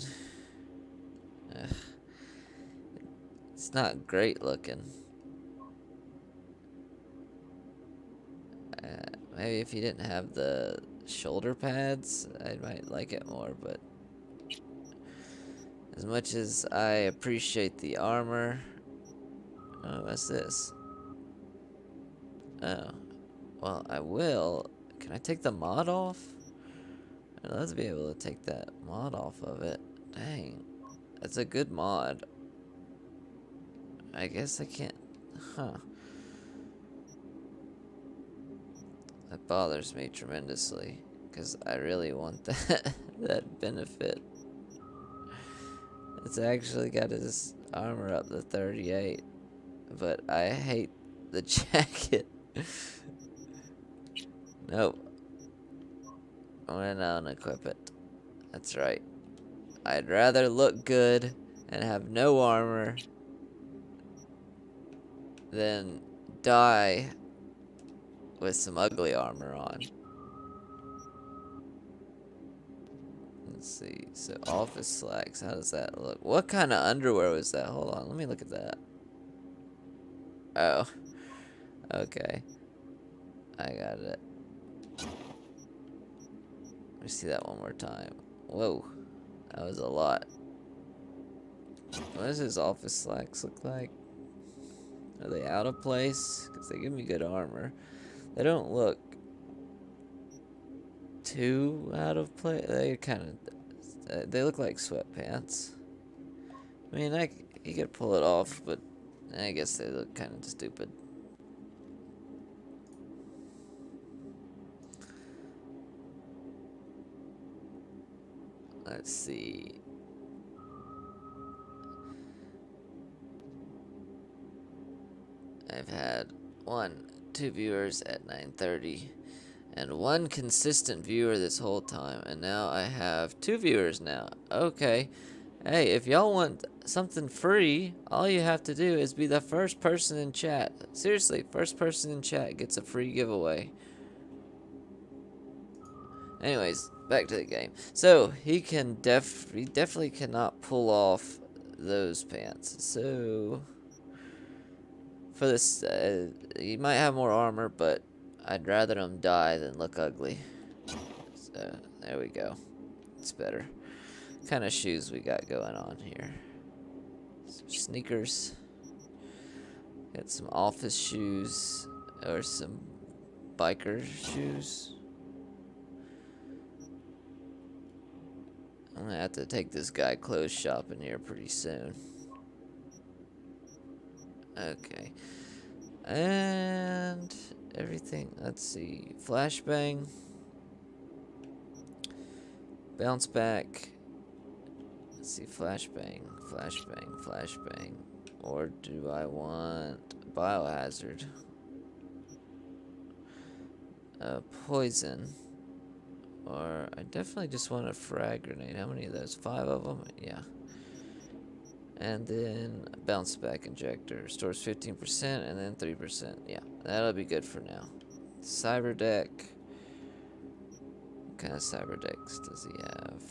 it's not great looking. Maybe if you didn't have the shoulder pads, I might like it more, but as much as I appreciate the armor... Oh, what's this? Oh. Well, I will. Can I take the mod off? I'd love to be able to take that mod off of it. Dang. That's a good mod. I guess I can't... Huh. That bothers me tremendously. Because I really want that benefit. It's actually got his armor up to 38. But I hate the jacket. Nope. I'm gonna unequip it. That's right. I'd rather look good and have no armor than die with some ugly armor on. Let's see. So office slacks. How does that look? What kind of underwear was that? Hold on. Let me look at that. Oh. Okay. I got it. Let me see that one more time. Whoa. That was a lot. What does his office slacks look like? Are they out of place? Because they give me good armor. They don't look too out of place. They kind of... they look like sweatpants. I mean, you could pull it off, but I guess they look kind of stupid. Let's see. I've had 2 viewers at 9:30 and 1 consistent viewer this whole time, and now I have 2 viewers now. Okay. Hey, if y'all want something free, all you have to do is be the first person in chat. Seriously, first person in chat gets a free giveaway. Anyways, back to the game. So, he definitely cannot pull off those pants. So, for this, he might have more armor, but I'd rather him die than look ugly. So, there we go. It's better. What kind of shoes we got going on here? Some sneakers. Got some office shoes, or some biker shoes. I'm gonna have to take this guy clothes shopping here pretty soon. Okay. And everything, let's see. Flashbang. Bounce back. Let's see, flashbang, flashbang, flashbang. Or do I want biohazard? Poison. Or I definitely just want a frag grenade. How many of those? 5 of them? Yeah. And then bounce back injector. Stores 15% and then 3%. Yeah, that'll be good for now. Cyber deck. What kind of cyber decks does he have?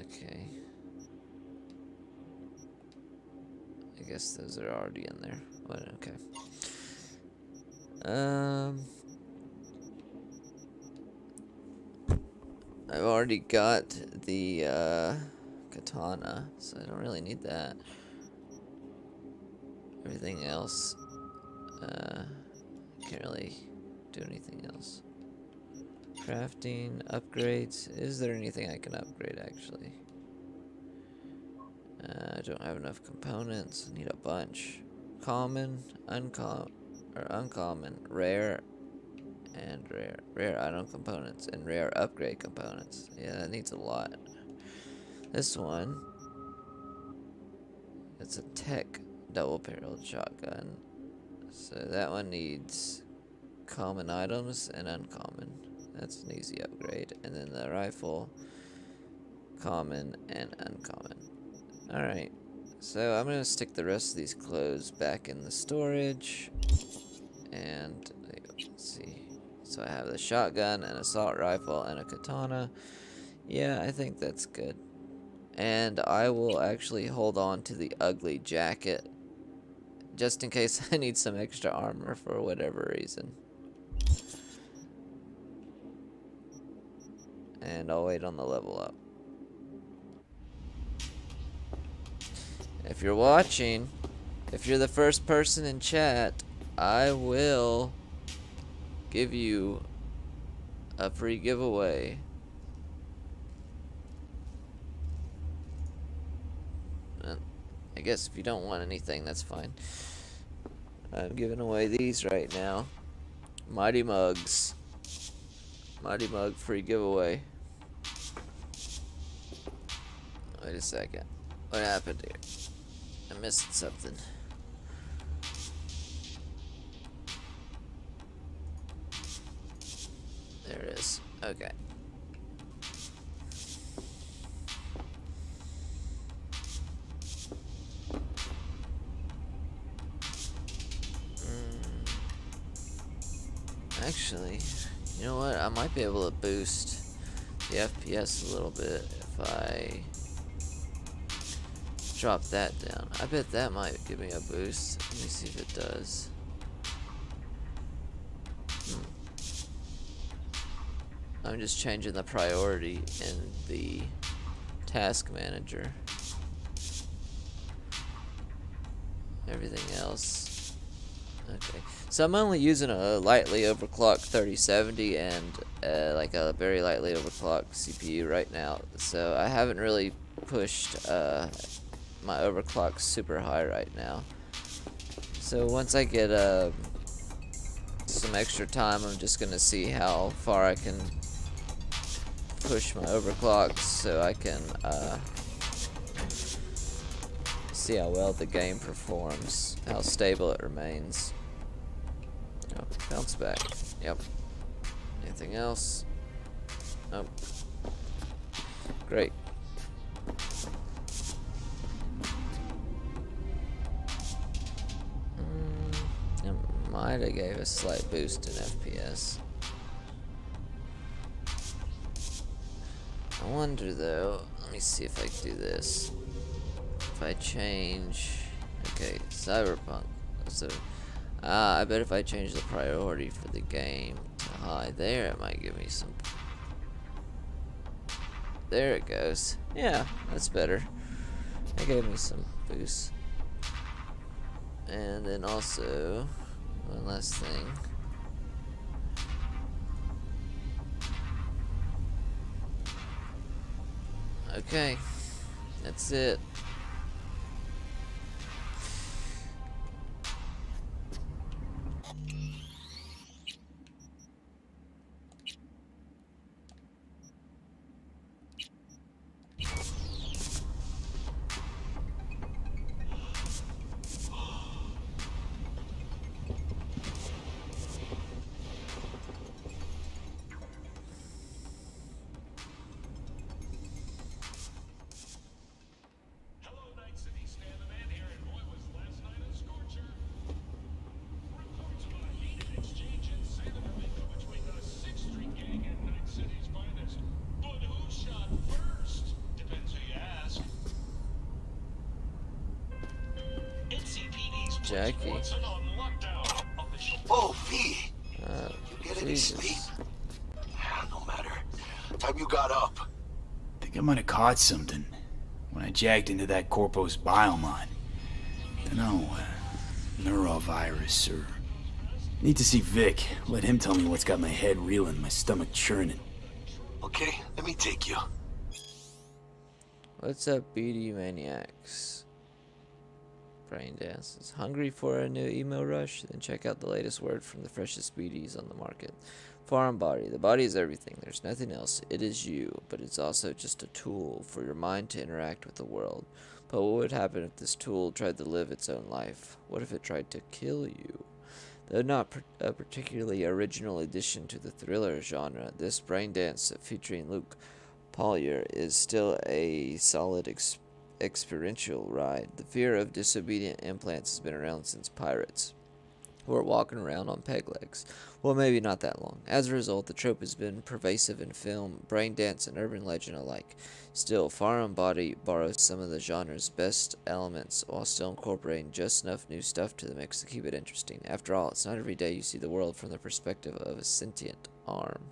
Okay. I guess those are already in there. But okay. I've already got the katana, so I don't really need that. Everything else, can't really do anything else. Crafting, upgrades. Is there anything I can upgrade actually? I don't have enough components. I need a bunch. Common, uncommon, rare, and rare. Rare item components and rare upgrade components. Yeah, that needs a lot. This one, it's a tech double-barreled shotgun. So that one needs common items and uncommon. That's an easy upgrade. And then the rifle, common and uncommon. Alright, so I'm going to stick the rest of these clothes back in the storage. And let's see. So I have the shotgun, an assault rifle, and a katana. Yeah, I think that's good. And I will actually hold on to the ugly jacket just in case I need some extra armor for whatever reason. And I'll wait on the level up. If you're watching, if you're the first person in chat, I will give you a free giveaway. I guess if you don't want anything, that's fine. I'm giving away these right now. Mighty Mugs. Mighty Mug free giveaway. Wait a second. What happened here? I missed something. There it is. Okay. Actually, you know what? I might be able to boost the FPS a little bit if I drop that down. I bet that might give me a boost. Let me see if it does. I'm just changing the priority in the task manager. Everything else. Okay. So I'm only using a lightly overclocked 3070 and like a very lightly overclocked CPU right now. So I haven't really pushed my overclock super high right now. So once I get some extra time, I'm just gonna see how far I can push my overclocks so I can see how well the game performs, how stable it remains. Oh, bounce back. Yep. Anything else? Nope. Great. It might have gave a slight boost in FPS. I wonder though, let me see if I can do this. If I change, okay, Cyberpunk. So, I bet if I change the priority for the game to high there, it might give me some. There it goes. Yeah, that's better. That gave me some boost. And then also, one last thing. Okay, that's it. Jackie. Oh, V! You get any sleep? No matter. Time you got up. I think I might have caught something when I jacked into that Corpo's biomon. You know, Neurovirus, or... Need to see Vic. Let him tell me what's got my head reeling, my stomach churning. Okay, let me take you. What's up, BD Maniacs? Brain dances. Hungry for a new email rush? Then check out the latest word from the freshest BDs on the market. Foreign body. The body is everything. There's nothing else. It is you, but it's also just a tool for your mind to interact with the world. But what would happen if this tool tried to live its own life? What if it tried to kill you? Though not a particularly original addition to the thriller genre, this brain dance featuring Luke Pollier is still a solid experiential ride. The fear of disobedient implants has been around since pirates were walking around on peg legs. Well, maybe not that long. As a result, the trope has been pervasive in film, brain dance, and urban legend alike. Still, Foreign Body borrows some of the genre's best elements while still incorporating just enough new stuff to the mix to keep it interesting. After all, it's not every day you see the world from the perspective of a sentient arm.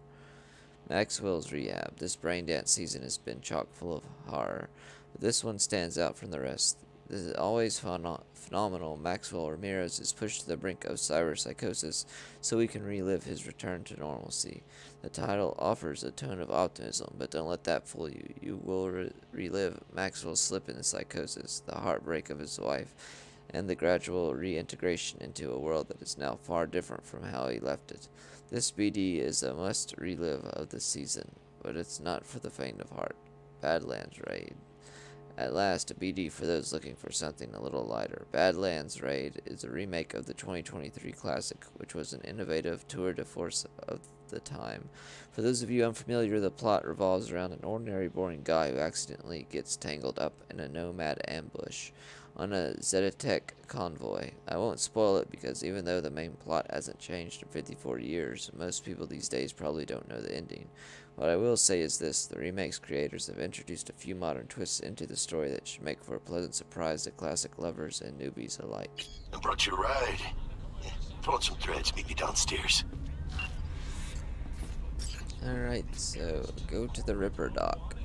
Maxwell's Rehab. This brain dance season has been chock full of horror, but this one stands out from the rest. This is always phenomenal. Maxwell Ramirez is pushed to the brink of cyberpsychosis so he can relive his return to normalcy. The title offers a tone of optimism, but don't let that fool you. You will relive Maxwell's slip into psychosis, the heartbreak of his wife, and the gradual reintegration into a world that is now far different from how he left it. This BD is a must relive of the season, but it's not for the faint of heart. Badlands Raid. At last, a BD for those looking for something a little lighter. Badlands Raid is a remake of the 2023 classic, which was an innovative tour de force of the time. For those of you unfamiliar, the plot revolves around an ordinary, boring guy who accidentally gets tangled up in a nomad ambush on a Zetatech convoy. I won't spoil it because even though the main plot hasn't changed in 54 years, most people these days probably don't know the ending. What I will say is this: the remake's creators have introduced a few modern twists into the story that should make for a pleasant surprise to classic lovers and newbies alike. I brought you a ride. Yeah, throw on some threads, meet me downstairs. Alright, so go to the Ripper dock.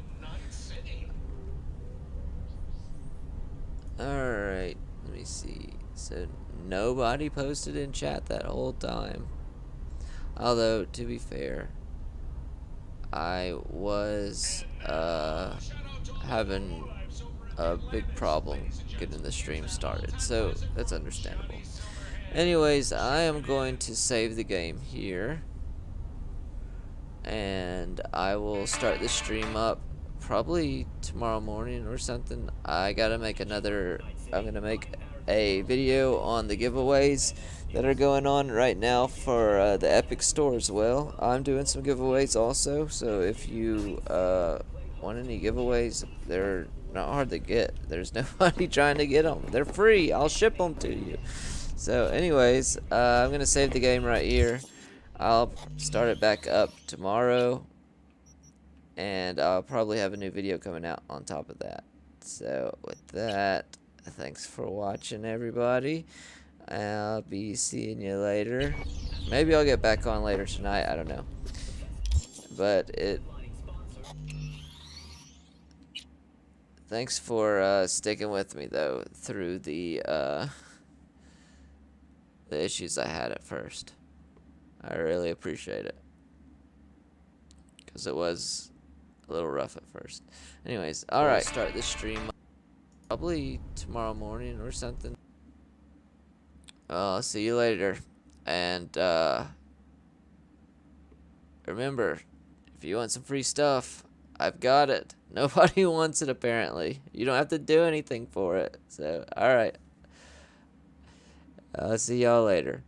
Alright, let me see. So nobody posted in chat that whole time. Although, to be fair, I was having a big problem getting the stream started, so that's understandable. Anyways, I am going to save the game here, and I will start the stream up probably tomorrow morning or something. I'm gonna make a video on the giveaways that are going on right now for the Epic Store as well. I'm doing some giveaways also, so if you want any giveaways, they're not hard to get. There's nobody trying to get them. They're free. I'll ship them to you. So anyways, I'm gonna save the game right here. I'll start it back up tomorrow, and I'll probably have a new video coming out on top of that. So with that, thanks for watching, everybody. I'll be seeing you later. Maybe I'll get back on later tonight, I don't know. But thanks for sticking with me though through the issues I had at first. I really appreciate it, because it was a little rough at first. Anyways, alright, start this stream probably tomorrow morning or something. I'll see you later. And remember, if you want some free stuff, I've got it. Nobody wants it apparently. You don't have to do anything for it. So, alright. I'll see y'all later.